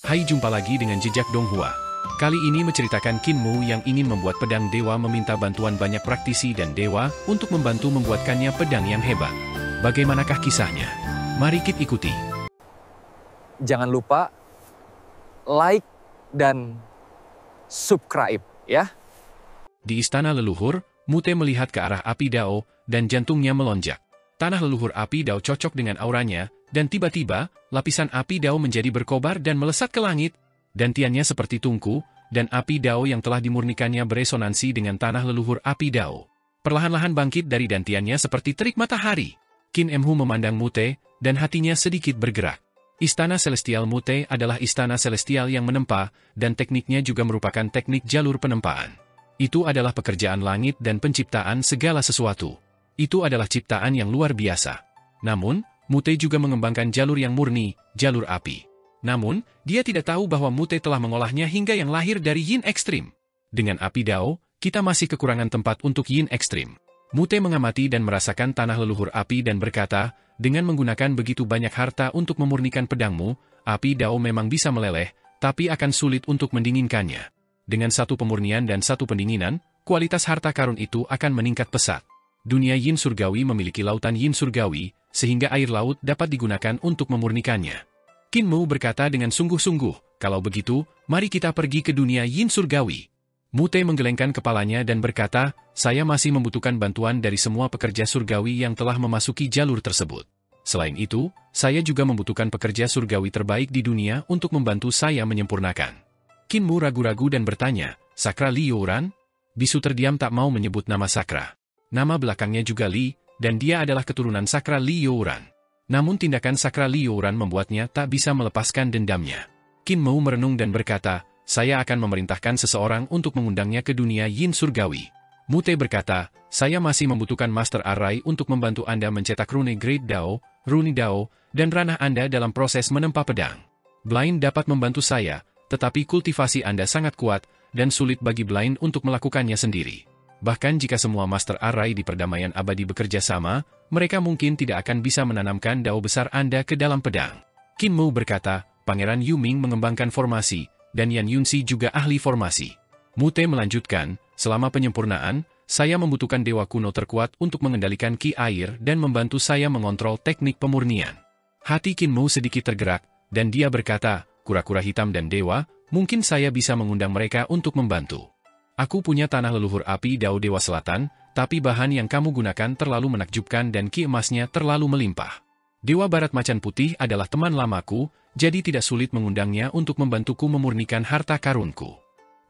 Hai, jumpa lagi dengan Jejak Donghua. Kali ini menceritakan Qin Mu yang ingin membuat pedang dewa meminta bantuan banyak praktisi dan dewa untuk membantu membuatkannya pedang yang hebat. Bagaimanakah kisahnya? Mari kita ikuti. Jangan lupa like dan subscribe ya. Di istana leluhur, Mute melihat ke arah api Dao dan jantungnya melonjak. Tanah leluhur api Dao cocok dengan auranya, dan tiba-tiba, lapisan api Dao menjadi berkobar dan melesat ke langit. Dantiannya seperti tungku, dan api Dao yang telah dimurnikannya beresonansi dengan tanah leluhur api Dao. Perlahan-lahan bangkit dari dantiannya seperti terik matahari. Qin Emhu memandang Mute, dan hatinya sedikit bergerak. Istana Celestial Mute adalah istana celestial yang menempa, dan tekniknya juga merupakan teknik jalur penempaan. Itu adalah pekerjaan langit dan penciptaan segala sesuatu. Itu adalah ciptaan yang luar biasa. Namun, Mute juga mengembangkan jalur yang murni, jalur api. Namun, dia tidak tahu bahwa Mute telah mengolahnya hingga yang lahir dari yin ekstrim. Dengan api Dao, kita masih kekurangan tempat untuk yin ekstrim. Mute mengamati dan merasakan tanah leluhur api dan berkata, dengan menggunakan begitu banyak harta untuk memurnikan pedangmu, api Dao memang bisa meleleh, tapi akan sulit untuk mendinginkannya. Dengan satu pemurnian dan satu pendinginan, kualitas harta karun itu akan meningkat pesat. Dunia yin surgawi memiliki lautan yin surgawi, sehingga air laut dapat digunakan untuk memurnikannya. Qin Mu berkata dengan sungguh-sungguh, kalau begitu, mari kita pergi ke dunia yin surgawi. Mute menggelengkan kepalanya dan berkata, saya masih membutuhkan bantuan dari semua pekerja surgawi yang telah memasuki jalur tersebut. Selain itu, saya juga membutuhkan pekerja surgawi terbaik di dunia untuk membantu saya menyempurnakan. Qin Mu ragu-ragu dan bertanya, Sakra Li Youran? Bisu terdiam tak mau menyebut nama Sakra. Nama belakangnya juga Li, dan dia adalah keturunan Sakra Li Youran. Namun tindakan Sakra Li Youran membuatnya tak bisa melepaskan dendamnya. Qin Mu merenung dan berkata, saya akan memerintahkan seseorang untuk mengundangnya ke dunia yin surgawi. Mute berkata, saya masih membutuhkan Master Array untuk membantu Anda mencetak rune Great Dao, rune Dao, dan ranah Anda dalam proses menempa pedang. Blind dapat membantu saya, tetapi kultivasi Anda sangat kuat, dan sulit bagi Blind untuk melakukannya sendiri. Bahkan jika semua Master Array di perdamaian abadi bekerja sama, mereka mungkin tidak akan bisa menanamkan Dao besar Anda ke dalam pedang. Qin Mu berkata, Pangeran Yu Ming mengembangkan formasi, dan Yan Yunxi juga ahli formasi. Mute melanjutkan, selama penyempurnaan, saya membutuhkan dewa kuno terkuat untuk mengendalikan ki air dan membantu saya mengontrol teknik pemurnian. Hati Qin Mu sedikit tergerak, dan dia berkata, kura-kura hitam dan dewa, mungkin saya bisa mengundang mereka untuk membantu. Aku punya tanah leluhur api Dao Dewa Selatan, tapi bahan yang kamu gunakan terlalu menakjubkan dan ki emasnya terlalu melimpah. Dewa Barat Macan Putih adalah teman lamaku, jadi tidak sulit mengundangnya untuk membantuku memurnikan harta karunku.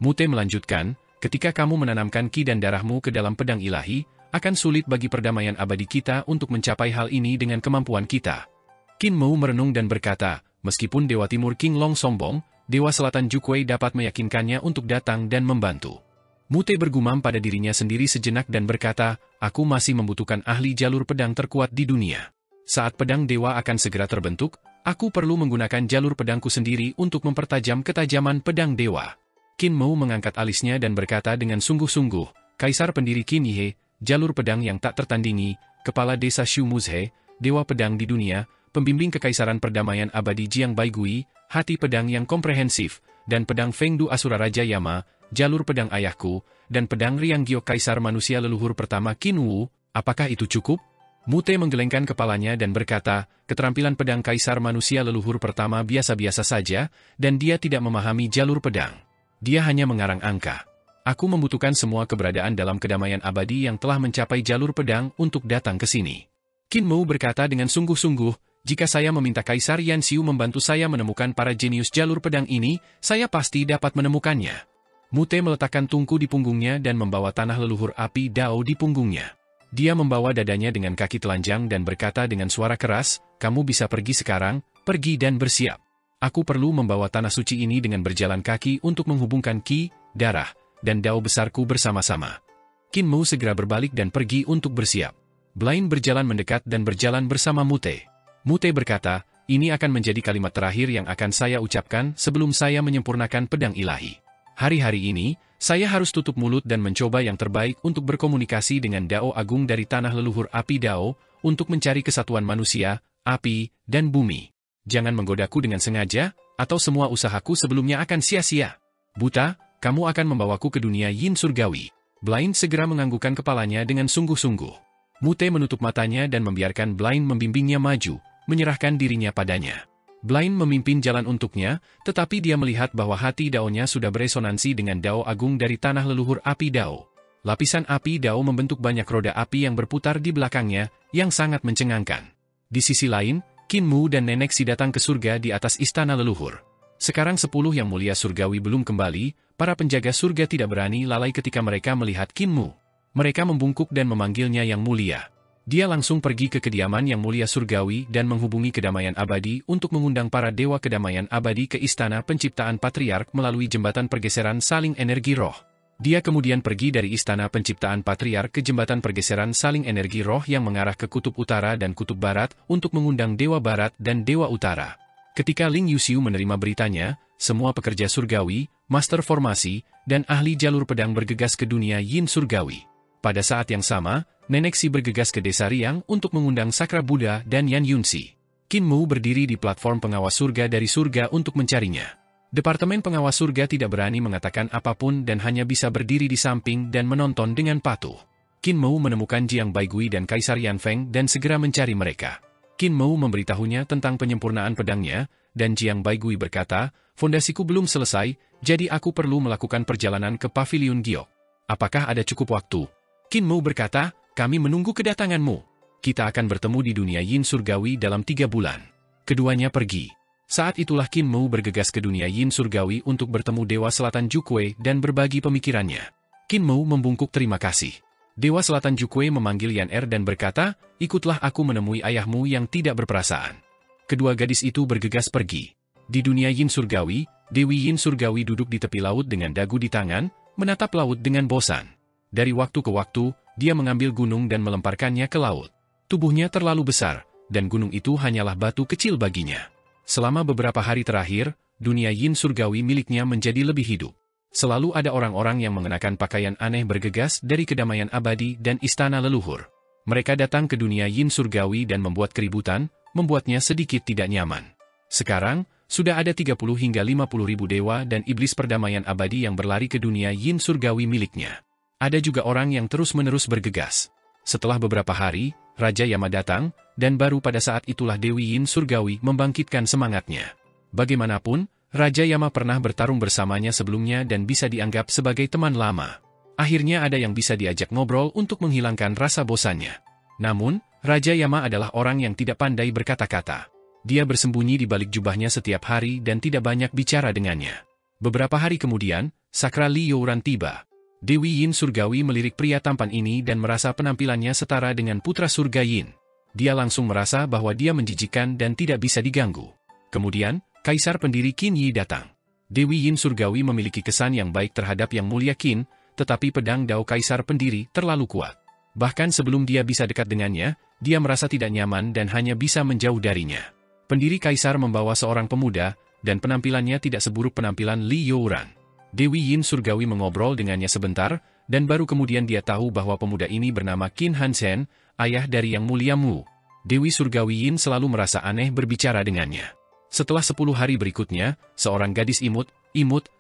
Mute melanjutkan, ketika kamu menanamkan ki dan darahmu ke dalam pedang ilahi, akan sulit bagi perdamaian abadi kita untuk mencapai hal ini dengan kemampuan kita. Qin Mu merenung dan berkata, meskipun Dewa Timur King Long sombong, Dewa Selatan Jukwei dapat meyakinkannya untuk datang dan membantu. Mute bergumam pada dirinya sendiri sejenak dan berkata, aku masih membutuhkan ahli jalur pedang terkuat di dunia. Saat pedang dewa akan segera terbentuk, aku perlu menggunakan jalur pedangku sendiri untuk mempertajam ketajaman pedang dewa. Qin Mu mengangkat alisnya dan berkata dengan sungguh-sungguh, Kaisar pendiri Qin Yi, jalur pedang yang tak tertandingi, kepala desa Shu Muzhe, dewa pedang di dunia, pembimbing kekaisaran perdamaian abadi Jiang Baigui, hati pedang yang komprehensif, dan pedang Fengdu Asura Raja Yama, jalur pedang ayahku, dan pedang Riang Giok Kaisar manusia leluhur pertama Qin Wu, apakah itu cukup? Mute menggelengkan kepalanya dan berkata, keterampilan pedang Kaisar manusia leluhur pertama biasa-biasa saja, dan dia tidak memahami jalur pedang. Dia hanya mengarang angka. Aku membutuhkan semua keberadaan dalam kedamaian abadi yang telah mencapai jalur pedang untuk datang ke sini. Qin Mu berkata dengan sungguh-sungguh, jika saya meminta Kaisar Yan Xiu membantu saya menemukan para jenius jalur pedang ini, saya pasti dapat menemukannya. Mute meletakkan tungku di punggungnya dan membawa tanah leluhur api Dao di punggungnya. Dia membawa dadanya dengan kaki telanjang dan berkata dengan suara keras, kamu bisa pergi sekarang, pergi dan bersiap. Aku perlu membawa tanah suci ini dengan berjalan kaki untuk menghubungkan ki, darah, dan Dao besarku bersama-sama. Qin Mu segera berbalik dan pergi untuk bersiap. Blind berjalan mendekat dan berjalan bersama Mute. Mute berkata, ini akan menjadi kalimat terakhir yang akan saya ucapkan sebelum saya menyempurnakan pedang ilahi. Hari-hari ini, saya harus tutup mulut dan mencoba yang terbaik untuk berkomunikasi dengan Dao Agung dari tanah leluhur api Dao, untuk mencari kesatuan manusia, api, dan bumi. Jangan menggodaku dengan sengaja, Atau semua usahaku sebelumnya akan sia-sia? Buta, kamu akan membawaku ke dunia yin surgawi. Blind segera menganggukkan kepalanya dengan sungguh-sungguh. Mute menutup matanya dan membiarkan Blind membimbingnya maju, menyerahkan dirinya padanya. Blind memimpin jalan untuknya, tetapi dia melihat bahwa hati Dao-nya sudah beresonansi dengan Dao Agung dari tanah leluhur api Dao. Lapisan api Dao membentuk banyak roda api yang berputar di belakangnya, yang sangat mencengangkan. Di sisi lain, Qin Mu dan Nenek Si datang ke surga di atas istana leluhur. Sekarang 10 yang mulia surgawi belum kembali, para penjaga surga tidak berani lalai ketika mereka melihat Qin Mu. Mereka membungkuk dan memanggilnya yang mulia. Dia langsung pergi ke kediaman yang mulia surgawi dan menghubungi kedamaian abadi untuk mengundang para dewa kedamaian abadi ke istana penciptaan patriark melalui jembatan pergeseran saling energi roh. Dia kemudian pergi dari istana penciptaan patriark ke jembatan pergeseran saling energi roh yang mengarah ke kutub utara dan kutub barat untuk mengundang dewa barat dan dewa utara. Ketika Ling Yuxiu menerima beritanya, semua pekerja surgawi, master formasi, dan ahli jalur pedang bergegas ke dunia yin surgawi. Pada saat yang sama, Nenek Si bergegas ke desa Riang untuk mengundang Sakra Buddha dan Yan Yunxi. Qin Mu berdiri di platform pengawas surga dari surga untuk mencarinya. Departemen pengawas surga tidak berani mengatakan apapun dan hanya bisa berdiri di samping dan menonton dengan patuh. Qin Mu menemukan Jiang Baigui dan Kaisar Yan Feng dan segera mencari mereka. Qin Mu memberitahunya tentang penyempurnaan pedangnya, dan Jiang Baigui berkata, "Fondasiku belum selesai, jadi aku perlu melakukan perjalanan ke Pavilion Giok. Apakah ada cukup waktu?" Qin Mu berkata, "Kami menunggu kedatanganmu. Kita akan bertemu di dunia yin surgawi dalam 3 bulan. Keduanya pergi. Saat itulah Qin Mu bergegas ke dunia yin surgawi untuk bertemu Dewa Selatan Jukwe dan berbagi pemikirannya. Qin Mu membungkuk terima kasih. Dewa Selatan Jukwe memanggil Yan Er dan berkata, "Ikutlah aku menemui ayahmu yang tidak berperasaan." Kedua gadis itu bergegas pergi. Di dunia yin surgawi, Dewi Yin surgawi duduk di tepi laut dengan dagu di tangan, menatap laut dengan bosan. Dari waktu ke waktu, dia mengambil gunung dan melemparkannya ke laut. Tubuhnya terlalu besar, dan gunung itu hanyalah batu kecil baginya. Selama beberapa hari terakhir, dunia yin surgawi miliknya menjadi lebih hidup. Selalu ada orang-orang yang mengenakan pakaian aneh bergegas dari kedamaian abadi dan istana leluhur. Mereka datang ke dunia yin surgawi dan membuat keributan, membuatnya sedikit tidak nyaman. Sekarang, sudah ada 30 hingga 50 ribu dewa dan iblis perdamaian abadi yang berlari ke dunia yin surgawi miliknya. Ada juga orang yang terus-menerus bergegas. Setelah beberapa hari, Raja Yama datang, dan baru pada saat itulah Dewi Yin surgawi membangkitkan semangatnya. Bagaimanapun, Raja Yama pernah bertarung bersamanya sebelumnya dan bisa dianggap sebagai teman lama. Akhirnya ada yang bisa diajak ngobrol untuk menghilangkan rasa bosannya. Namun, Raja Yama adalah orang yang tidak pandai berkata-kata. Dia bersembunyi di balik jubahnya setiap hari dan tidak banyak bicara dengannya. Beberapa hari kemudian, Sakra Li Youran tiba. Dewi Yin surgawi melirik pria tampan ini dan merasa penampilannya setara dengan putra surga Yin. Dia langsung merasa bahwa dia menjijikkan dan tidak bisa diganggu. Kemudian, Kaisar pendiri Qin Yi datang. Dewi Yin surgawi memiliki kesan yang baik terhadap yang mulia Qin, tetapi pedang Dao Kaisar pendiri terlalu kuat. Bahkan sebelum dia bisa dekat dengannya, dia merasa tidak nyaman dan hanya bisa menjauh darinya. Pendiri Kaisar membawa seorang pemuda, dan penampilannya tidak seburuk penampilan Li Youran. Dewi Yin surgawi mengobrol dengannya sebentar, dan baru kemudian dia tahu bahwa pemuda ini bernama Qin Hansen, ayah dari yang mulia Mu. Dewi surgawi Yin selalu merasa aneh berbicara dengannya. Setelah 10 hari berikutnya, seorang gadis imut,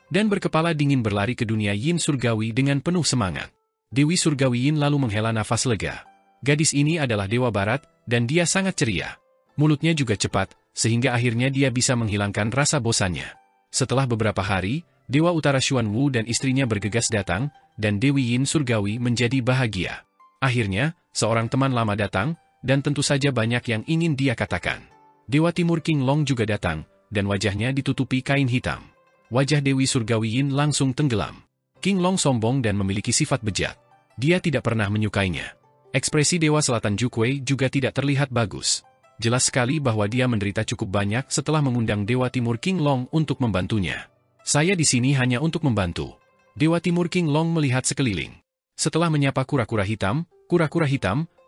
dan berkepala dingin berlari ke dunia Yin surgawi dengan penuh semangat. Dewi surgawi Yin lalu menghela nafas lega. Gadis ini adalah Dewa Barat, dan dia sangat ceria. Mulutnya juga cepat, sehingga akhirnya dia bisa menghilangkan rasa bosannya. Setelah beberapa hari, Dewa Utara Xuan Wu dan istrinya bergegas datang, dan Dewi Yin surgawi menjadi bahagia. Akhirnya, seorang teman lama datang, dan tentu saja banyak yang ingin dia katakan. Dewa Timur King Long juga datang, dan wajahnya ditutupi kain hitam. Wajah Dewi surgawi Yin langsung tenggelam. King Long sombong dan memiliki sifat bejat. Dia tidak pernah menyukainya. Ekspresi Dewa Selatan Jukwe juga tidak terlihat bagus. Jelas sekali bahwa dia menderita cukup banyak setelah mengundang Dewa Timur King Long untuk membantunya. "Saya di sini hanya untuk membantu." Dewa Timur King Long melihat sekeliling. Setelah menyapa kura-kura hitam,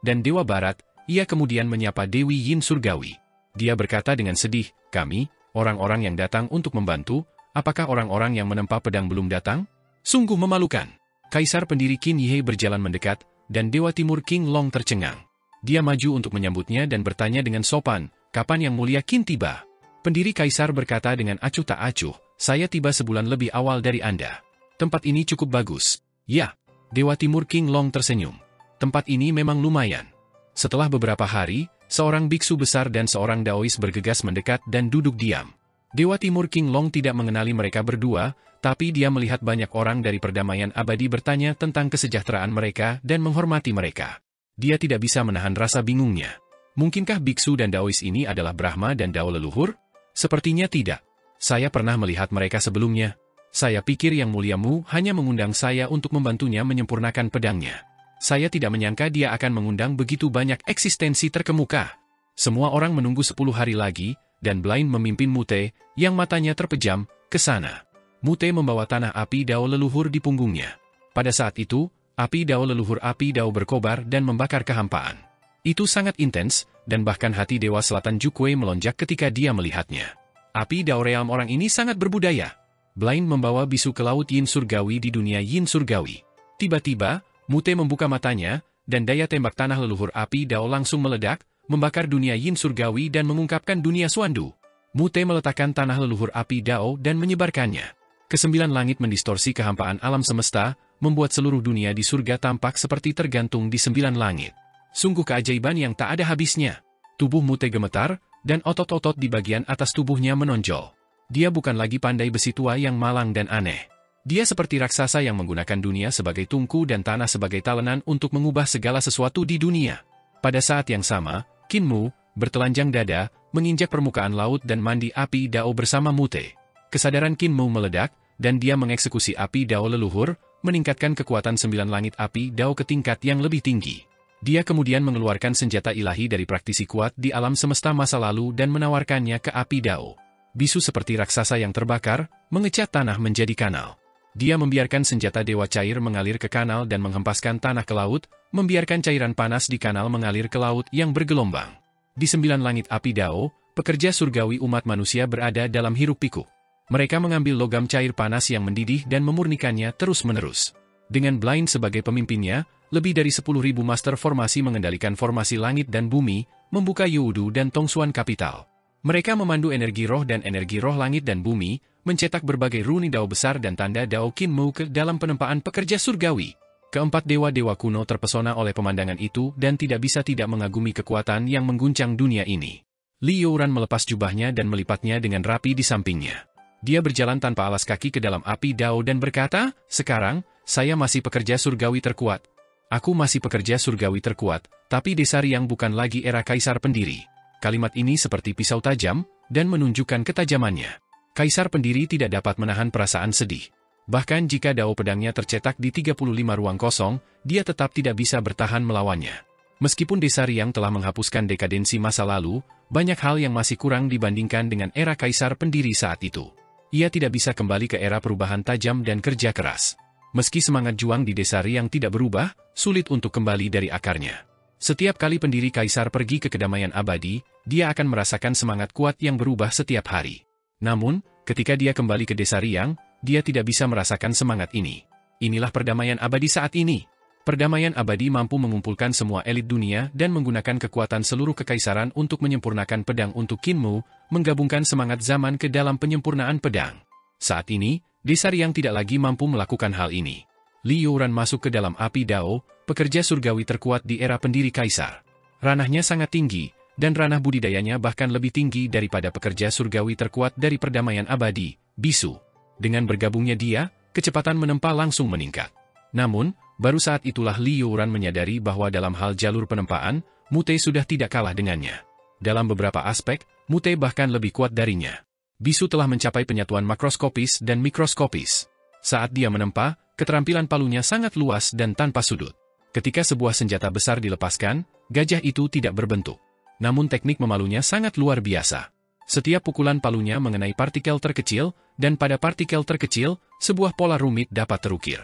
dan Dewa Barat, ia kemudian menyapa Dewi Yin surgawi. Dia berkata dengan sedih, "Kami, orang-orang yang datang untuk membantu, apakah orang-orang yang menempa pedang belum datang? Sungguh memalukan." Kaisar pendiri Qin Yi berjalan mendekat, dan Dewa Timur King Long tercengang. Dia maju untuk menyambutnya dan bertanya dengan sopan, "Kapan yang mulia Qin tiba?" Pendiri Kaisar berkata dengan acuh tak acuh, saya tiba sebulan lebih awal dari Anda. Tempat ini cukup bagus. Ya, Dewa Timur King Long tersenyum. Tempat ini memang lumayan. Setelah beberapa hari, seorang biksu besar dan seorang Daois bergegas mendekat dan duduk diam. Dewa Timur King Long tidak mengenali mereka berdua, tapi dia melihat banyak orang dari perdamaian abadi bertanya tentang kesejahteraan mereka dan menghormati mereka. Dia tidak bisa menahan rasa bingungnya. Mungkinkah biksu dan Daois ini adalah Brahma dan Dao leluhur? Sepertinya tidak. Saya pernah melihat mereka sebelumnya. Saya pikir Yang Muliamu hanya mengundang saya untuk membantunya menyempurnakan pedangnya. Saya tidak menyangka dia akan mengundang begitu banyak eksistensi terkemuka. Semua orang menunggu 10 hari lagi, dan Blaine memimpin Mute, yang matanya terpejam, ke sana. Mute membawa tanah api Dao leluhur di punggungnya. Pada saat itu, api Dao leluhur api Dao berkobar dan membakar kehampaan. Itu sangat intens, dan bahkan hati Dewa Selatan Jukwei melonjak ketika dia melihatnya. Api Dao realm orang ini sangat berbudaya. Blaine membawa bisu ke laut Yin Surgawi di dunia Yin Surgawi. Tiba-tiba, Mute membuka matanya, dan daya tembak tanah leluhur api Dao langsung meledak, membakar dunia Yin Surgawi dan mengungkapkan dunia Suandu. Mute meletakkan tanah leluhur api Dao dan menyebarkannya. Kesembilan langit mendistorsi kehampaan alam semesta, membuat seluruh dunia di surga tampak seperti tergantung di 9 langit. Sungguh keajaiban yang tak ada habisnya. Tubuh Mute gemetar, dan otot-otot di bagian atas tubuhnya menonjol. Dia bukan lagi pandai besi tua yang malang dan aneh. Dia seperti raksasa yang menggunakan dunia sebagai tungku dan tanah sebagai talenan untuk mengubah segala sesuatu di dunia. Pada saat yang sama, Qin Mu, bertelanjang dada, menginjak permukaan laut dan mandi api Dao bersama Mute. Kesadaran Qin Mu meledak, dan dia mengeksekusi api Dao leluhur, meningkatkan kekuatan 9 langit api Dao ke tingkat yang lebih tinggi. Dia kemudian mengeluarkan senjata ilahi dari praktisi kuat di alam semesta masa lalu dan menawarkannya ke api Dao. Bisu seperti raksasa yang terbakar, mengecat tanah menjadi kanal. Dia membiarkan senjata dewa cair mengalir ke kanal dan menghempaskan tanah ke laut, membiarkan cairan panas di kanal mengalir ke laut yang bergelombang. Di 9 langit api Dao, pekerja surgawi umat manusia berada dalam hiruk-pikuk. Mereka mengambil logam cair panas yang mendidih dan memurnikannya terus-menerus. Dengan Blaine sebagai pemimpinnya, lebih dari 10.000 master formasi mengendalikan formasi langit dan bumi, membuka Yuudu dan Tongsuan Kapital. Mereka memandu energi roh dan energi roh langit dan bumi, mencetak berbagai runi Dao besar dan tanda Dao Qin Mu ke dalam penempaan pekerja surgawi. Keempat dewa-dewa kuno terpesona oleh pemandangan itu dan tidak bisa tidak mengagumi kekuatan yang mengguncang dunia ini. Li Youran melepas jubahnya dan melipatnya dengan rapi di sampingnya. Dia berjalan tanpa alas kaki ke dalam api Dao dan berkata, sekarang, saya masih pekerja surgawi terkuat. Aku masih pekerja surgawi terkuat, tapi Desa Riang bukan lagi era Kaisar Pendiri. Kalimat ini seperti pisau tajam, dan menunjukkan ketajamannya. Kaisar Pendiri tidak dapat menahan perasaan sedih. Bahkan jika Dao pedangnya tercetak di 35 ruang kosong, dia tetap tidak bisa bertahan melawannya. Meskipun Desa Riang telah menghapuskan dekadensi masa lalu, banyak hal yang masih kurang dibandingkan dengan era Kaisar Pendiri saat itu. Ia tidak bisa kembali ke era perubahan tajam dan kerja keras. Meski semangat juang di Desa Riang tidak berubah, sulit untuk kembali dari akarnya. Setiap kali pendiri Kaisar pergi ke kedamaian abadi, dia akan merasakan semangat kuat yang berubah setiap hari. Namun, ketika dia kembali ke Desa Riang, dia tidak bisa merasakan semangat ini. Inilah perdamaian abadi saat ini. Perdamaian abadi mampu mengumpulkan semua elit dunia dan menggunakan kekuatan seluruh kekaisaran untuk menyempurnakan pedang untuk Qin Mu, menggabungkan semangat zaman ke dalam penyempurnaan pedang. Saat ini, Desa Riang tidak lagi mampu melakukan hal ini. Li Youran masuk ke dalam api Dao, pekerja surgawi terkuat di era pendiri Kaisar. Ranahnya sangat tinggi, dan ranah budidayanya bahkan lebih tinggi daripada pekerja surgawi terkuat dari perdamaian abadi, Bisu. Dengan bergabungnya dia, kecepatan menempa langsung meningkat. Namun, baru saat itulah Li Youran menyadari bahwa dalam hal jalur penempaan, Mute sudah tidak kalah dengannya. Dalam beberapa aspek, Mute bahkan lebih kuat darinya. Bisu telah mencapai penyatuan makroskopis dan mikroskopis. Saat dia menempa, keterampilan palunya sangat luas dan tanpa sudut. Ketika sebuah senjata besar dilepaskan, gajah itu tidak berbentuk. Namun teknik memalunya sangat luar biasa. Setiap pukulan palunya mengenai partikel terkecil, dan pada partikel terkecil, sebuah pola rumit dapat terukir.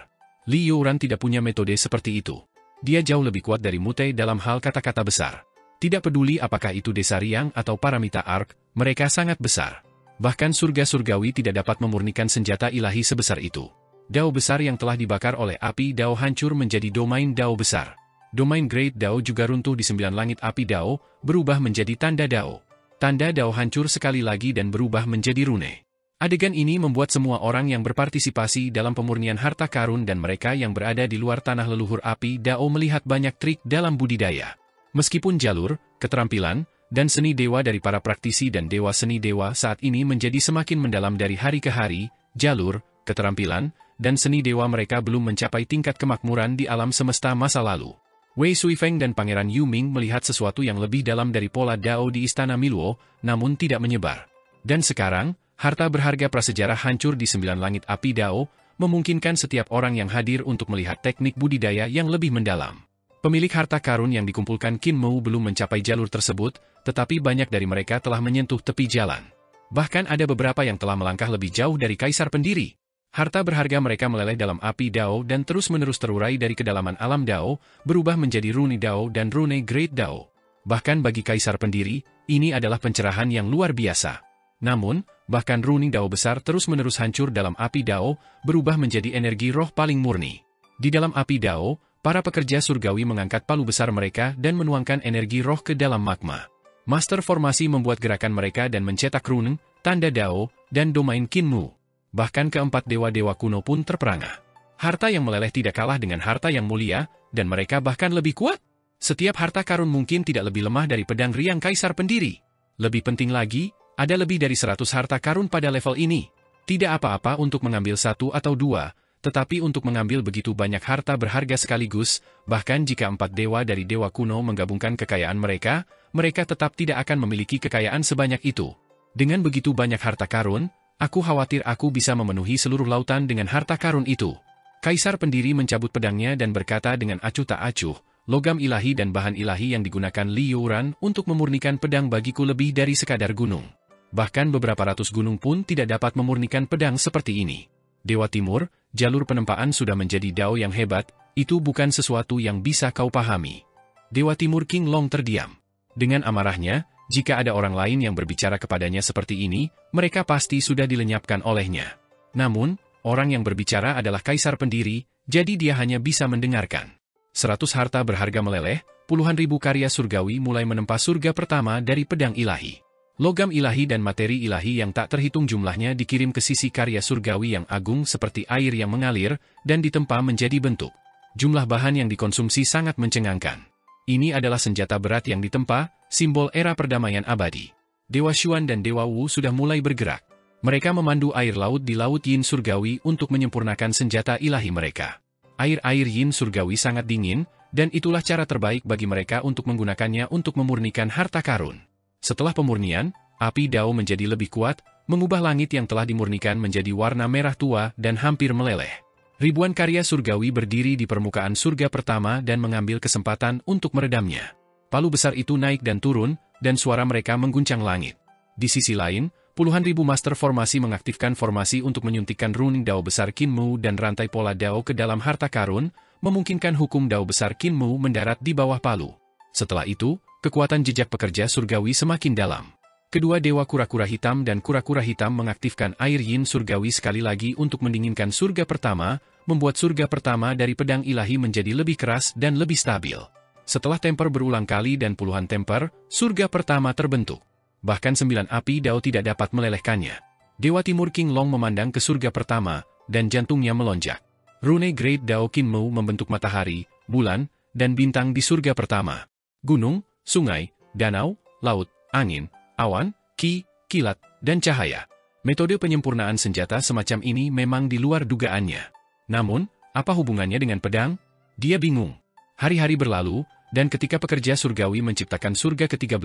Li Youran tidak punya metode seperti itu. Dia jauh lebih kuat dari Mute dalam hal kata-kata besar. Tidak peduli apakah itu Desa Riang atau Paramita Arc, mereka sangat besar. Bahkan surga surgawi tidak dapat memurnikan senjata ilahi sebesar itu. Dao besar yang telah dibakar oleh api Dao hancur menjadi domain Dao besar. Domain Great Dao juga runtuh di 9 langit api Dao, berubah menjadi tanda Dao. tanda Dao hancur sekali lagi dan berubah menjadi rune. Adegan ini membuat semua orang yang berpartisipasi dalam pemurnian harta karun dan mereka yang berada di luar tanah leluhur api Dao melihat banyak trik dalam budidaya. Meskipun jalur, keterampilan, dan seni dewa dari para praktisi dan dewa seni dewa saat ini menjadi semakin mendalam dari hari ke hari, jalur, keterampilan, dan seni dewa mereka belum mencapai tingkat kemakmuran di alam semesta masa lalu. Wei Suifeng dan Pangeran Yu Ming melihat sesuatu yang lebih dalam dari pola Dao di Istana Miluo, namun tidak menyebar. Dan sekarang, harta berharga prasejarah hancur di 9 langit api Dao, memungkinkan setiap orang yang hadir untuk melihat teknik budidaya yang lebih mendalam. Pemilik harta karun yang dikumpulkan Qin Mu belum mencapai jalur tersebut, tetapi banyak dari mereka telah menyentuh tepi jalan. Bahkan ada beberapa yang telah melangkah lebih jauh dari Kaisar Pendiri. Harta berharga mereka meleleh dalam api Dao dan terus-menerus terurai dari kedalaman alam Dao, berubah menjadi rune Dao dan rune Great Dao. Bahkan bagi Kaisar Pendiri, ini adalah pencerahan yang luar biasa. Namun, bahkan rune Dao besar terus-menerus hancur dalam api Dao, berubah menjadi energi roh paling murni. Di dalam api Dao, para pekerja surgawi mengangkat palu besar mereka dan menuangkan energi roh ke dalam magma. Master formasi membuat gerakan mereka dan mencetak rune, tanda Dao, dan domain Qin Mu. Bahkan keempat dewa-dewa kuno pun terperangah. Harta yang meleleh tidak kalah dengan harta yang mulia, dan mereka bahkan lebih kuat. Setiap harta karun mungkin tidak lebih lemah dari pedang riang Kaisar Pendiri. Lebih penting lagi, ada lebih dari 100 harta karun pada level ini. Tidak apa-apa untuk mengambil 1 atau 2, tetapi untuk mengambil begitu banyak harta berharga sekaligus, bahkan jika 4 dewa dari dewa kuno menggabungkan kekayaan mereka, mereka tetap tidak akan memiliki kekayaan sebanyak itu. Dengan begitu banyak harta karun, aku khawatir aku bisa memenuhi seluruh lautan dengan harta karun itu. Kaisar Pendiri mencabut pedangnya dan berkata dengan acuh tak acuh, logam ilahi dan bahan ilahi yang digunakan Li Youran untuk memurnikan pedang bagiku lebih dari sekadar gunung. Bahkan beberapa ratus gunung pun tidak dapat memurnikan pedang seperti ini. Dewa Timur, jalur penempaan sudah menjadi Dao yang hebat, itu bukan sesuatu yang bisa kau pahami. Dewa Timur King Long terdiam. Dengan amarahnya, jika ada orang lain yang berbicara kepadanya seperti ini, mereka pasti sudah dilenyapkan olehnya. Namun, orang yang berbicara adalah Kaisar Pendiri, jadi dia hanya bisa mendengarkan. 100 harta berharga meleleh, puluhan ribu karya surgawi mulai menempa surga pertama dari pedang ilahi. Logam ilahi dan materi ilahi yang tak terhitung jumlahnya dikirim ke sisi karya surgawi yang agung seperti air yang mengalir, dan ditempa menjadi bentuk. Jumlah bahan yang dikonsumsi sangat mencengangkan. Ini adalah senjata berat yang ditempa, simbol era perdamaian abadi. Dewa Xuan dan Dewa Wu sudah mulai bergerak. Mereka memandu air laut di Laut Yin Surgawi untuk menyempurnakan senjata ilahi mereka. Air-air Yin Surgawi sangat dingin, dan itulah cara terbaik bagi mereka untuk menggunakannya untuk memurnikan harta karun. Setelah pemurnian, api Dao menjadi lebih kuat, mengubah langit yang telah dimurnikan menjadi warna merah tua dan hampir meleleh. Ribuan karya surgawi berdiri di permukaan surga pertama dan mengambil kesempatan untuk meredamnya. Palu besar itu naik dan turun, dan suara mereka mengguncang langit. Di sisi lain, puluhan ribu master formasi mengaktifkan formasi untuk menyuntikkan rune Dao besar Qin Mu dan rantai pola Dao ke dalam harta karun, memungkinkan hukum Dao besar Qin Mu mendarat di bawah palu. Setelah itu, kekuatan jejak pekerja surgawi semakin dalam. Kedua dewa kura-kura hitam dan kura-kura hitam mengaktifkan air yin surgawi sekali lagi untuk mendinginkan surga pertama, membuat surga pertama dari pedang ilahi menjadi lebih keras dan lebih stabil. Setelah temper berulang kali dan puluhan temper, surga pertama terbentuk. Bahkan 9 api Dao tidak dapat melelehkannya. Dewa Timur King Long memandang ke surga pertama, dan jantungnya melonjak. Rune Great Dao Qin Mu membentuk matahari, bulan, dan bintang di surga pertama. Gunung, sungai, danau, laut, angin, awan, kilat, dan cahaya. Metode penyempurnaan senjata semacam ini memang di luar dugaannya. Namun, apa hubungannya dengan pedang? Dia bingung. Hari-hari berlalu, dan ketika pekerja surgawi menciptakan surga ke-13,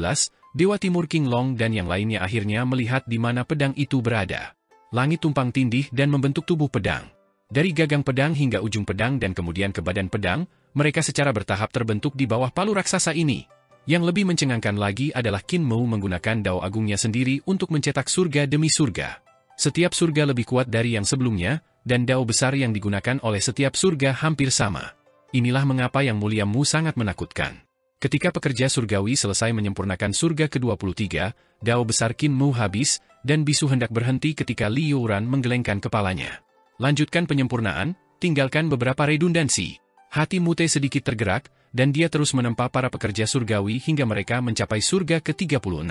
Dewa Timur King Long dan yang lainnya akhirnya melihat di mana pedang itu berada. Langit tumpang tindih dan membentuk tubuh pedang. Dari gagang pedang hingga ujung pedang dan kemudian ke badan pedang, mereka secara bertahap terbentuk di bawah palu raksasa ini. Yang lebih mencengangkan lagi adalah Qin Mu menggunakan Dao agungnya sendiri untuk mencetak surga demi surga. Setiap surga lebih kuat dari yang sebelumnya, dan Dao besar yang digunakan oleh setiap surga hampir sama. Inilah mengapa Yang Mulia Mu sangat menakutkan. Ketika pekerja surgawi selesai menyempurnakan surga ke-23, Dao besar Qin Mu habis, dan bisu hendak berhenti ketika Li Youran menggelengkan kepalanya. Lanjutkan penyempurnaan, tinggalkan beberapa redundansi. Hati Mute sedikit tergerak, dan dia terus menempa para pekerja surgawi hingga mereka mencapai surga ke-36.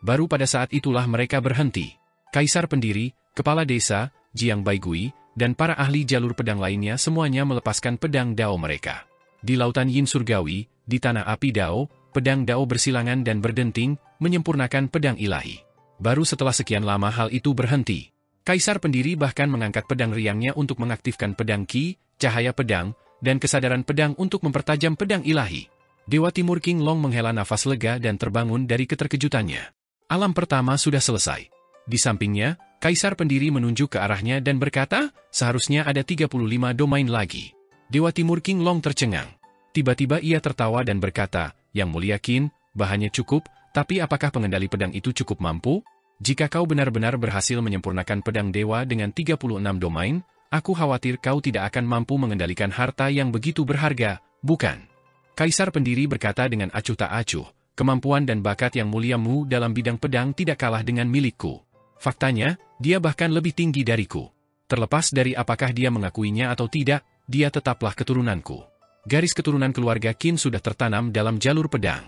Baru pada saat itulah mereka berhenti. Kaisar pendiri, kepala desa, Jiang Baigui, dan para ahli jalur pedang lainnya semuanya melepaskan pedang dao mereka. Di lautan Yin Surgawi, di tanah api dao, pedang dao bersilangan dan berdenting, menyempurnakan pedang ilahi. Baru setelah sekian lama hal itu berhenti. Kaisar pendiri bahkan mengangkat pedang riangnya untuk mengaktifkan pedang Qi, cahaya pedang, dan kesadaran pedang untuk mempertajam pedang ilahi. Dewa Timur King Long menghela nafas lega dan terbangun dari keterkejutannya. Alam pertama sudah selesai. Di sampingnya, Kaisar pendiri menunjuk ke arahnya dan berkata, seharusnya ada 35 domain lagi. Dewa Timur King Long tercengang. Tiba-tiba ia tertawa dan berkata, Yang Mulia Qin, bahannya cukup, tapi apakah pengendali pedang itu cukup mampu? Jika kau benar-benar berhasil menyempurnakan pedang dewa dengan 36 domain, aku khawatir kau tidak akan mampu mengendalikan harta yang begitu berharga, bukan? Kaisar pendiri berkata dengan acuh tak acuh, kemampuan dan bakat yang muliamu dalam bidang pedang tidak kalah dengan milikku. Faktanya, dia bahkan lebih tinggi dariku. Terlepas dari apakah dia mengakuinya atau tidak, dia tetaplah keturunanku. Garis keturunan keluarga Qin sudah tertanam dalam jalur pedang.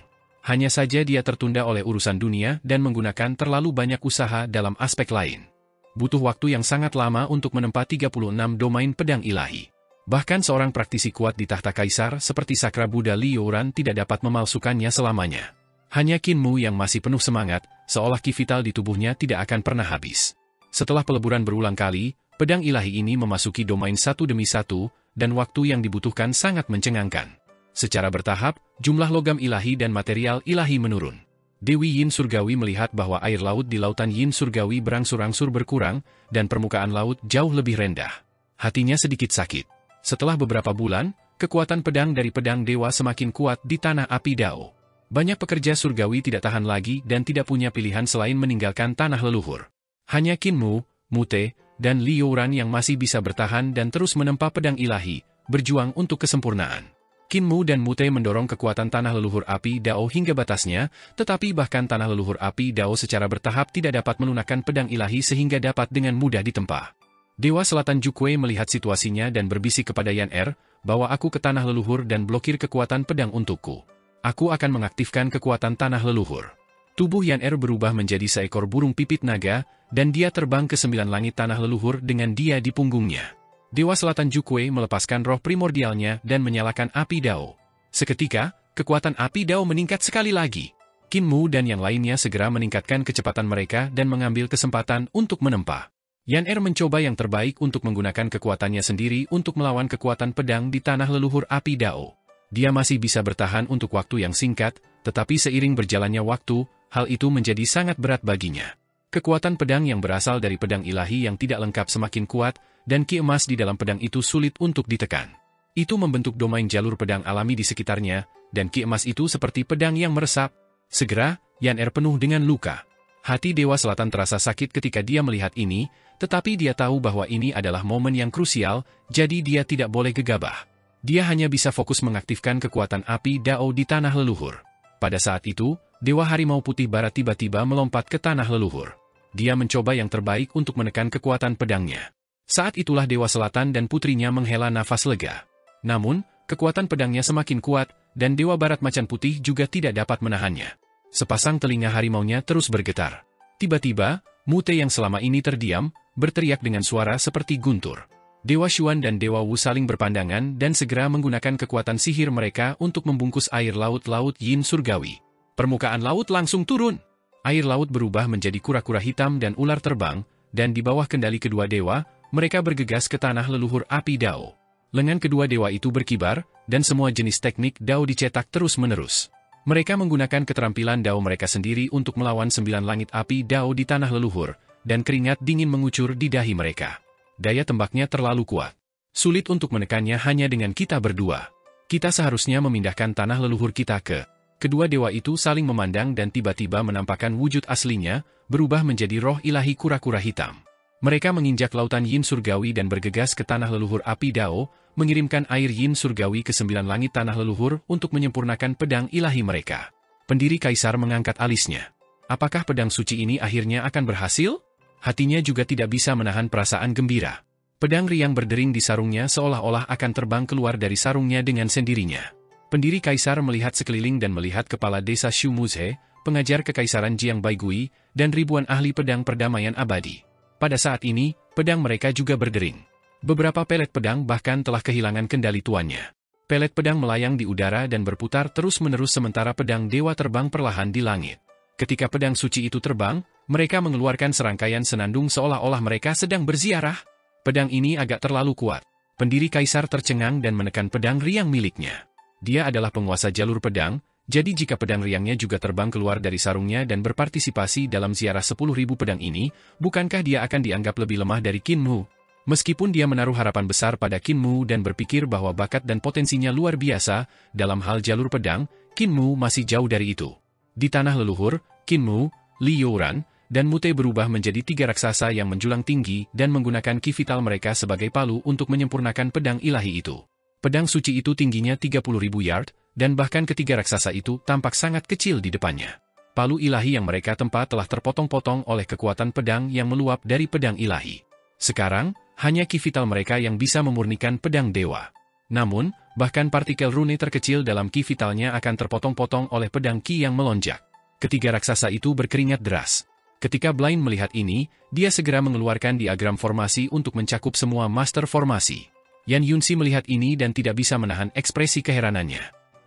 Hanya saja dia tertunda oleh urusan dunia dan menggunakan terlalu banyak usaha dalam aspek lain. Butuh waktu yang sangat lama untuk menempa 36 domain pedang ilahi. Bahkan seorang praktisi kuat di tahta kaisar seperti Sakra Buddha Li Youran tidak dapat memalsukannya selamanya. Hanya Qin Mu yang masih penuh semangat, seolah ki vital di tubuhnya tidak akan pernah habis. Setelah peleburan berulang kali, pedang ilahi ini memasuki domain satu demi satu, dan waktu yang dibutuhkan sangat mencengangkan. Secara bertahap, jumlah logam ilahi dan material ilahi menurun. Dewi Yin Surgawi melihat bahwa air laut di lautan Yin Surgawi berangsur-angsur berkurang, dan permukaan laut jauh lebih rendah. Hatinya sedikit sakit. Setelah beberapa bulan, kekuatan pedang dari pedang dewa semakin kuat di tanah api Dao. Banyak pekerja surgawi tidak tahan lagi dan tidak punya pilihan selain meninggalkan tanah leluhur. Hanya Qin Mu, Mute, dan Li Youran yang masih bisa bertahan dan terus menempa pedang ilahi, berjuang untuk kesempurnaan. Qin Mu dan Mute mendorong kekuatan tanah leluhur api Dao hingga batasnya, tetapi bahkan tanah leluhur api Dao secara bertahap tidak dapat melunakkan pedang ilahi sehingga dapat dengan mudah ditempa. Dewa Selatan Jukwei melihat situasinya dan berbisik kepada Yan Er, bawa aku ke tanah leluhur dan blokir kekuatan pedang untukku. Aku akan mengaktifkan kekuatan tanah leluhur. Tubuh Yan Er berubah menjadi seekor burung pipit naga, dan dia terbang ke 9 langit tanah leluhur dengan dia di punggungnya. Dewa Selatan Jukwei melepaskan roh primordialnya dan menyalakan api Dao. Seketika, kekuatan api Dao meningkat sekali lagi. Qin Mu dan yang lainnya segera meningkatkan kecepatan mereka dan mengambil kesempatan untuk menempa. Yan Er mencoba yang terbaik untuk menggunakan kekuatannya sendiri untuk melawan kekuatan pedang di tanah leluhur api Dao. Dia masih bisa bertahan untuk waktu yang singkat, tetapi seiring berjalannya waktu, hal itu menjadi sangat berat baginya. Kekuatan pedang yang berasal dari pedang ilahi yang tidak lengkap semakin kuat, dan ki emas di dalam pedang itu sulit untuk ditekan. Itu membentuk domain jalur pedang alami di sekitarnya, dan ki emas itu seperti pedang yang meresap. Segera, Yan Er penuh dengan luka. Hati Dewa Selatan terasa sakit ketika dia melihat ini, tetapi dia tahu bahwa ini adalah momen yang krusial, jadi dia tidak boleh gegabah. Dia hanya bisa fokus mengaktifkan kekuatan api Dao di tanah leluhur. Pada saat itu, Dewa Harimau Putih Barat tiba-tiba melompat ke tanah leluhur. Dia mencoba yang terbaik untuk menekan kekuatan pedangnya. Saat itulah Dewa Selatan dan putrinya menghela nafas lega. Namun, kekuatan pedangnya semakin kuat, dan Dewa Barat Macan Putih juga tidak dapat menahannya. Sepasang telinga harimaunya terus bergetar. Tiba-tiba, Mute yang selama ini terdiam, berteriak dengan suara seperti guntur. Dewa Xuan dan Dewa Wu saling berpandangan dan segera menggunakan kekuatan sihir mereka untuk membungkus air laut-laut Yin Surgawi. Permukaan laut langsung turun. Air laut berubah menjadi kura-kura hitam dan ular terbang, dan di bawah kendali kedua dewa, mereka bergegas ke tanah leluhur api Dao. Lengan kedua dewa itu berkibar, dan semua jenis teknik Dao dicetak terus-menerus. Mereka menggunakan keterampilan Dao mereka sendiri untuk melawan 9 langit api Dao di tanah leluhur, dan keringat dingin mengucur di dahi mereka. Daya tembaknya terlalu kuat. Sulit untuk menekannya hanya dengan kita berdua. Kita seharusnya memindahkan tanah leluhur kita ke. Kedua dewa itu saling memandang dan tiba-tiba menampakkan wujud aslinya, berubah menjadi roh ilahi kura-kura hitam. Mereka menginjak lautan Yin Surgawi dan bergegas ke tanah leluhur api Dao, mengirimkan air Yin Surgawi ke 9 langit tanah leluhur untuk menyempurnakan pedang ilahi mereka. Pendiri Kaisar mengangkat alisnya. Apakah pedang suci ini akhirnya akan berhasil? Hatinya juga tidak bisa menahan perasaan gembira. Pedang riang berdering di sarungnya seolah-olah akan terbang keluar dari sarungnya dengan sendirinya. Pendiri Kaisar melihat sekeliling dan melihat kepala desa Shu Muze, pengajar kekaisaran Jiang Baigui, dan ribuan ahli pedang perdamaian abadi. Pada saat ini, pedang mereka juga berdering. Beberapa pelet pedang bahkan telah kehilangan kendali tuannya. Pelet pedang melayang di udara dan berputar terus-menerus sementara pedang dewa terbang perlahan di langit. Ketika pedang suci itu terbang, mereka mengeluarkan serangkaian senandung seolah-olah mereka sedang berziarah. Pedang ini agak terlalu kuat. Pendiri kaisar tercengang dan menekan pedang riang miliknya. Dia adalah penguasa jalur pedang, jadi jika pedang riangnya juga terbang keluar dari sarungnya dan berpartisipasi dalam ziarah 10.000 pedang ini, bukankah dia akan dianggap lebih lemah dari Qin Mu? Meskipun dia menaruh harapan besar pada Qin Mu dan berpikir bahwa bakat dan potensinya luar biasa, dalam hal jalur pedang, Qin Mu masih jauh dari itu. Di tanah leluhur, Qin Mu, Li Youran, dan Mute berubah menjadi 3 raksasa yang menjulang tinggi dan menggunakan ki vital mereka sebagai palu untuk menyempurnakan pedang ilahi itu. Pedang suci itu tingginya 30.000 yard, dan bahkan ketiga raksasa itu tampak sangat kecil di depannya. Palu ilahi yang mereka tempa telah terpotong-potong oleh kekuatan pedang yang meluap dari pedang ilahi. Sekarang, hanya ki vital mereka yang bisa memurnikan pedang dewa. Namun, bahkan partikel rune terkecil dalam ki vitalnya akan terpotong-potong oleh pedang ki yang melonjak. Ketiga raksasa itu berkeringat deras. Ketika Blind melihat ini, dia segera mengeluarkan diagram formasi untuk mencakup semua master formasi. Yan Yunxi melihat ini dan tidak bisa menahan ekspresi keheranannya.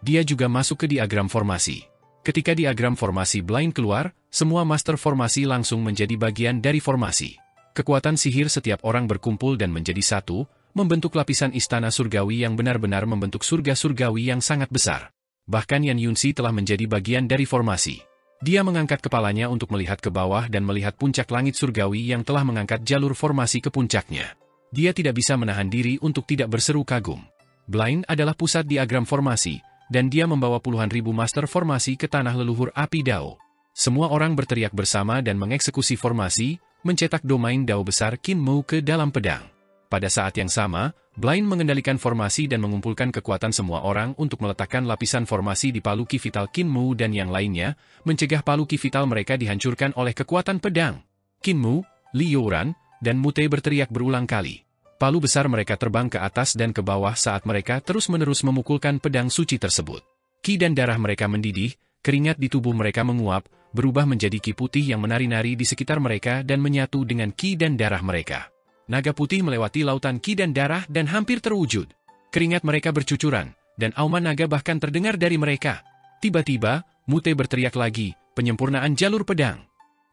Dia juga masuk ke diagram formasi. Ketika diagram formasi Blind keluar, semua master formasi langsung menjadi bagian dari formasi. Kekuatan sihir setiap orang berkumpul dan menjadi satu, membentuk lapisan istana surgawi yang benar-benar membentuk surga surgawi yang sangat besar. Bahkan Yan Yunxi telah menjadi bagian dari formasi. Dia mengangkat kepalanya untuk melihat ke bawah dan melihat puncak langit surgawi yang telah mengangkat jalur formasi ke puncaknya. Dia tidak bisa menahan diri untuk tidak berseru kagum. Blind adalah pusat diagram formasi, dan dia membawa puluhan ribu master formasi ke tanah leluhur api Dao. Semua orang berteriak bersama dan mengeksekusi formasi, mencetak domain Dao besar Qin Mu ke dalam pedang. Pada saat yang sama, Blind mengendalikan formasi dan mengumpulkan kekuatan semua orang untuk meletakkan lapisan formasi di palu ki vital Qin Mu dan yang lainnya, mencegah palu ki vital mereka dihancurkan oleh kekuatan pedang. Qin Mu, Li Youran, dan Mute berteriak berulang kali. Palu besar mereka terbang ke atas dan ke bawah saat mereka terus-menerus memukulkan pedang suci tersebut. Ki dan darah mereka mendidih, keringat di tubuh mereka menguap, berubah menjadi ki putih yang menari-nari di sekitar mereka dan menyatu dengan ki dan darah mereka. Naga putih melewati lautan ki dan darah dan hampir terwujud. Keringat mereka bercucuran, dan auman naga bahkan terdengar dari mereka. Tiba-tiba, Mute berteriak lagi, penyempurnaan jalur pedang.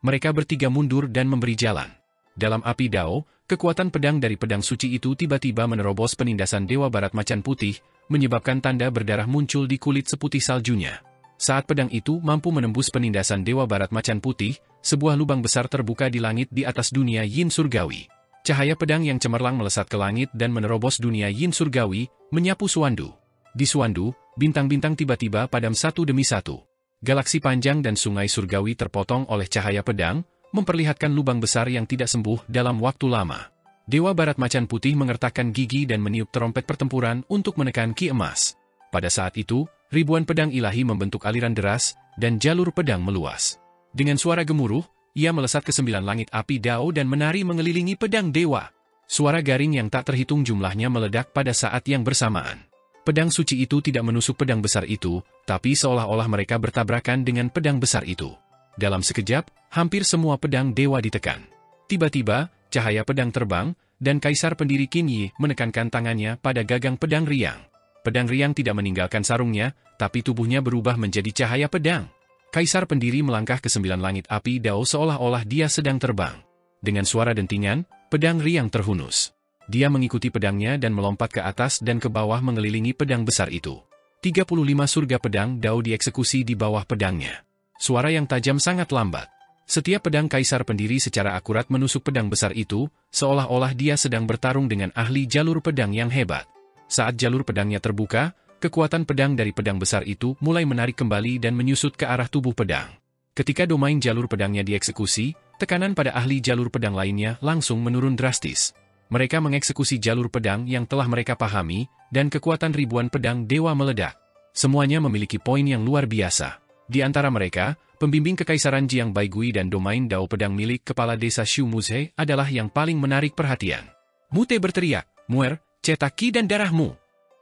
Mereka bertiga mundur dan memberi jalan. Dalam api Dao, kekuatan pedang dari pedang suci itu tiba-tiba menerobos penindasan Dewa Barat Macan Putih, menyebabkan tanda berdarah muncul di kulit seputih saljunya. Saat pedang itu mampu menembus penindasan Dewa Barat Macan Putih, sebuah lubang besar terbuka di langit di atas dunia Yin Surgawi. Cahaya pedang yang cemerlang melesat ke langit dan menerobos dunia Yin Surgawi, menyapu Suandu. Di Suandu, bintang-bintang tiba-tiba padam satu demi satu. Galaksi panjang dan sungai surgawi terpotong oleh cahaya pedang, memperlihatkan lubang besar yang tidak sembuh dalam waktu lama. Dewa Barat Macan Putih mengertakkan gigi dan meniup trompet pertempuran untuk menekan ki emas. Pada saat itu, ribuan pedang ilahi membentuk aliran deras, dan jalur pedang meluas. Dengan suara gemuruh, ia melesat ke 9 langit api Dao dan menari mengelilingi pedang dewa. Suara garing yang tak terhitung jumlahnya meledak pada saat yang bersamaan. Pedang suci itu tidak menusuk pedang besar itu, tapi seolah-olah mereka bertabrakan dengan pedang besar itu. Dalam sekejap, hampir semua pedang dewa ditekan. Tiba-tiba, cahaya pedang terbang, dan kaisar pendiri Qin Yi menekankan tangannya pada gagang pedang riang. Pedang riang tidak meninggalkan sarungnya, tapi tubuhnya berubah menjadi cahaya pedang. Kaisar pendiri melangkah ke 9 langit api Dao seolah-olah dia sedang terbang. Dengan suara dentingan, pedang riang terhunus. Dia mengikuti pedangnya dan melompat ke atas dan ke bawah mengelilingi pedang besar itu. 35 surga pedang Dao dieksekusi di bawah pedangnya. Suara yang tajam sangat lambat. Setiap pedang kaisar pendiri secara akurat menusuk pedang besar itu, seolah-olah dia sedang bertarung dengan ahli jalur pedang yang hebat. Saat jalur pedangnya terbuka, kekuatan pedang dari pedang besar itu mulai menarik kembali dan menyusut ke arah tubuh pedang. Ketika domain jalur pedangnya dieksekusi, tekanan pada ahli jalur pedang lainnya langsung menurun drastis. Mereka mengeksekusi jalur pedang yang telah mereka pahami, dan kekuatan ribuan pedang dewa meledak. Semuanya memiliki poin yang luar biasa. Di antara mereka, pembimbing kekaisaran Jiang Baigui dan domain Dao pedang milik kepala desa Xu Muzhe adalah yang paling menarik perhatian. Mute berteriak, "Muer, cetak ki dan darahmu!"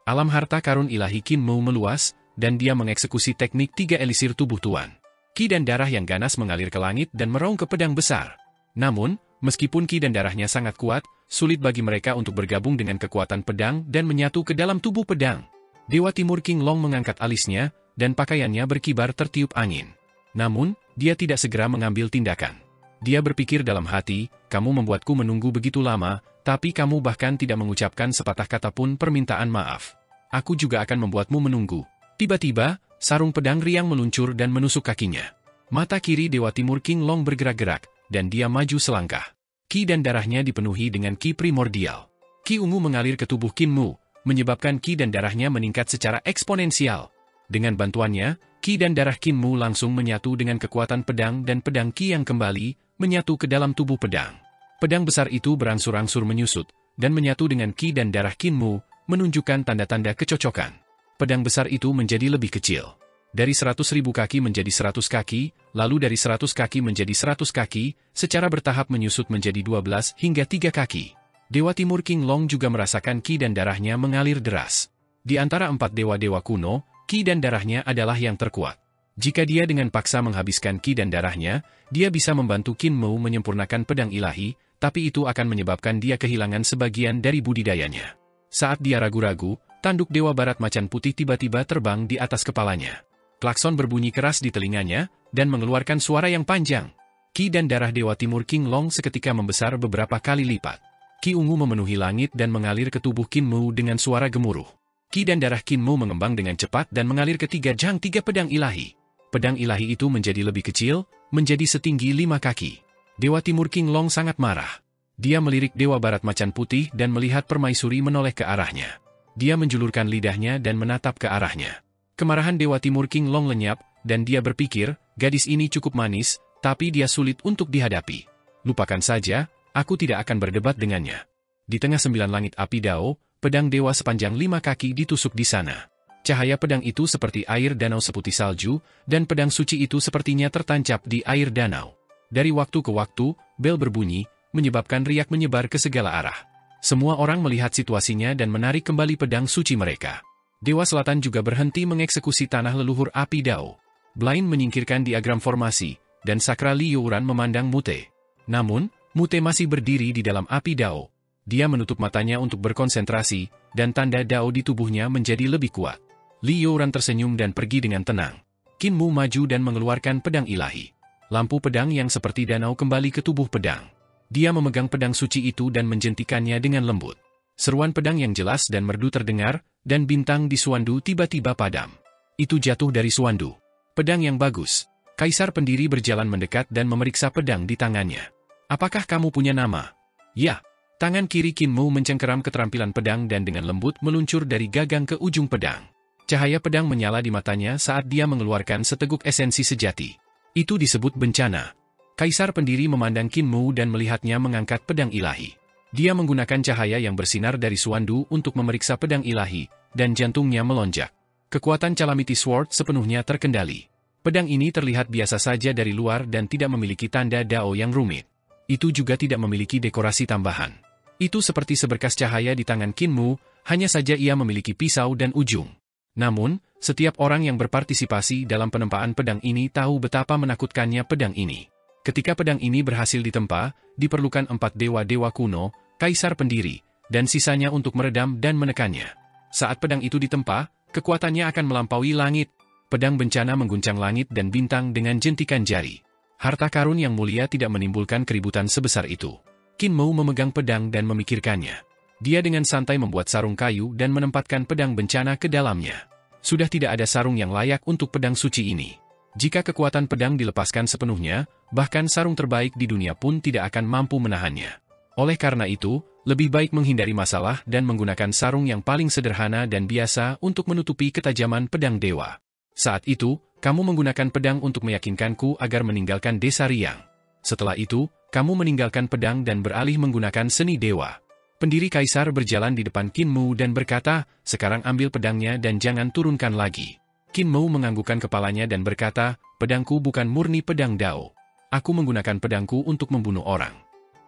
Alam harta karun ilahi Qin Mu meluas, dan dia mengeksekusi teknik 3 elisir tubuh tuan. Ki dan darah yang ganas mengalir ke langit dan meraung ke pedang besar. Namun, meskipun ki dan darahnya sangat kuat, sulit bagi mereka untuk bergabung dengan kekuatan pedang dan menyatu ke dalam tubuh pedang. Dewa Timur King Long mengangkat alisnya, dan pakaiannya berkibar tertiup angin. Namun, dia tidak segera mengambil tindakan. Dia berpikir dalam hati, kamu membuatku menunggu begitu lama, tapi kamu bahkan tidak mengucapkan sepatah kata pun permintaan maaf. Aku juga akan membuatmu menunggu. Tiba-tiba, sarung pedang riang meluncur dan menusuk kakinya. Mata kiri Dewa Timur King Long bergerak-gerak, dan dia maju selangkah. Ki dan darahnya dipenuhi dengan ki primordial. Ki ungu mengalir ke tubuh Qin Mu, menyebabkan ki dan darahnya meningkat secara eksponensial. Dengan bantuannya, ki dan darah Qin Mu langsung menyatu dengan kekuatan pedang dan pedang ki yang kembali menyatu ke dalam tubuh pedang. Pedang besar itu berangsur-angsur menyusut, dan menyatu dengan ki dan darah Qin Mu, menunjukkan tanda-tanda kecocokan. Pedang besar itu menjadi lebih kecil. Dari 100.000 kaki menjadi 100 kaki, lalu dari 100 kaki menjadi 100 kaki, secara bertahap menyusut menjadi 12 hingga 3 kaki. Dewa Timur King Long juga merasakan ki dan darahnya mengalir deras. Di antara 4 dewa-dewa kuno, ki dan darahnya adalah yang terkuat. Jika dia dengan paksa menghabiskan ki dan darahnya, dia bisa membantu Qin Mu menyempurnakan pedang ilahi, tapi itu akan menyebabkan dia kehilangan sebagian dari budidayanya. Saat dia ragu-ragu, tanduk Dewa Barat Macan Putih tiba-tiba terbang di atas kepalanya. Klakson berbunyi keras di telinganya, dan mengeluarkan suara yang panjang. Ki dan darah Dewa Timur King Long seketika membesar beberapa kali lipat. Ki ungu memenuhi langit dan mengalir ke tubuh Qin Mu dengan suara gemuruh. Ki dan darah Qin Mu mengembang dengan cepat dan mengalir ke 3 pedang ilahi. Pedang ilahi itu menjadi lebih kecil, menjadi setinggi 5 kaki. Dewa Timur King Long sangat marah. Dia melirik Dewa Barat Macan Putih dan melihat permaisuri menoleh ke arahnya. Dia menjulurkan lidahnya dan menatap ke arahnya. Kemarahan Dewa Timur King Long lenyap, dan dia berpikir, gadis ini cukup manis, tapi dia sulit untuk dihadapi. Lupakan saja, aku tidak akan berdebat dengannya. Di tengah 9 langit api Dao, pedang dewa sepanjang 5 kaki ditusuk di sana. Cahaya pedang itu seperti air danau seputih salju, dan pedang suci itu sepertinya tertancap di air danau. Dari waktu ke waktu, bel berbunyi, menyebabkan riak menyebar ke segala arah. Semua orang melihat situasinya dan menarik kembali pedang suci mereka. Dewa Selatan juga berhenti mengeksekusi tanah leluhur api Dao. Blaine menyingkirkan diagram formasi, dan Sakra Li Youran memandang Mute. Namun, Mute masih berdiri di dalam api Dao. Dia menutup matanya untuk berkonsentrasi, dan tanda Dao di tubuhnya menjadi lebih kuat. Li Youran tersenyum dan pergi dengan tenang. Qin Mu maju dan mengeluarkan pedang ilahi. Lampu pedang yang seperti danau kembali ke tubuh pedang. Dia memegang pedang suci itu dan menjentikannya dengan lembut. Seruan pedang yang jelas dan merdu terdengar, dan bintang di Suandu tiba-tiba padam. Itu jatuh dari Suandu. Pedang yang bagus. Kaisar Pendiri berjalan mendekat dan memeriksa pedang di tangannya. Apakah kamu punya nama? Ya. Tangan kiri Qin Mu mencengkeram keterampilan pedang dan dengan lembut meluncur dari gagang ke ujung pedang. Cahaya pedang menyala di matanya saat dia mengeluarkan seteguk esensi sejati. Itu disebut bencana. Kaisar Pendiri memandang Qin Mu dan melihatnya mengangkat pedang ilahi. Dia menggunakan cahaya yang bersinar dari Suandu untuk memeriksa pedang ilahi, dan jantungnya melonjak. Kekuatan Calamity Sword sepenuhnya terkendali. Pedang ini terlihat biasa saja dari luar dan tidak memiliki tanda Dao yang rumit. Itu juga tidak memiliki dekorasi tambahan. Itu seperti seberkas cahaya di tangan Qin Mu, hanya saja ia memiliki pisau dan ujung. Namun, setiap orang yang berpartisipasi dalam penempaan pedang ini tahu betapa menakutkannya pedang ini. Ketika pedang ini berhasil ditempa, diperlukan 4 dewa-dewa kuno, Kaisar Pendiri, dan sisanya untuk meredam dan menekannya. Saat pedang itu ditempa, kekuatannya akan melampaui langit. Pedang bencana mengguncang langit dan bintang dengan jentikan jari. Harta karun yang mulia tidak menimbulkan keributan sebesar itu. Qin Mu memegang pedang dan memikirkannya. Dia dengan santai membuat sarung kayu dan menempatkan pedang bencana ke dalamnya. Sudah tidak ada sarung yang layak untuk pedang suci ini. Jika kekuatan pedang dilepaskan sepenuhnya, bahkan sarung terbaik di dunia pun tidak akan mampu menahannya. Oleh karena itu, lebih baik menghindari masalah dan menggunakan sarung yang paling sederhana dan biasa untuk menutupi ketajaman pedang dewa. Saat itu, kamu menggunakan pedang untuk meyakinkanku agar meninggalkan desa Riang. Setelah itu, kamu meninggalkan pedang dan beralih menggunakan seni dewa. Pendiri Kaisar berjalan di depan Qin Mu dan berkata, sekarang ambil pedangnya dan jangan turunkan lagi. Qin Mu menganggukkan kepalanya dan berkata, pedangku bukan murni pedang Dao. Aku menggunakan pedangku untuk membunuh orang.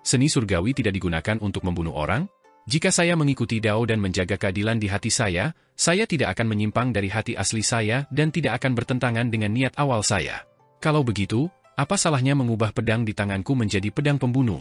Seni surgawi tidak digunakan untuk membunuh orang? Jika saya mengikuti Dao dan menjaga keadilan di hati saya tidak akan menyimpang dari hati asli saya dan tidak akan bertentangan dengan niat awal saya. Kalau begitu, apa salahnya mengubah pedang di tanganku menjadi pedang pembunuh?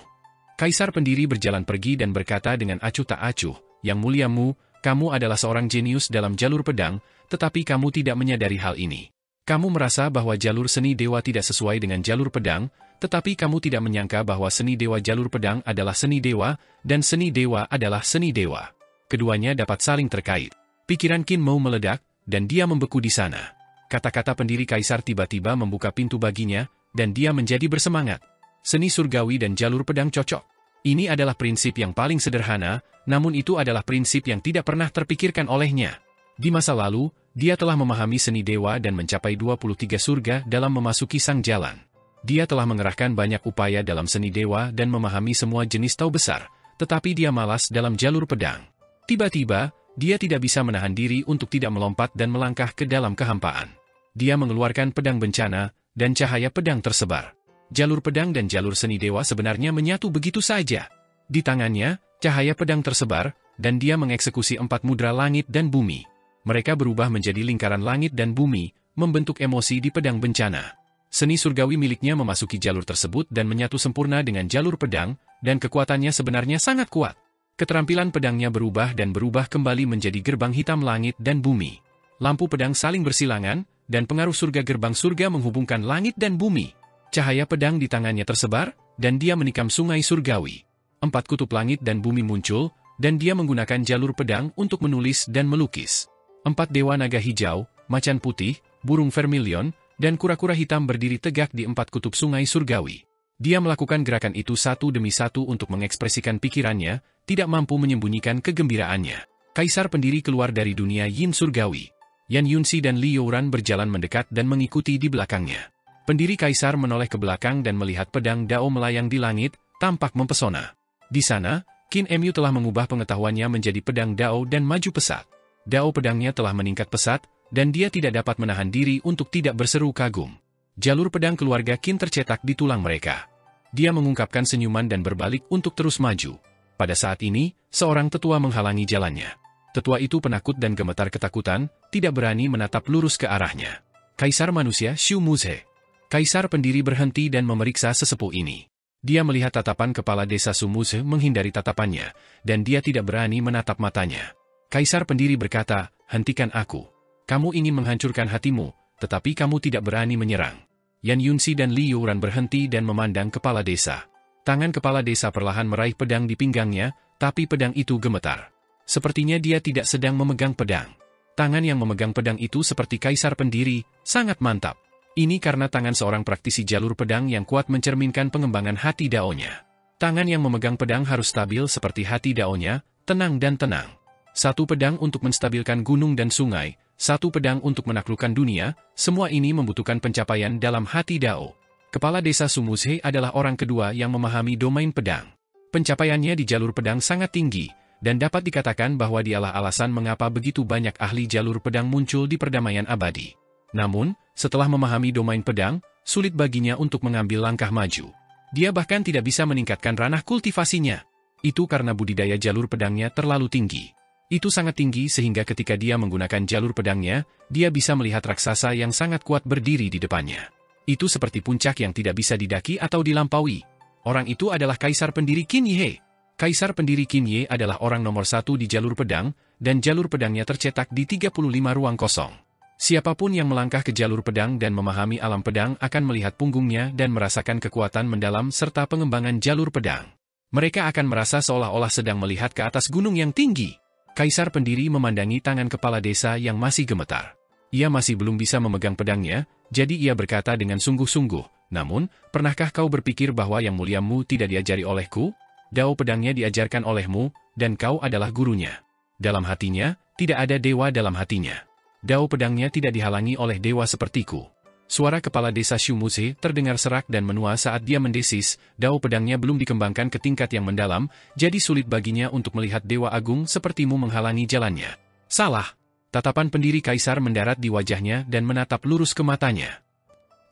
Kaisar pendiri berjalan pergi dan berkata dengan acuh tak acuh, Yang muliamu, kamu adalah seorang jenius dalam jalur pedang, tetapi kamu tidak menyadari hal ini. Kamu merasa bahwa jalur seni dewa tidak sesuai dengan jalur pedang, tetapi kamu tidak menyangka bahwa seni dewa jalur pedang adalah seni dewa, dan seni dewa adalah seni dewa. Keduanya dapat saling terkait. Pikiran Qin Mo meledak, dan dia membeku di sana. Kata-kata pendiri kaisar tiba-tiba membuka pintu baginya, dan dia menjadi bersemangat. Seni surgawi dan jalur pedang cocok. Ini adalah prinsip yang paling sederhana, namun itu adalah prinsip yang tidak pernah terpikirkan olehnya. Di masa lalu, dia telah memahami seni dewa dan mencapai 23 surga dalam memasuki sang jalan. Dia telah mengerahkan banyak upaya dalam seni dewa dan memahami semua jenis tahu besar, tetapi dia malas dalam jalur pedang. Tiba-tiba, dia tidak bisa menahan diri untuk tidak melompat dan melangkah ke dalam kehampaan. Dia mengeluarkan pedang bencana, dan cahaya pedang tersebar. Jalur pedang dan jalur seni dewa sebenarnya menyatu begitu saja. Di tangannya, cahaya pedang tersebar, dan dia mengeksekusi 4 mudra langit dan bumi. Mereka berubah menjadi lingkaran langit dan bumi, membentuk emosi di pedang bencana. Seni surgawi miliknya memasuki jalur tersebut dan menyatu sempurna dengan jalur pedang, dan kekuatannya sebenarnya sangat kuat. Keterampilan pedangnya berubah dan berubah kembali menjadi gerbang hitam langit dan bumi. Lampu pedang saling bersilangan, dan pengaruh surga gerbang surga menghubungkan langit dan bumi. Cahaya pedang di tangannya tersebar, dan dia menikam sungai surgawi. 4 kutub langit dan bumi muncul, dan dia menggunakan jalur pedang untuk menulis dan melukis. 4 dewa naga hijau, macan putih, burung vermilion, dan kura-kura hitam berdiri tegak di 4 kutub sungai surgawi. Dia melakukan gerakan itu satu demi satu untuk mengekspresikan pikirannya, tidak mampu menyembunyikan kegembiraannya. Kaisar pendiri keluar dari dunia yin surgawi. Yan Yunzi dan Li Youran berjalan mendekat dan mengikuti di belakangnya. Pendiri kaisar menoleh ke belakang dan melihat pedang Dao melayang di langit, tampak mempesona. Di sana, Qin Mu telah mengubah pengetahuannya menjadi pedang Dao dan maju pesat. Dao pedangnya telah meningkat pesat, dan dia tidak dapat menahan diri untuk tidak berseru kagum. Jalur pedang keluarga Qin tercetak di tulang mereka. Dia mengungkapkan senyuman dan berbalik untuk terus maju. Pada saat ini, seorang tetua menghalangi jalannya. Tetua itu penakut dan gemetar ketakutan, tidak berani menatap lurus ke arahnya. Kaisar manusia Xu Muze. Kaisar pendiri berhenti dan memeriksa sesepuh ini. Dia melihat tatapan kepala desa Xu Muze menghindari tatapannya, dan dia tidak berani menatap matanya. Kaisar pendiri berkata, hentikan aku. Kamu ingin menghancurkan hatimu, tetapi kamu tidak berani menyerang. Yan Yunzi dan Li Youran berhenti dan memandang kepala desa. Tangan kepala desa perlahan meraih pedang di pinggangnya, tapi pedang itu gemetar. Sepertinya dia tidak sedang memegang pedang. Tangan yang memegang pedang itu seperti kaisar pendiri, sangat mantap. Ini karena tangan seorang praktisi jalur pedang yang kuat mencerminkan pengembangan hati Dao-nya. Tangan yang memegang pedang harus stabil seperti hati Dao-nya, tenang dan tenang. Satu pedang untuk menstabilkan gunung dan sungai, satu pedang untuk menaklukkan dunia, semua ini membutuhkan pencapaian dalam hati Dao. Kepala desa Xu Muze adalah orang kedua yang memahami domain pedang. Pencapaiannya di jalur pedang sangat tinggi, dan dapat dikatakan bahwa dialah alasan mengapa begitu banyak ahli jalur pedang muncul di perdamaian abadi. Namun, setelah memahami domain pedang, sulit baginya untuk mengambil langkah maju. Dia bahkan tidak bisa meningkatkan ranah kultivasinya. Itu karena budidaya jalur pedangnya terlalu tinggi. Itu sangat tinggi sehingga ketika dia menggunakan jalur pedangnya, dia bisa melihat raksasa yang sangat kuat berdiri di depannya. Itu seperti puncak yang tidak bisa didaki atau dilampaui. Orang itu adalah kaisar pendiri Qin Ye. Kaisar pendiri Qin Ye adalah orang nomor 1 di jalur pedang, dan jalur pedangnya tercetak di 35 ruang kosong. Siapapun yang melangkah ke jalur pedang dan memahami alam pedang akan melihat punggungnya dan merasakan kekuatan mendalam serta pengembangan jalur pedang. Mereka akan merasa seolah-olah sedang melihat ke atas gunung yang tinggi. Kaisar pendiri memandangi tangan kepala desa yang masih gemetar. Ia masih belum bisa memegang pedangnya, jadi ia berkata dengan sungguh-sungguh, namun, pernahkah kau berpikir bahwa yang muliamu tidak diajari olehku? Dao pedangnya diajarkan olehmu, dan kau adalah gurunya. Dalam hatinya, tidak ada dewa dalam hatinya. Dao pedangnya tidak dihalangi oleh dewa sepertiku. Suara kepala desa Xu Muze terdengar serak dan menua saat dia mendesis, Dao pedangnya belum dikembangkan ke tingkat yang mendalam, jadi sulit baginya untuk melihat dewa agung sepertimu menghalangi jalannya. Salah. Tatapan pendiri kaisar mendarat di wajahnya dan menatap lurus ke matanya.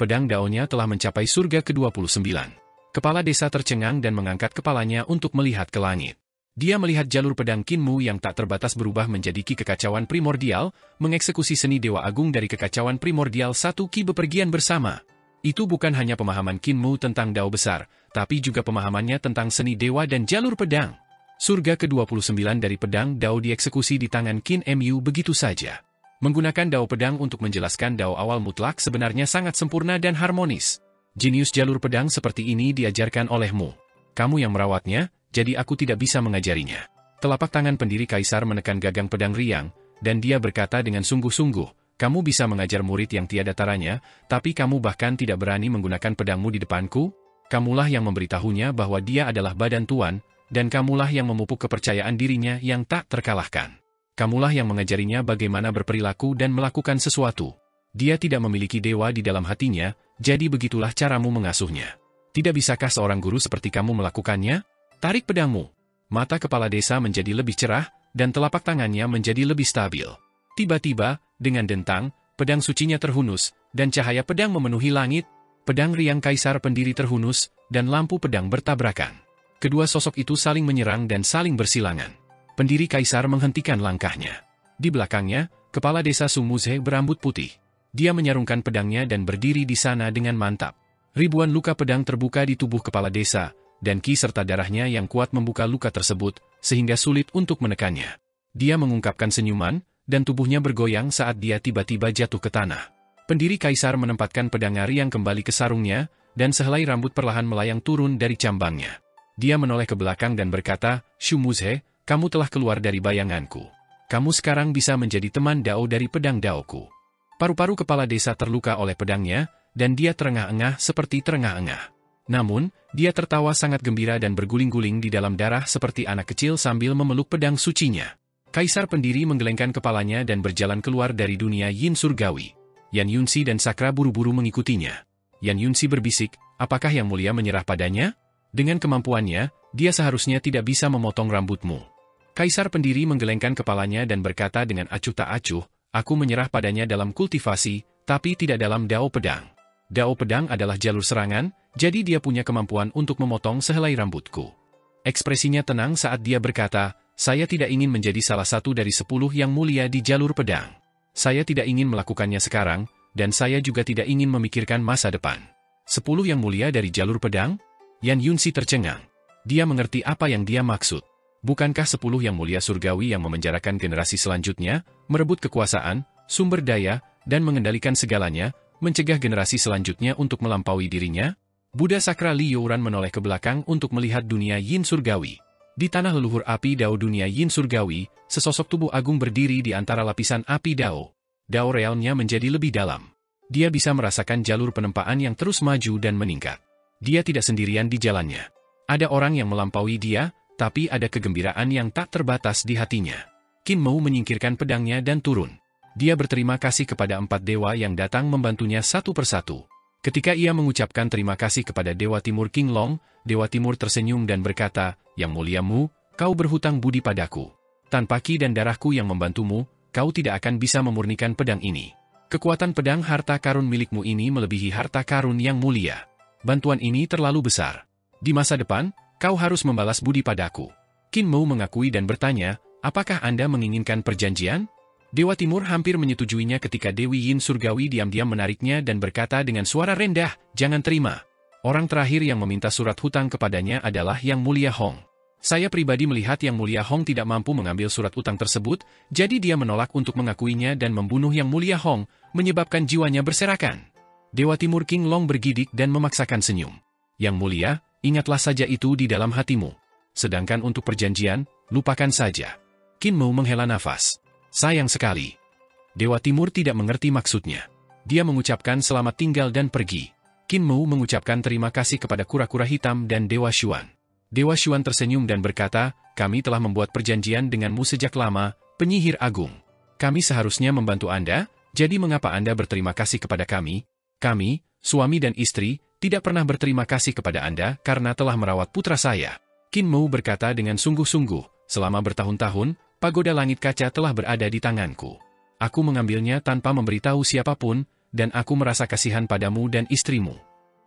Pedang Dao-nya telah mencapai surga ke-29. Kepala desa tercengang dan mengangkat kepalanya untuk melihat ke langit. Dia melihat jalur pedang Qin Mu yang tak terbatas berubah menjadi ki kekacauan primordial, mengeksekusi seni dewa agung dari kekacauan primordial 1 ki bepergian bersama. Itu bukan hanya pemahaman Qin Mu tentang Dao besar, tapi juga pemahamannya tentang seni dewa dan jalur pedang. Surga ke-29 dari pedang Dao dieksekusi di tangan Qin Mu begitu saja. Menggunakan Dao pedang untuk menjelaskan Dao awal mutlak sebenarnya sangat sempurna dan harmonis. Jenius jalur pedang seperti ini diajarkan olehmu. Kamu yang merawatnya, jadi aku tidak bisa mengajarinya. Telapak tangan pendiri kaisar menekan gagang pedang riang, dan dia berkata dengan sungguh-sungguh, kamu bisa mengajar murid yang tiada taranya, tapi kamu bahkan tidak berani menggunakan pedangmu di depanku? Kamulah yang memberitahunya bahwa dia adalah badan tuan, dan kamulah yang memupuk kepercayaan dirinya yang tak terkalahkan. Kamulah yang mengajarinya bagaimana berperilaku dan melakukan sesuatu. Dia tidak memiliki dewa di dalam hatinya, jadi begitulah caramu mengasuhnya. Tidak bisakah seorang guru seperti kamu melakukannya? Tarik pedangmu. Mata kepala desa menjadi lebih cerah, dan telapak tangannya menjadi lebih stabil. Tiba-tiba, dengan dentang, pedang sucinya terhunus, dan cahaya pedang memenuhi langit. Pedang riang kaisar pendiri terhunus, dan lampu pedang bertabrakan. Kedua sosok itu saling menyerang dan saling bersilangan. Pendiri kaisar menghentikan langkahnya. Di belakangnya, kepala desa Sumuzhe berambut putih. Dia menyarungkan pedangnya dan berdiri di sana dengan mantap. Ribuan luka pedang terbuka di tubuh kepala desa, dan ki serta darahnya yang kuat membuka luka tersebut, sehingga sulit untuk menekannya. Dia mengungkapkan senyuman, dan tubuhnya bergoyang saat dia tiba-tiba jatuh ke tanah. Pendiri kaisar menempatkan pedang riang kembali ke sarungnya, dan sehelai rambut perlahan melayang turun dari cambangnya. Dia menoleh ke belakang dan berkata, Shumuzhe, kamu telah keluar dari bayanganku. Kamu sekarang bisa menjadi teman Dao dari pedang Daoku. Paru-paru kepala desa terluka oleh pedangnya, dan dia terengah-engah seperti terengah-engah. Namun, dia tertawa sangat gembira dan berguling-guling di dalam darah seperti anak kecil sambil memeluk pedang sucinya. Kaisar pendiri menggelengkan kepalanya dan berjalan keluar dari dunia yin surgawi. Yan Yunsi dan Sakra buru-buru mengikutinya. Yan Yunsi berbisik, apakah Yang Mulia menyerah padanya? Dengan kemampuannya, dia seharusnya tidak bisa memotong rambutmu. Kaisar pendiri menggelengkan kepalanya dan berkata dengan acuh tak acuh, aku menyerah padanya dalam kultivasi, tapi tidak dalam Dao pedang. Dao pedang adalah jalur serangan, jadi dia punya kemampuan untuk memotong sehelai rambutku. Ekspresinya tenang saat dia berkata, saya tidak ingin menjadi salah satu dari 10 yang mulia di jalur pedang. Saya tidak ingin melakukannya sekarang, dan saya juga tidak ingin memikirkan masa depan. 10 yang mulia dari jalur pedang? Yan Yunsi tercengang. Dia mengerti apa yang dia maksud. Bukankah 10 yang mulia surgawi yang memenjarakan generasi selanjutnya, merebut kekuasaan, sumber daya, dan mengendalikan segalanya, mencegah generasi selanjutnya untuk melampaui dirinya? Buddha Sakra Li Youran menoleh ke belakang untuk melihat dunia yin surgawi. Di tanah leluhur api Dao dunia yin surgawi, sesosok tubuh agung berdiri di antara lapisan api Dao. Dao realmnya menjadi lebih dalam. Dia bisa merasakan jalur penempaan yang terus maju dan meningkat. Dia tidak sendirian di jalannya. Ada orang yang melampaui dia, tapi ada kegembiraan yang tak terbatas di hatinya. Qin Mu menyingkirkan pedangnya dan turun. Dia berterima kasih kepada 4 dewa yang datang membantunya satu persatu. Ketika ia mengucapkan terima kasih kepada Dewa Timur King Long, Dewa Timur tersenyum dan berkata, Yang Muliamu, kau berhutang budi padaku. Tanpa ki dan darahku yang membantumu, kau tidak akan bisa memurnikan pedang ini. Kekuatan pedang harta karun milikmu ini melebihi harta karun yang mulia. Bantuan ini terlalu besar. Di masa depan, kau harus membalas budi padaku. Qin Mu mengakui dan bertanya, apakah Anda menginginkan perjanjian? Dewa Timur hampir menyetujuinya ketika Dewi Yin Surgawi diam-diam menariknya dan berkata dengan suara rendah, jangan terima. Orang terakhir yang meminta surat hutang kepadanya adalah Yang Mulia Hong. Saya pribadi melihat Yang Mulia Hong tidak mampu mengambil surat utang tersebut, jadi dia menolak untuk mengakuinya dan membunuh Yang Mulia Hong, menyebabkan jiwanya berserakan. Dewa Timur King Long bergidik dan memaksakan senyum. Yang Mulia, ingatlah saja itu di dalam hatimu. Sedangkan untuk perjanjian, lupakan saja. Qin Mu menghela nafas. Sayang sekali. Dewa Timur tidak mengerti maksudnya. Dia mengucapkan selamat tinggal dan pergi. Qin Mu mengucapkan terima kasih kepada kura-kura hitam dan Dewa Xuan. Dewa Xuan tersenyum dan berkata, kami telah membuat perjanjian denganmu sejak lama, penyihir agung. Kami seharusnya membantu Anda, jadi mengapa Anda berterima kasih kepada kami? Kami, suami dan istri, tidak pernah berterima kasih kepada Anda karena telah merawat putra saya. Qin Mu berkata dengan sungguh-sungguh, selama bertahun-tahun, pagoda langit kaca telah berada di tanganku. Aku mengambilnya tanpa memberitahu siapapun, dan aku merasa kasihan padamu dan istrimu.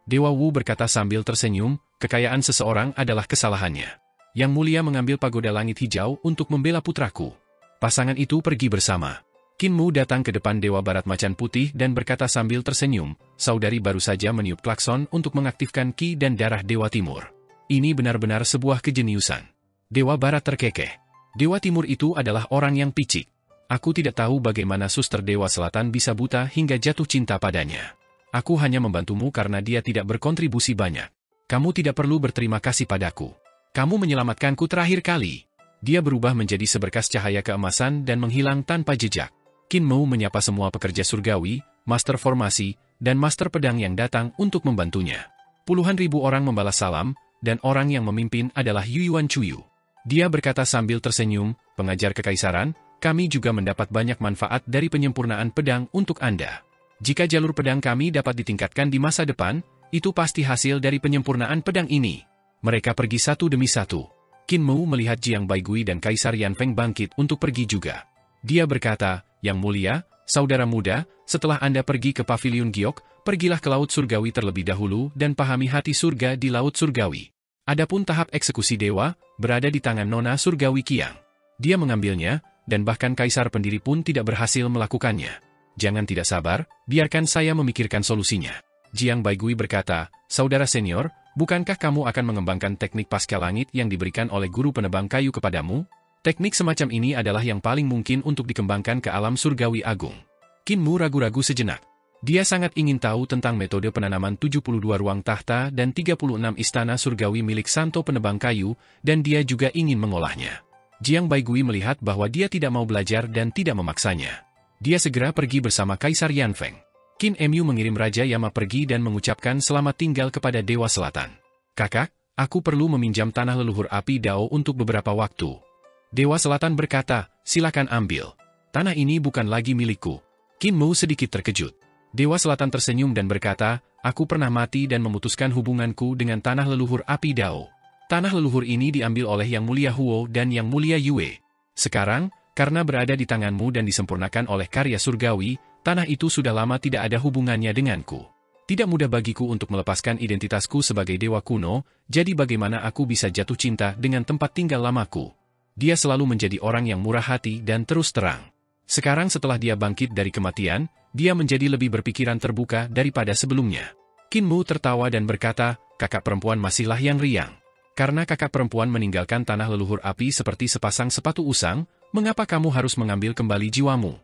Dewa Wu berkata sambil tersenyum, kekayaan seseorang adalah kesalahannya. Yang Mulia mengambil pagoda langit hijau untuk membela putraku. Pasangan itu pergi bersama. Qin Mu datang ke depan Dewa Barat Macan Putih dan berkata sambil tersenyum, saudari baru saja meniup klakson untuk mengaktifkan Ki dan darah Dewa Timur. Ini benar-benar sebuah kejeniusan. Dewa Barat terkekeh. Dewa Timur itu adalah orang yang picik. Aku tidak tahu bagaimana suster Dewa Selatan bisa buta hingga jatuh cinta padanya. Aku hanya membantumu karena dia tidak berkontribusi banyak. Kamu tidak perlu berterima kasih padaku. Kamu menyelamatkanku terakhir kali. Dia berubah menjadi seberkas cahaya keemasan dan menghilang tanpa jejak. Qin Mu menyapa semua pekerja surgawi, master formasi, dan master pedang yang datang untuk membantunya. Puluhan ribu orang membalas salam, dan orang yang memimpin adalah Yuan Chuyu. Dia berkata sambil tersenyum, pengajar kekaisaran, kami juga mendapat banyak manfaat dari penyempurnaan pedang untuk Anda. Jika jalur pedang kami dapat ditingkatkan di masa depan, itu pasti hasil dari penyempurnaan pedang ini. Mereka pergi satu demi satu. Qin Mu melihat Jiang Baigui dan Kaisar Yanfeng bangkit untuk pergi juga. Dia berkata, Yang mulia, saudara muda, setelah Anda pergi ke Paviliun Giok, pergilah ke Laut Surgawi terlebih dahulu dan pahami hati surga di Laut Surgawi. Adapun tahap eksekusi dewa, berada di tangan Nona Surgawi Qiang. Dia mengambilnya, dan bahkan Kaisar Pendiri pun tidak berhasil melakukannya. Jangan tidak sabar, biarkan saya memikirkan solusinya. Jiang Baigui berkata, saudara senior, bukankah kamu akan mengembangkan teknik pasca langit yang diberikan oleh guru penebang kayu kepadamu? Teknik semacam ini adalah yang paling mungkin untuk dikembangkan ke alam surgawi agung. Qin Mu ragu-ragu sejenak. Dia sangat ingin tahu tentang metode penanaman 72 ruang tahta dan 36 istana surgawi milik Santo Penebang Kayu, dan dia juga ingin mengolahnya. Jiang Baigui melihat bahwa dia tidak mau belajar dan tidak memaksanya. Dia segera pergi bersama Kaisar Yanfeng. Qin Mu mengirim Raja Yama pergi dan mengucapkan selamat tinggal kepada Dewa Selatan. Kakak, aku perlu meminjam tanah leluhur api Dao untuk beberapa waktu. Dewa Selatan berkata, silakan ambil. Tanah ini bukan lagi milikku. Qin Mu sedikit terkejut. Dewa Selatan tersenyum dan berkata, aku pernah mati dan memutuskan hubunganku dengan tanah leluhur api Dao. Tanah leluhur ini diambil oleh Yang Mulia Huo dan Yang Mulia Yue. Sekarang, karena berada di tanganmu dan disempurnakan oleh karya surgawi, tanah itu sudah lama tidak ada hubungannya denganku. Tidak mudah bagiku untuk melepaskan identitasku sebagai dewa kuno, jadi bagaimana aku bisa jatuh cinta dengan tempat tinggal lamaku? Dia selalu menjadi orang yang murah hati dan terus terang. Sekarang setelah dia bangkit dari kematian, dia menjadi lebih berpikiran terbuka daripada sebelumnya. Qin Mu tertawa dan berkata, kakak perempuan masihlah yang riang. Karena kakak perempuan meninggalkan tanah leluhur api seperti sepasang sepatu usang, mengapa kamu harus mengambil kembali jiwamu?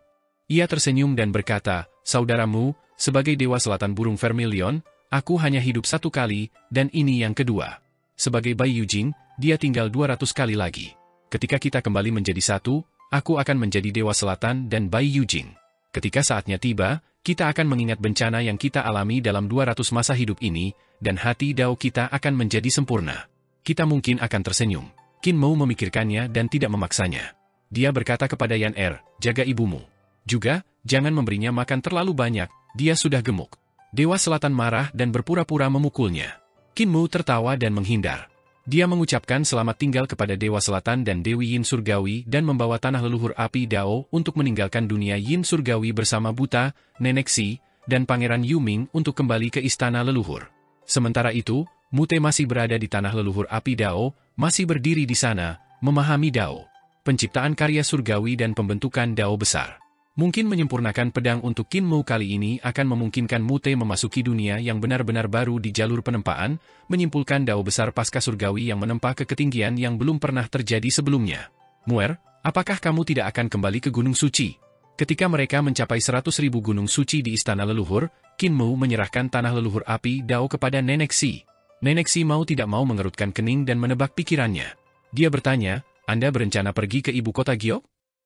Ia tersenyum dan berkata, saudaramu, sebagai Dewa Selatan Burung Vermilion, aku hanya hidup satu kali, dan ini yang kedua. Sebagai Bai Yujing, dia tinggal 200 kali lagi. Ketika kita kembali menjadi satu, aku akan menjadi Dewa Selatan dan Bai Yujing. Ketika saatnya tiba, kita akan mengingat bencana yang kita alami dalam 200 masa hidup ini, dan hati Dao kita akan menjadi sempurna. Kita mungkin akan tersenyum. Qin Mu memikirkannya dan tidak memaksanya. Dia berkata kepada Yan jaga ibumu. Juga, jangan memberinya makan terlalu banyak, dia sudah gemuk. Dewa Selatan marah dan berpura-pura memukulnya. Qin Mu tertawa dan menghindar. Dia mengucapkan selamat tinggal kepada Dewa Selatan dan Dewi Yin Surgawi dan membawa tanah leluhur api Dao untuk meninggalkan dunia Yin Surgawi bersama Buta, Nenek Si, dan Pangeran Yuming untuk kembali ke istana leluhur. Sementara itu, Mute masih berada di tanah leluhur api Dao, masih berdiri di sana, memahami Dao. Penciptaan karya surgawi dan pembentukan Dao besar. Mungkin menyempurnakan pedang untuk Qin Mu kali ini akan memungkinkan Mute memasuki dunia yang benar-benar baru di jalur penempaan, menyimpulkan Dao besar pasca surgawi yang menempa ke ketinggian yang belum pernah terjadi sebelumnya. Muer, apakah kamu tidak akan kembali ke Gunung Suci? Ketika mereka mencapai 100.000 gunung suci di istana leluhur, Qin Mu menyerahkan tanah leluhur api Dao kepada Nenek Si. Nenek Si mau tidak mau mengerutkan kening dan menebak pikirannya. Dia bertanya, Anda berencana pergi ke ibu kota Giok?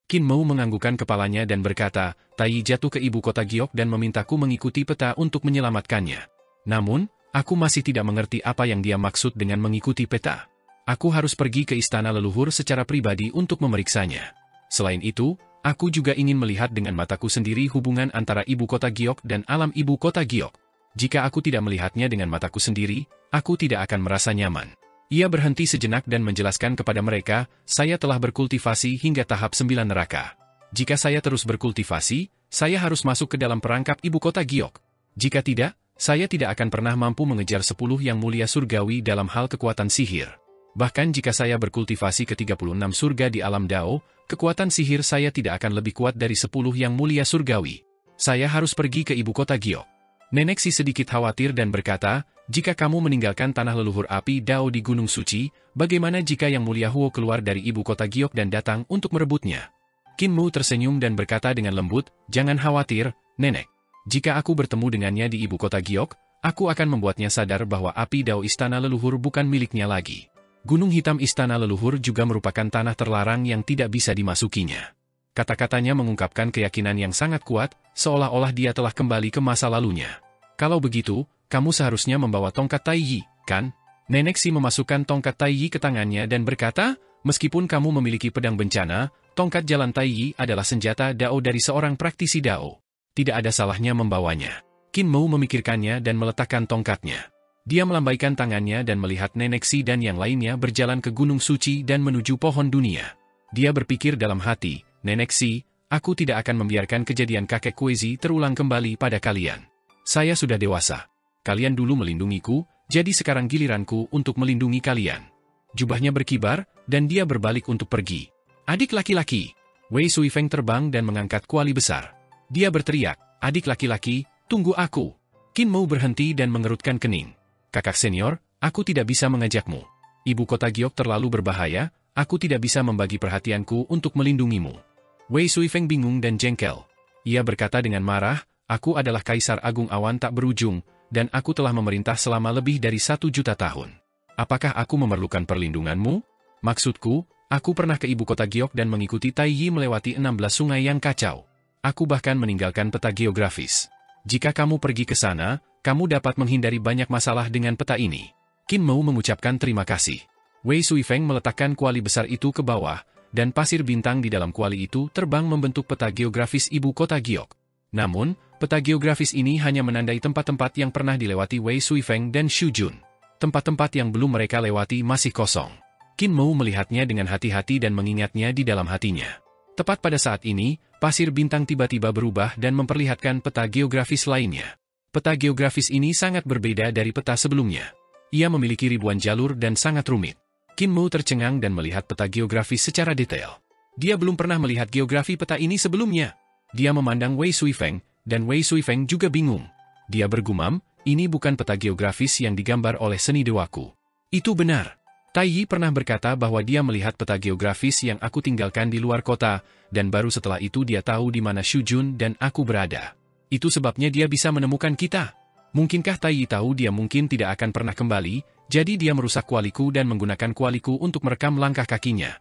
Qin Mu menganggukkan kepalanya dan berkata, Tai jatuh ke ibu kota Giok dan memintaku mengikuti peta untuk menyelamatkannya. Namun, aku masih tidak mengerti apa yang dia maksud dengan mengikuti peta. Aku harus pergi ke istana leluhur secara pribadi untuk memeriksanya. Selain itu, aku juga ingin melihat dengan mataku sendiri hubungan antara ibu kota Giok dan alam ibu kota Giok. Jika aku tidak melihatnya dengan mataku sendiri, aku tidak akan merasa nyaman. Ia berhenti sejenak dan menjelaskan kepada mereka, saya telah berkultivasi hingga tahap 9 neraka. Jika saya terus berkultivasi, saya harus masuk ke dalam perangkap ibu kota Giok. Jika tidak, saya tidak akan pernah mampu mengejar 10 yang mulia surgawi dalam hal kekuatan sihir. Bahkan jika saya berkultivasi ke 36 surga di alam Dao, kekuatan sihir saya tidak akan lebih kuat dari 10 yang mulia surgawi. Saya harus pergi ke ibu kota Giok. Nenek Si sedikit khawatir dan berkata, jika kamu meninggalkan tanah leluhur api Dao di Gunung Suci, bagaimana jika yang mulia Huo keluar dari ibu kota Giok dan datang untuk merebutnya? Qin Mu tersenyum dan berkata dengan lembut, jangan khawatir, Nenek. Jika aku bertemu dengannya di ibu kota Giok, aku akan membuatnya sadar bahwa api Dao istana leluhur bukan miliknya lagi. Gunung hitam istana leluhur juga merupakan tanah terlarang yang tidak bisa dimasukinya. Kata-katanya mengungkapkan keyakinan yang sangat kuat, seolah-olah dia telah kembali ke masa lalunya. Kalau begitu, kamu seharusnya membawa tongkat Tai Yi, kan? Nenek Si memasukkan tongkat Tai Yi ke tangannya dan berkata, meskipun kamu memiliki pedang bencana, tongkat jalan Tai Yi adalah senjata Dao dari seorang praktisi Dao. Tidak ada salahnya membawanya. Qin Mu memikirkannya dan meletakkan tongkatnya. Dia melambaikan tangannya dan melihat Nenek Si dan yang lainnya berjalan ke Gunung Suci dan menuju pohon dunia. Dia berpikir dalam hati, Nenek Si, aku tidak akan membiarkan kejadian kakek Kuezi terulang kembali pada kalian. Saya sudah dewasa. Kalian dulu melindungiku, jadi sekarang giliranku untuk melindungi kalian. Jubahnya berkibar, dan dia berbalik untuk pergi. Adik laki-laki. Wei Suifeng terbang dan mengangkat kuali besar. Dia berteriak, adik laki-laki, tunggu aku. Qin Mu berhenti dan mengerutkan kening. Kakak senior, aku tidak bisa mengajakmu. Ibu kota Giok terlalu berbahaya, aku tidak bisa membagi perhatianku untuk melindungimu. Wei Suifeng bingung dan jengkel. Ia berkata dengan marah, aku adalah Kaisar Agung Awan tak berujung, dan aku telah memerintah selama lebih dari 1 juta tahun. Apakah aku memerlukan perlindunganmu? Maksudku, aku pernah ke ibu kota Giok dan mengikuti Tai Yi melewati 16 sungai yang kacau. Aku bahkan meninggalkan peta geografis. Jika kamu pergi ke sana, kamu dapat menghindari banyak masalah dengan peta ini. Qin Mu mengucapkan terima kasih. Wei Suifeng meletakkan kuali besar itu ke bawah, dan pasir bintang di dalam kuali itu terbang membentuk peta geografis ibu kota Giok. Namun, peta geografis ini hanya menandai tempat-tempat yang pernah dilewati Wei Suifeng dan Xu Jun. Tempat-tempat yang belum mereka lewati masih kosong. Qin Mu melihatnya dengan hati-hati dan mengingatnya di dalam hatinya. Tepat pada saat ini, pasir bintang tiba-tiba berubah dan memperlihatkan peta geografis lainnya. Peta geografis ini sangat berbeda dari peta sebelumnya. Ia memiliki ribuan jalur dan sangat rumit. Qin Mu tercengang dan melihat peta geografis secara detail. Dia belum pernah melihat geografi peta ini sebelumnya. Dia memandang Wei Suifeng, dan Wei Suifeng juga bingung. Dia bergumam, ini bukan peta geografis yang digambar oleh seni dewaku. Itu benar. Tai Yi pernah berkata bahwa dia melihat peta geografis yang aku tinggalkan di luar kota, dan baru setelah itu dia tahu di mana Xu Jun dan aku berada. Itu sebabnya dia bisa menemukan kita. Mungkinkah Tai Yi tahu dia mungkin tidak akan pernah kembali, jadi dia merusak kualiku dan menggunakan kualiku untuk merekam langkah kakinya?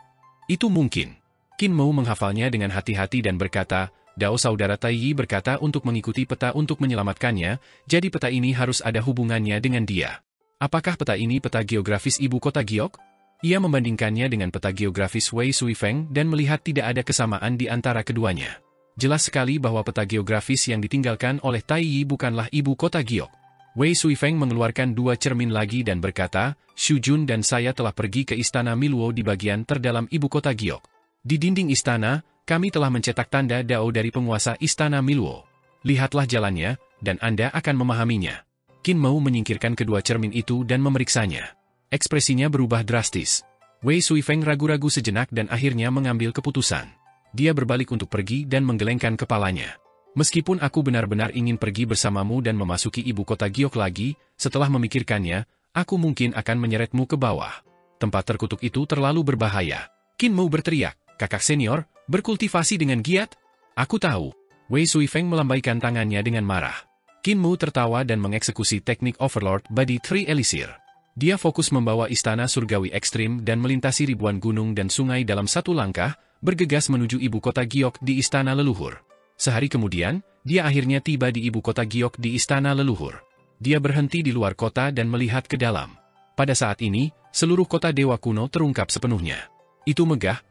Itu mungkin. Qin Mu menghafalnya dengan hati-hati dan berkata, Dao saudara Tai Yi berkata untuk mengikuti peta untuk menyelamatkannya, jadi peta ini harus ada hubungannya dengan dia. Apakah peta ini peta geografis ibu kota Giok? Ia membandingkannya dengan peta geografis Wei Suifeng dan melihat tidak ada kesamaan di antara keduanya. Jelas sekali bahwa peta geografis yang ditinggalkan oleh Tai Yi bukanlah ibu kota Giok. Wei Suifeng mengeluarkan 2 cermin lagi dan berkata, Xu Jun dan saya telah pergi ke istana Miluo di bagian terdalam ibu kota Giok. Di dinding istana, kami telah mencetak tanda Dao dari penguasa istana Miluo. Lihatlah jalannya, dan Anda akan memahaminya. Qin Mu menyingkirkan kedua cermin itu dan memeriksanya. Ekspresinya berubah drastis. Wei Suifeng ragu-ragu sejenak dan akhirnya mengambil keputusan. Dia berbalik untuk pergi dan menggelengkan kepalanya. Meskipun aku benar-benar ingin pergi bersamamu dan memasuki ibu kota Giok lagi, setelah memikirkannya, aku mungkin akan menyeretmu ke bawah. Tempat terkutuk itu terlalu berbahaya. Qin Mu berteriak, kakak senior, berkultivasi dengan giat? Aku tahu. Wei Suifeng melambaikan tangannya dengan marah. Qin Mu tertawa dan mengeksekusi teknik Overlord Body Tree Elixir. Dia fokus membawa istana surgawi ekstrim dan melintasi ribuan gunung dan sungai dalam satu langkah, bergegas menuju ibu kota Giok di istana leluhur. Sehari kemudian, dia akhirnya tiba di ibu kota Giok di istana leluhur. Dia berhenti di luar kota dan melihat ke dalam. Pada saat ini, seluruh kota dewa kuno terungkap sepenuhnya. Itu megah,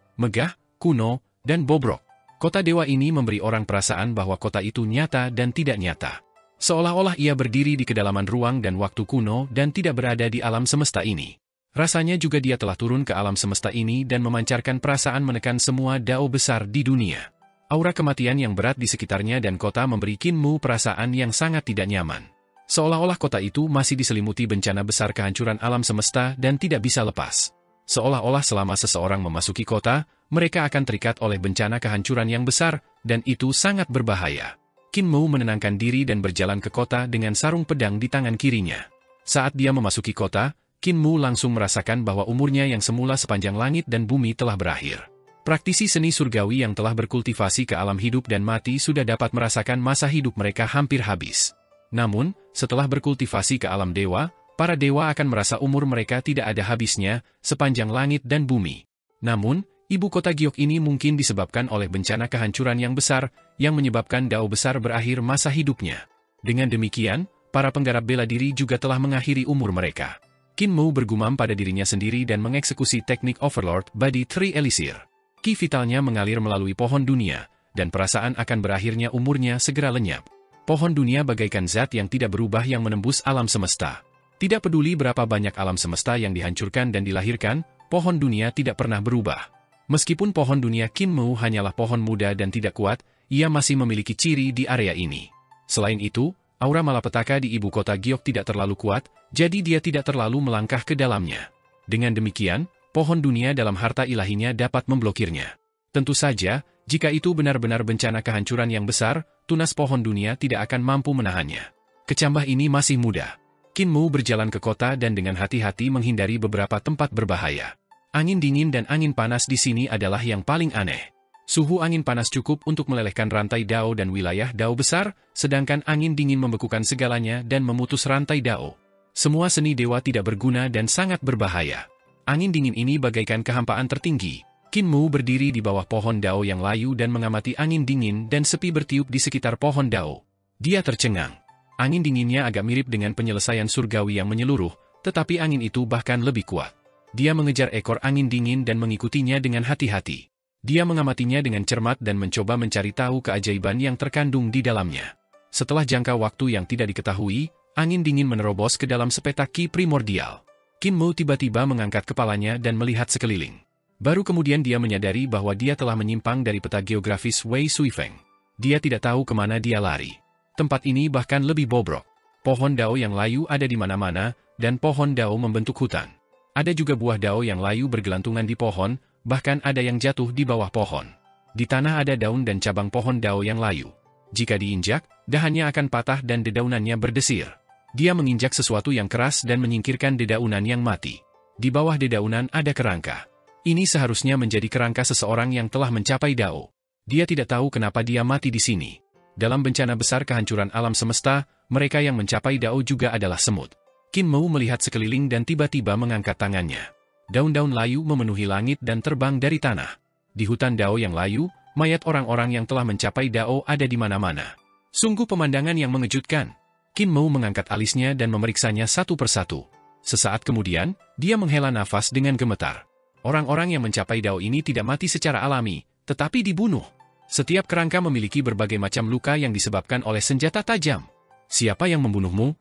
kuno, dan bobrok. Kota dewa ini memberi orang perasaan bahwa kota itu nyata dan tidak nyata. Seolah-olah ia berdiri di kedalaman ruang dan waktu kuno dan tidak berada di alam semesta ini. Rasanya juga dia telah turun ke alam semesta ini dan memancarkan perasaan menekan semua dao besar di dunia. Aura kematian yang berat di sekitarnya dan kota memberi Qin Mu perasaan yang sangat tidak nyaman. Seolah-olah kota itu masih diselimuti bencana besar kehancuran alam semesta dan tidak bisa lepas. Seolah-olah selama seseorang memasuki kota, mereka akan terikat oleh bencana kehancuran yang besar, dan itu sangat berbahaya. Qin Mu menenangkan diri dan berjalan ke kota dengan sarung pedang di tangan kirinya. Saat dia memasuki kota, Qin Mu langsung merasakan bahwa umurnya yang semula sepanjang langit dan bumi telah berakhir. Praktisi seni surgawi yang telah berkultivasi ke alam hidup dan mati sudah dapat merasakan masa hidup mereka hampir habis. Namun, setelah berkultivasi ke alam dewa, para dewa akan merasa umur mereka tidak ada habisnya, sepanjang langit dan bumi. Namun, ibu kota Giok ini mungkin disebabkan oleh bencana kehancuran yang besar, yang menyebabkan Dao besar berakhir masa hidupnya. Dengan demikian, para penggarap bela diri juga telah mengakhiri umur mereka. Qin Mu bergumam pada dirinya sendiri dan mengeksekusi teknik Overlord Body Tree Elixir. Ki vitalnya mengalir melalui pohon dunia, dan perasaan akan berakhirnya umurnya segera lenyap. Pohon dunia bagaikan zat yang tidak berubah yang menembus alam semesta. Tidak peduli berapa banyak alam semesta yang dihancurkan dan dilahirkan, pohon dunia tidak pernah berubah. Meskipun pohon dunia Qin Mu hanyalah pohon muda dan tidak kuat, ia masih memiliki ciri di area ini. Selain itu, aura malapetaka di ibu kota Giok tidak terlalu kuat, jadi dia tidak terlalu melangkah ke dalamnya. Dengan demikian, pohon dunia dalam harta ilahinya dapat memblokirnya. Tentu saja, jika itu benar-benar bencana kehancuran yang besar, tunas pohon dunia tidak akan mampu menahannya. Kecambah ini masih muda. Qin Mu berjalan ke kota dan dengan hati-hati menghindari beberapa tempat berbahaya. Angin dingin dan angin panas di sini adalah yang paling aneh. Suhu angin panas cukup untuk melelehkan rantai Dao dan wilayah Dao besar, sedangkan angin dingin membekukan segalanya dan memutus rantai Dao. Semua seni dewa tidak berguna dan sangat berbahaya. Angin dingin ini bagaikan kehampaan tertinggi. Qin Mu berdiri di bawah pohon Dao yang layu dan mengamati angin dingin dan sepi bertiup di sekitar pohon Dao. Dia tercengang. Angin dinginnya agak mirip dengan penyelesaian surgawi yang menyeluruh, tetapi angin itu bahkan lebih kuat. Dia mengejar ekor angin dingin dan mengikutinya dengan hati-hati. Dia mengamatinya dengan cermat dan mencoba mencari tahu keajaiban yang terkandung di dalamnya. Setelah jangka waktu yang tidak diketahui, angin dingin menerobos ke dalam sepetak ki primordial. Qin Mu tiba-tiba mengangkat kepalanya dan melihat sekeliling. Baru kemudian dia menyadari bahwa dia telah menyimpang dari peta geografis Wei Suifeng. Dia tidak tahu kemana dia lari. Tempat ini bahkan lebih bobrok. Pohon Dao yang layu ada di mana-mana, dan pohon Dao membentuk hutan. Ada juga buah Dao yang layu bergelantungan di pohon, bahkan ada yang jatuh di bawah pohon. Di tanah ada daun dan cabang pohon Dao yang layu. Jika diinjak, dahannya akan patah dan dedaunannya berdesir. Dia menginjak sesuatu yang keras dan menyingkirkan dedaunan yang mati. Di bawah dedaunan ada kerangka. Ini seharusnya menjadi kerangka seseorang yang telah mencapai Dao. Dia tidak tahu kenapa dia mati di sini. Dalam bencana besar kehancuran alam semesta, mereka yang mencapai Dao juga adalah semut. Qin Mu melihat sekeliling dan tiba-tiba mengangkat tangannya. Daun-daun layu memenuhi langit dan terbang dari tanah. Di hutan Dao yang layu, mayat orang-orang yang telah mencapai Dao ada di mana-mana. Sungguh pemandangan yang mengejutkan. Qin Mu mengangkat alisnya dan memeriksanya satu persatu. Sesaat kemudian, dia menghela nafas dengan gemetar. Orang-orang yang mencapai Dao ini tidak mati secara alami, tetapi dibunuh. Setiap kerangka memiliki berbagai macam luka yang disebabkan oleh senjata tajam. Siapa yang membunuhmu?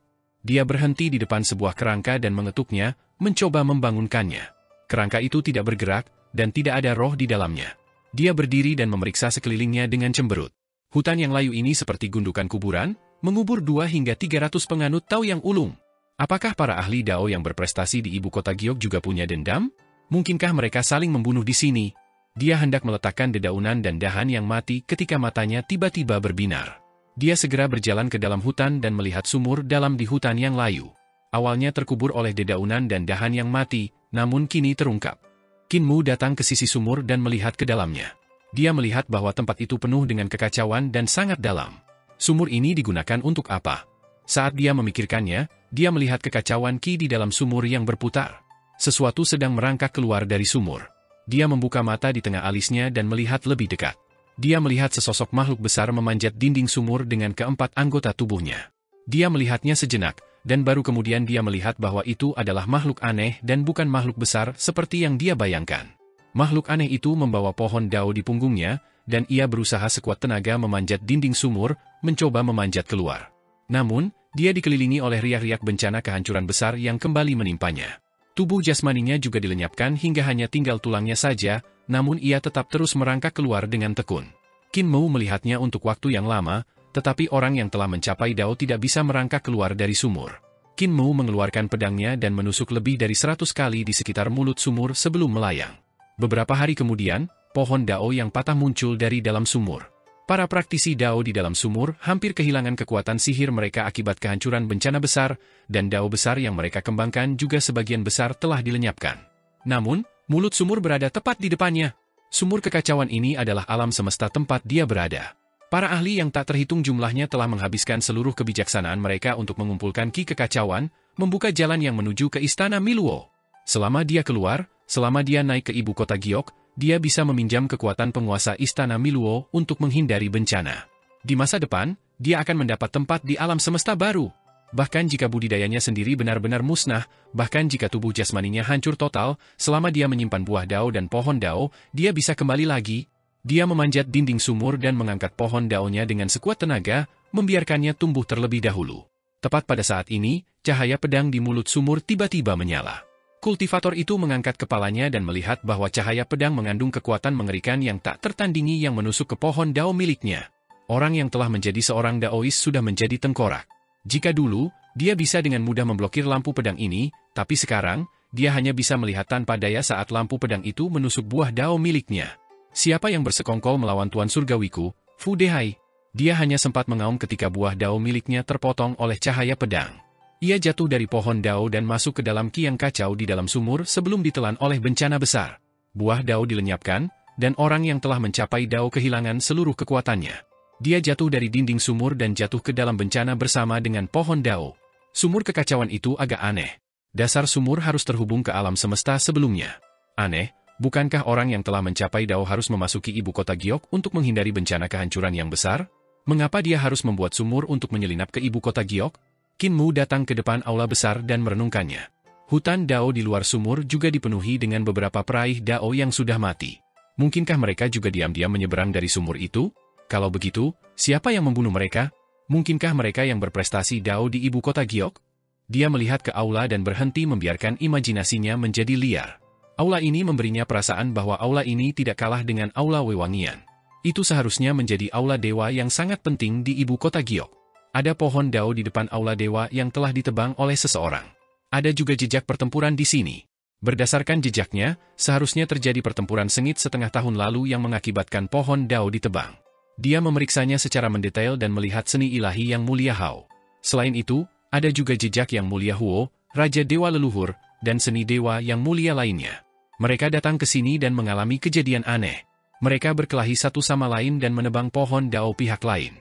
Dia berhenti di depan sebuah kerangka dan mengetuknya, mencoba membangunkannya. Kerangka itu tidak bergerak, dan tidak ada roh di dalamnya. Dia berdiri dan memeriksa sekelilingnya dengan cemberut. Hutan yang layu ini seperti gundukan kuburan, mengubur 2 hingga 300 penganut Tao yang ulung. Apakah para ahli Dao yang berprestasi di ibu kota Giok juga punya dendam? Mungkinkah mereka saling membunuh di sini? Dia hendak meletakkan dedaunan dan dahan yang mati ketika matanya tiba-tiba berbinar. Dia segera berjalan ke dalam hutan dan melihat sumur dalam di hutan yang layu. Awalnya terkubur oleh dedaunan dan dahan yang mati, namun kini terungkap. Qin Mu datang ke sisi sumur dan melihat ke dalamnya. Dia melihat bahwa tempat itu penuh dengan kekacauan dan sangat dalam. Sumur ini digunakan untuk apa? Saat dia memikirkannya, dia melihat kekacauan ki di dalam sumur yang berputar. Sesuatu sedang merangkak keluar dari sumur. Dia membuka mata di tengah alisnya dan melihat lebih dekat. Dia melihat sesosok makhluk besar memanjat dinding sumur dengan keempat anggota tubuhnya. Dia melihatnya sejenak, dan baru kemudian dia melihat bahwa itu adalah makhluk aneh dan bukan makhluk besar seperti yang dia bayangkan. Makhluk aneh itu membawa pohon Dao di punggungnya, dan ia berusaha sekuat tenaga memanjat dinding sumur, mencoba memanjat keluar. Namun, dia dikelilingi oleh riak-riak bencana kehancuran besar yang kembali menimpanya. Tubuh jasmaninya juga dilenyapkan hingga hanya tinggal tulangnya saja, namun ia tetap terus merangkak keluar dengan tekun. Qin Mu melihatnya untuk waktu yang lama, tetapi orang yang telah mencapai Dao tidak bisa merangkak keluar dari sumur. Qin Mu mengeluarkan pedangnya dan menusuk lebih dari 100 kali di sekitar mulut sumur sebelum melayang. Beberapa hari kemudian, pohon Dao yang patah muncul dari dalam sumur. Para praktisi Dao di dalam sumur hampir kehilangan kekuatan sihir mereka akibat kehancuran bencana besar, dan Dao besar yang mereka kembangkan juga sebagian besar telah dilenyapkan. Namun, mulut sumur berada tepat di depannya. Sumur kekacauan ini adalah alam semesta tempat dia berada. Para ahli yang tak terhitung jumlahnya telah menghabiskan seluruh kebijaksanaan mereka untuk mengumpulkan ki kekacauan, membuka jalan yang menuju ke istana Miluo. Selama dia keluar, selama dia naik ke ibu kota Giok, dia bisa meminjam kekuatan penguasa istana Miluo untuk menghindari bencana. Di masa depan, dia akan mendapat tempat di alam semesta baru. Bahkan jika budidayanya sendiri benar-benar musnah, bahkan jika tubuh jasmaninya hancur total, selama dia menyimpan buah Dao dan pohon Dao, dia bisa kembali lagi. Dia memanjat dinding sumur dan mengangkat pohon daunnya dengan sekuat tenaga, membiarkannya tumbuh terlebih dahulu. Tepat pada saat ini, cahaya pedang di mulut sumur tiba-tiba menyala. Kultivator itu mengangkat kepalanya dan melihat bahwa cahaya pedang mengandung kekuatan mengerikan yang tak tertandingi yang menusuk ke pohon Dao miliknya. Orang yang telah menjadi seorang Daois sudah menjadi tengkorak. Jika dulu, dia bisa dengan mudah memblokir lampu pedang ini, tapi sekarang, dia hanya bisa melihat tanpa daya saat lampu pedang itu menusuk buah Dao miliknya. Siapa yang bersekongkol melawan Tuan Surgawiku, Fu Dehai? Dia hanya sempat mengaum ketika buah Dao miliknya terpotong oleh cahaya pedang. Ia jatuh dari pohon Dao dan masuk ke dalam ki yang kacau di dalam sumur sebelum ditelan oleh bencana besar. Buah Dao dilenyapkan, dan orang yang telah mencapai Dao kehilangan seluruh kekuatannya. Dia jatuh dari dinding sumur dan jatuh ke dalam bencana bersama dengan pohon Dao. Sumur kekacauan itu agak aneh. Dasar sumur harus terhubung ke alam semesta sebelumnya. Aneh. Bukankah orang yang telah mencapai Dao harus memasuki ibu kota Giok untuk menghindari bencana kehancuran yang besar? Mengapa dia harus membuat sumur untuk menyelinap ke ibu kota Giok? Qin Mu datang ke depan aula besar dan merenungkannya. Hutan Dao di luar sumur juga dipenuhi dengan beberapa peraih Dao yang sudah mati. Mungkinkah mereka juga diam-diam menyeberang dari sumur itu? Kalau begitu, siapa yang membunuh mereka? Mungkinkah mereka yang berprestasi Dao di ibu kota Giok? Dia melihat ke aula dan berhenti membiarkan imajinasinya menjadi liar. Aula ini memberinya perasaan bahwa aula ini tidak kalah dengan aula Wewangian. Itu seharusnya menjadi aula dewa yang sangat penting di ibu kota Giok. Ada pohon Dao di depan aula dewa yang telah ditebang oleh seseorang. Ada juga jejak pertempuran di sini. Berdasarkan jejaknya, seharusnya terjadi pertempuran sengit setengah tahun lalu yang mengakibatkan pohon Dao ditebang. Dia memeriksanya secara mendetail dan melihat seni ilahi yang mulia Hao. Selain itu, ada juga jejak yang mulia Huo, Raja Dewa Leluhur, dan seni dewa yang mulia lainnya. Mereka datang ke sini dan mengalami kejadian aneh. Mereka berkelahi satu sama lain dan menebang pohon Dao pihak lain.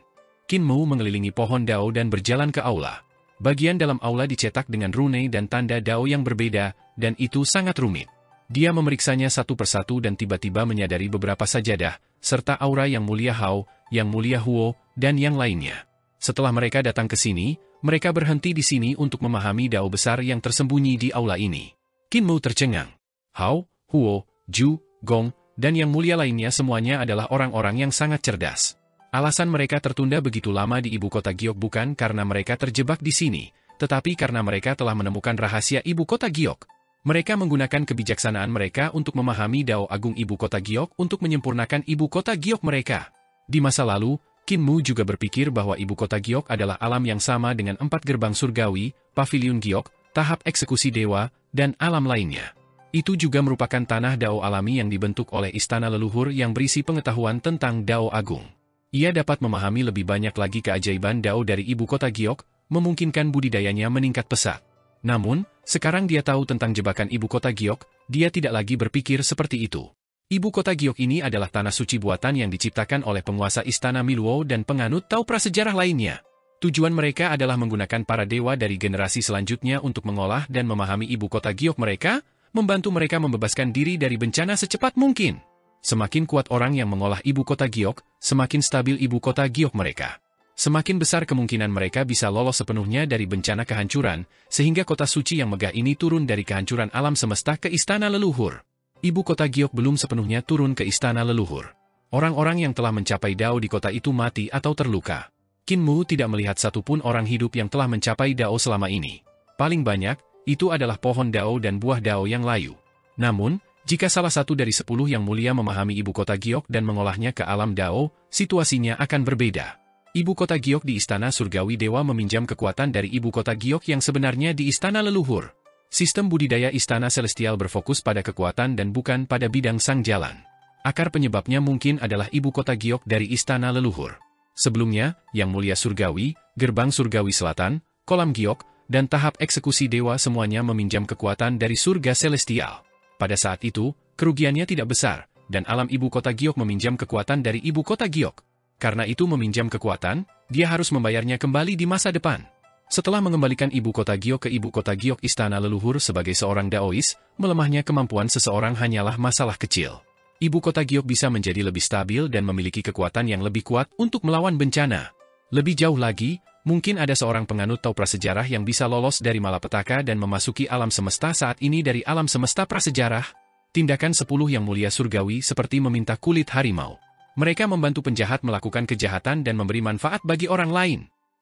Qin Mu mengelilingi pohon Dao dan berjalan ke aula. Bagian dalam aula dicetak dengan rune dan tanda Dao yang berbeda, dan itu sangat rumit. Dia memeriksanya satu persatu dan tiba-tiba menyadari beberapa sajadah, serta aura yang mulia Hao, yang mulia Huo, dan yang lainnya. Setelah mereka datang ke sini, mereka berhenti di sini untuk memahami Dao besar yang tersembunyi di aula ini. Qin Mu tercengang. Hao, Huo, Ju, Gong, dan yang mulia lainnya semuanya adalah orang-orang yang sangat cerdas. Alasan mereka tertunda begitu lama di ibu kota Giok bukan karena mereka terjebak di sini, tetapi karena mereka telah menemukan rahasia ibu kota Giok. Mereka menggunakan kebijaksanaan mereka untuk memahami Dao Agung ibu kota Giok untuk menyempurnakan ibu kota Giok mereka. Di masa lalu, Qin Mu juga berpikir bahwa ibu kota Giok adalah alam yang sama dengan 4 gerbang surgawi, paviliun Giok, tahap eksekusi dewa, dan alam lainnya. Itu juga merupakan tanah Dao alami yang dibentuk oleh istana leluhur yang berisi pengetahuan tentang Dao Agung. Ia dapat memahami lebih banyak lagi keajaiban Dao dari ibu kota Giok, memungkinkan budidayanya meningkat pesat. Namun, sekarang dia tahu tentang jebakan ibu kota Giok, dia tidak lagi berpikir seperti itu. Ibu kota Giok ini adalah tanah suci buatan yang diciptakan oleh penguasa istana Miluo dan penganut Tao prasejarah lainnya. Tujuan mereka adalah menggunakan para dewa dari generasi selanjutnya untuk mengolah dan memahami ibu kota Giok mereka, membantu mereka membebaskan diri dari bencana secepat mungkin. Semakin kuat orang yang mengolah ibu kota Giok, semakin stabil ibu kota Giok mereka. Semakin besar kemungkinan mereka bisa lolos sepenuhnya dari bencana kehancuran, sehingga kota suci yang megah ini turun dari kehancuran alam semesta ke istana leluhur. Ibu kota Giok belum sepenuhnya turun ke istana leluhur. Orang-orang yang telah mencapai Dao di kota itu mati atau terluka. Qin Mu tidak melihat satupun orang hidup yang telah mencapai Dao selama ini. Paling banyak, itu adalah pohon Dao dan buah Dao yang layu. Namun, jika salah satu dari 10 yang mulia memahami ibu kota Giok dan mengolahnya ke alam Dao, situasinya akan berbeda. Ibu kota giok di Istana Surgawi Dewa meminjam kekuatan dari ibu kota giok yang sebenarnya di Istana Leluhur. Sistem budidaya Istana Celestial berfokus pada kekuatan dan bukan pada bidang sang jalan. Akar penyebabnya mungkin adalah ibu kota giok dari Istana Leluhur. Sebelumnya, Yang Mulia Surgawi, Gerbang Surgawi Selatan, Kolam Giok, dan tahap eksekusi dewa semuanya meminjam kekuatan dari surga celestial. Pada saat itu, kerugiannya tidak besar, dan alam ibu kota giok meminjam kekuatan dari ibu kota giok. Karena itu meminjam kekuatan, dia harus membayarnya kembali di masa depan. Setelah mengembalikan ibu kota giok ke ibu kota giok Istana Leluhur sebagai seorang Daois, melemahnya kemampuan seseorang hanyalah masalah kecil. Ibu kota giok bisa menjadi lebih stabil dan memiliki kekuatan yang lebih kuat untuk melawan bencana. Lebih jauh lagi, mungkin ada seorang penganut Tau prasejarah yang bisa lolos dari malapetaka dan memasuki alam semesta saat ini dari alam semesta prasejarah. Tindakan 10 Yang Mulia Surgawi seperti meminta kulit harimau. Mereka membantu penjahat melakukan kejahatan dan memberi manfaat bagi orang lain.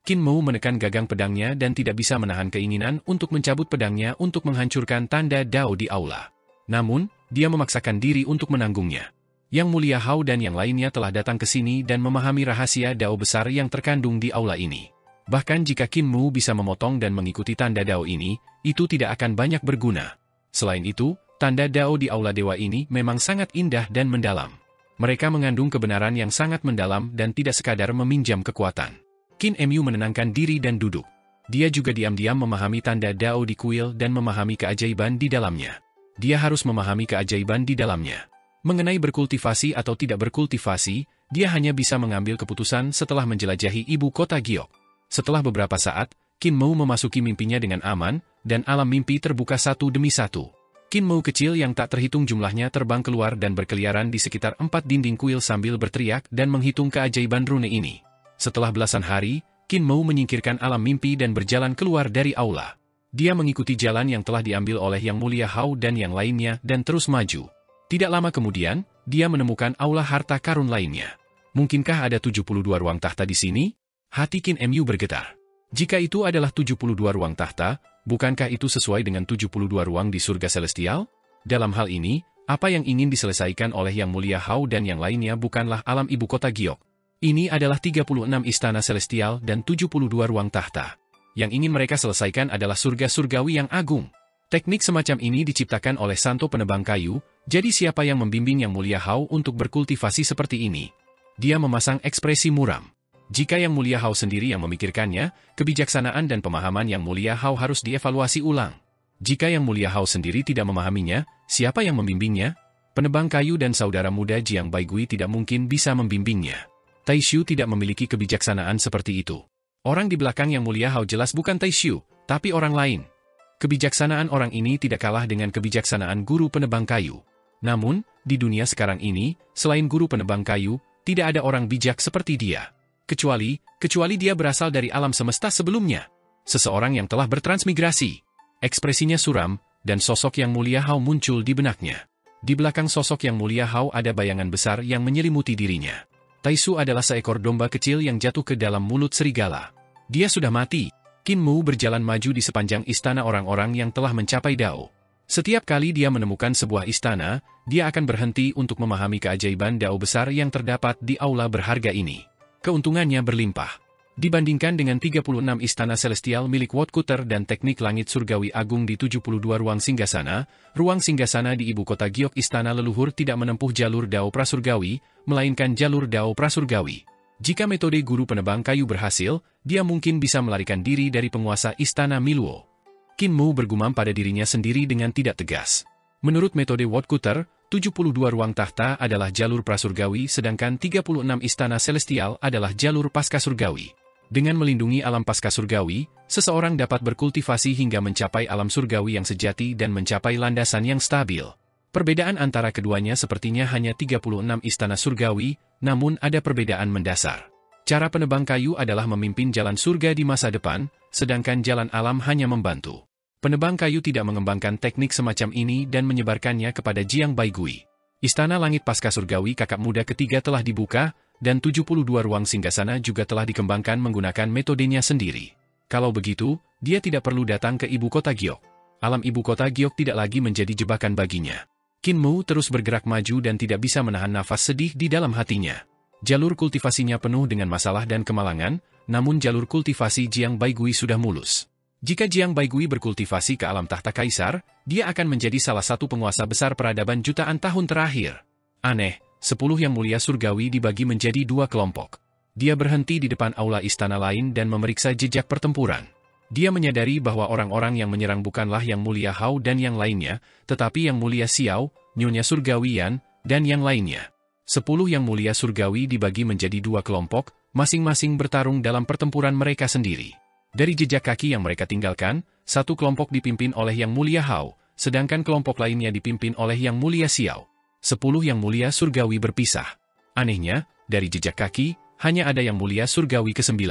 Qin Mu menekan gagang pedangnya dan tidak bisa menahan keinginan untuk mencabut pedangnya untuk menghancurkan tanda Dao di aula. Namun, dia memaksakan diri untuk menanggungnya. Yang Mulia Hao dan yang lainnya telah datang ke sini dan memahami rahasia Dao besar yang terkandung di aula ini. Bahkan jika Qin Mu bisa memotong dan mengikuti tanda Dao ini, itu tidak akan banyak berguna. Selain itu, tanda Dao di aula dewa ini memang sangat indah dan mendalam. Mereka mengandung kebenaran yang sangat mendalam dan tidak sekadar meminjam kekuatan. Qin Mu menenangkan diri dan duduk. Dia juga diam-diam memahami tanda Dao di kuil dan memahami keajaiban di dalamnya. Dia harus memahami keajaiban di dalamnya. Mengenai berkultivasi atau tidak berkultivasi, dia hanya bisa mengambil keputusan setelah menjelajahi ibu kota giok. Setelah beberapa saat, Qin Mu memasuki mimpinya dengan aman, dan alam mimpi terbuka satu demi satu. Qin Mu kecil yang tak terhitung jumlahnya terbang keluar dan berkeliaran di sekitar 4 dinding kuil sambil berteriak dan menghitung keajaiban rune ini. Setelah belasan hari, Qin Mu menyingkirkan alam mimpi dan berjalan keluar dari aula. Dia mengikuti jalan yang telah diambil oleh Yang Mulia Hao dan yang lainnya dan terus maju. Tidak lama kemudian, dia menemukan aula harta karun lainnya. Mungkinkah ada 72 ruang tahta di sini? Hati Qin Mu bergetar. Jika itu adalah 72 ruang tahta, bukankah itu sesuai dengan 72 ruang di surga celestial? Dalam hal ini, apa yang ingin diselesaikan oleh Yang Mulia Hao dan yang lainnya bukanlah alam ibu kota giok. Ini adalah 36 istana celestial dan 72 ruang tahta. Yang ingin mereka selesaikan adalah surga surgawi yang agung. Teknik semacam ini diciptakan oleh Santo Penebang Kayu, jadi siapa yang membimbing Yang Mulia Hao untuk berkultivasi seperti ini? Dia memasang ekspresi muram. Jika Yang Mulia Hao sendiri yang memikirkannya, kebijaksanaan dan pemahaman Yang Mulia Hao harus dievaluasi ulang. Jika Yang Mulia Hao sendiri tidak memahaminya, siapa yang membimbingnya? Penebang Kayu dan saudara muda Jiang Baigui tidak mungkin bisa membimbingnya. Taishu tidak memiliki kebijaksanaan seperti itu. Orang di belakang Yang Mulia Hao jelas bukan Taishu, tapi orang lain. Kebijaksanaan orang ini tidak kalah dengan kebijaksanaan guru penebang kayu. Namun, di dunia sekarang ini, selain guru penebang kayu, tidak ada orang bijak seperti dia. Kecuali dia berasal dari alam semesta sebelumnya. Seseorang yang telah bertransmigrasi. Ekspresinya suram, dan sosok Yang Mulia Hao muncul di benaknya. Di belakang sosok Yang Mulia Hao ada bayangan besar yang menyelimuti dirinya. Taisu adalah seekor domba kecil yang jatuh ke dalam mulut serigala. Dia sudah mati. Qin Mu berjalan maju di sepanjang istana orang-orang yang telah mencapai Dao. Setiap kali dia menemukan sebuah istana, dia akan berhenti untuk memahami keajaiban Dao besar yang terdapat di aula berharga ini. Keuntungannya berlimpah. Dibandingkan dengan 36 istana celestial milik Wotkuter dan teknik langit surgawi agung di 72 ruang singgasana di ibu kota giok Istana Leluhur tidak menempuh jalur Dao prasurgawi, melainkan jalur Dao prasurgawi. Jika metode guru penebang kayu berhasil, dia mungkin bisa melarikan diri dari penguasa Istana Miluo. Qin Mu bergumam pada dirinya sendiri dengan tidak tegas. Menurut metode Wotkuter, 72 ruang tahta adalah jalur prasurgawi sedangkan 36 istana celestial adalah jalur paskasurgawi. Dengan melindungi alam paskasurgawi, seseorang dapat berkultivasi hingga mencapai alam surgawi yang sejati dan mencapai landasan yang stabil. Perbedaan antara keduanya sepertinya hanya 36 istana surgawi, namun ada perbedaan mendasar. Cara penebang kayu adalah memimpin jalan surga di masa depan, sedangkan jalan alam hanya membantu. Penebang kayu tidak mengembangkan teknik semacam ini dan menyebarkannya kepada Jiang Baigui. Istana Langit Pasca Surgawi kakak muda ketiga telah dibuka, dan 72 ruang singgasana juga telah dikembangkan menggunakan metodenya sendiri. Kalau begitu, dia tidak perlu datang ke ibu kota giok. Alam ibu kota giok tidak lagi menjadi jebakan baginya. Qin Mu terus bergerak maju dan tidak bisa menahan nafas sedih di dalam hatinya. Jalur kultivasinya penuh dengan masalah dan kemalangan, namun jalur kultivasi Jiang Baigui sudah mulus. Jika Jiang Baigui berkultivasi ke alam tahta kaisar, dia akan menjadi salah satu penguasa besar peradaban jutaan tahun terakhir. Aneh, 10 yang mulia surgawi dibagi menjadi 2 kelompok. Dia berhenti di depan aula istana lain dan memeriksa jejak pertempuran. Dia menyadari bahwa orang-orang yang menyerang bukanlah yang mulia Hao dan yang lainnya, tetapi yang mulia Xiao, Nyonya Surgawi Yan, dan yang lainnya. 10 yang mulia surgawi dibagi menjadi 2 kelompok, masing-masing bertarung dalam pertempuran mereka sendiri. Dari jejak kaki yang mereka tinggalkan, 1 kelompok dipimpin oleh yang mulia Hao, sedangkan kelompok lainnya dipimpin oleh yang mulia Xiao. 10 yang mulia surgawi berpisah. Anehnya, dari jejak kaki, hanya ada yang mulia surgawi ke-9.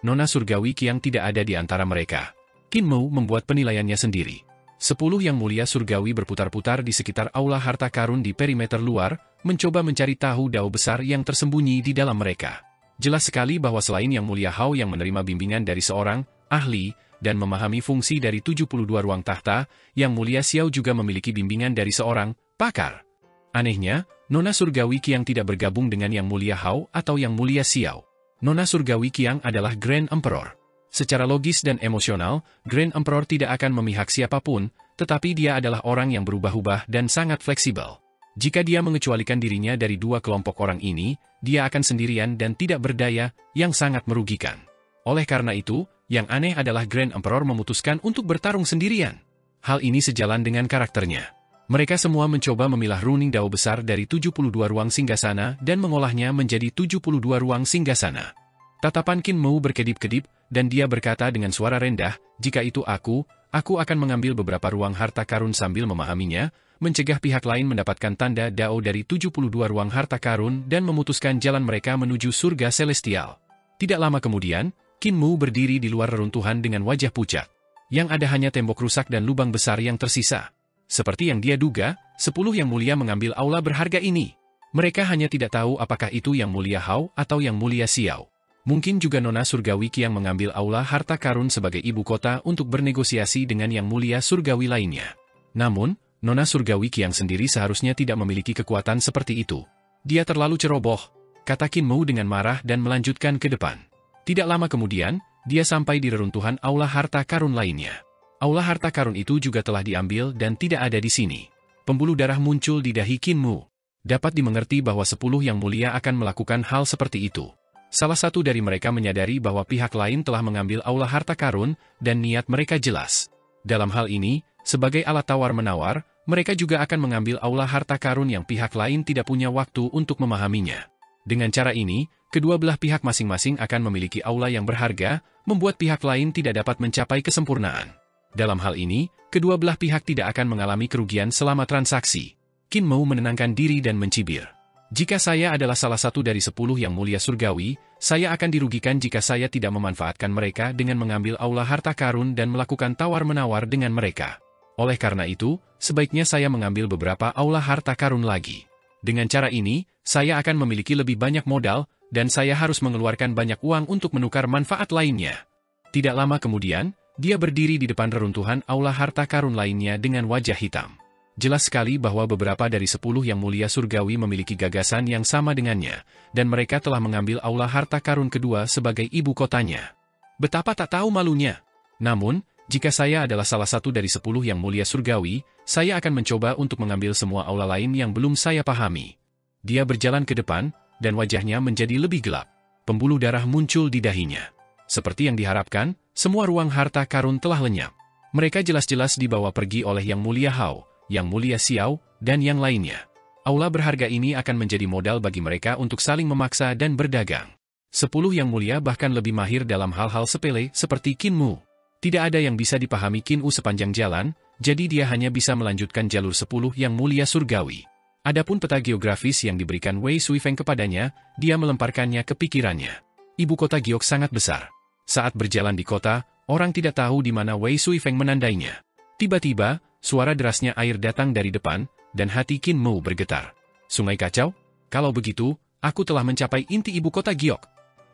Nona surgawi Qiang tidak ada di antara mereka. Qin Mu membuat penilaiannya sendiri. 10 yang mulia surgawi berputar-putar di sekitar aula harta karun di perimeter luar, mencoba mencari tahu dao besar yang tersembunyi di dalam mereka. Jelas sekali bahwa selain yang mulia Hao yang menerima bimbingan dari seorang ahli dan memahami fungsi dari 72 ruang tahta, yang mulia Xiao juga memiliki bimbingan dari seorang pakar. Anehnya, Nona surgawi Qiang tidak bergabung dengan yang mulia Hao atau yang mulia Xiao. Nona surgawi Qiang adalah Grand Emperor. Secara logis dan emosional, Grand Emperor tidak akan memihak siapapun, tetapi dia adalah orang yang berubah-ubah dan sangat fleksibel. Jika dia mengecualikan dirinya dari 2 kelompok orang ini, dia akan sendirian dan tidak berdaya, yang sangat merugikan. Oleh karena itu, yang aneh adalah Grand Emperor memutuskan untuk bertarung sendirian. Hal ini sejalan dengan karakternya. Mereka semua mencoba memilah runing dao besar dari 72 ruang singgasana dan mengolahnya menjadi 72 ruang singgasana. Tatapan Qin Mu berkedip-kedip, dan dia berkata dengan suara rendah, jika itu aku akan mengambil beberapa ruang harta karun sambil memahaminya, mencegah pihak lain mendapatkan tanda dao dari 72 ruang harta karun dan memutuskan jalan mereka menuju surga celestial. Tidak lama kemudian, Qin Mu berdiri di luar reruntuhan dengan wajah pucat. Yang ada hanya tembok rusak dan lubang besar yang tersisa. Seperti yang dia duga, 10 yang mulia mengambil aula berharga ini. Mereka hanya tidak tahu apakah itu yang mulia Hao atau yang mulia Xiao. Mungkin juga Nona surgawi Qiang mengambil aula harta karun sebagai ibu kota untuk bernegosiasi dengan yang mulia surgawi lainnya. Namun, Nona surgawi Qiang sendiri seharusnya tidak memiliki kekuatan seperti itu. Dia terlalu ceroboh, kata Qin Mu dengan marah dan melanjutkan ke depan. Tidak lama kemudian, dia sampai di reruntuhan aula harta karun lainnya. Aula harta karun itu juga telah diambil dan tidak ada di sini. Pembuluh darah muncul di dahi Qin Mu. Dapat dimengerti bahwa 10 yang mulia akan melakukan hal seperti itu. Salah satu dari mereka menyadari bahwa pihak lain telah mengambil aula harta karun, dan niat mereka jelas. Dalam hal ini, sebagai alat tawar-menawar, mereka juga akan mengambil aula harta karun yang pihak lain tidak punya waktu untuk memahaminya. Dengan cara ini, kedua belah pihak masing-masing akan memiliki aula yang berharga, membuat pihak lain tidak dapat mencapai kesempurnaan. Dalam hal ini, kedua belah pihak tidak akan mengalami kerugian selama transaksi. Qin Mu menenangkan diri dan mencibir. Jika saya adalah salah satu dari 10 yang mulia surgawi, saya akan dirugikan jika saya tidak memanfaatkan mereka dengan mengambil aula harta karun dan melakukan tawar-menawar dengan mereka. Oleh karena itu, sebaiknya saya mengambil beberapa aula harta karun lagi. Dengan cara ini, saya akan memiliki lebih banyak modal, dan saya harus mengeluarkan banyak uang untuk menukar manfaat lainnya. Tidak lama kemudian, dia berdiri di depan reruntuhan aula harta karun lainnya dengan wajah hitam. Jelas sekali bahwa beberapa dari 10 yang mulia surgawi memiliki gagasan yang sama dengannya, dan mereka telah mengambil aula harta karun kedua sebagai ibu kotanya. Betapa tak tahu malunya. Namun, jika saya adalah salah satu dari 10 yang mulia surgawi, saya akan mencoba untuk mengambil semua aula lain yang belum saya pahami. Dia berjalan ke depan, dan wajahnya menjadi lebih gelap. Pembuluh darah muncul di dahinya. Seperti yang diharapkan, semua ruang harta karun telah lenyap. Mereka jelas-jelas dibawa pergi oleh Yang Mulia Hao, Yang Mulia Xiao, dan yang lainnya. Aula berharga ini akan menjadi modal bagi mereka untuk saling memaksa dan berdagang. 10 Yang Mulia bahkan lebih mahir dalam hal-hal sepele seperti Qin Mu. Tidak ada yang bisa dipahami Qin Mu sepanjang jalan, jadi dia hanya bisa melanjutkan jalur 10 Yang Mulia Surgawi. Adapun peta geografis yang diberikan Wei Suifeng kepadanya, dia melemparkannya ke pikirannya. Ibu kota Giok sangat besar. Saat berjalan di kota, orang tidak tahu di mana Wei Suifeng menandainya. Tiba-tiba, suara derasnya air datang dari depan, dan hati Qin Mu bergetar. Sungai kacau? Kalau begitu, aku telah mencapai inti ibu kota Giok.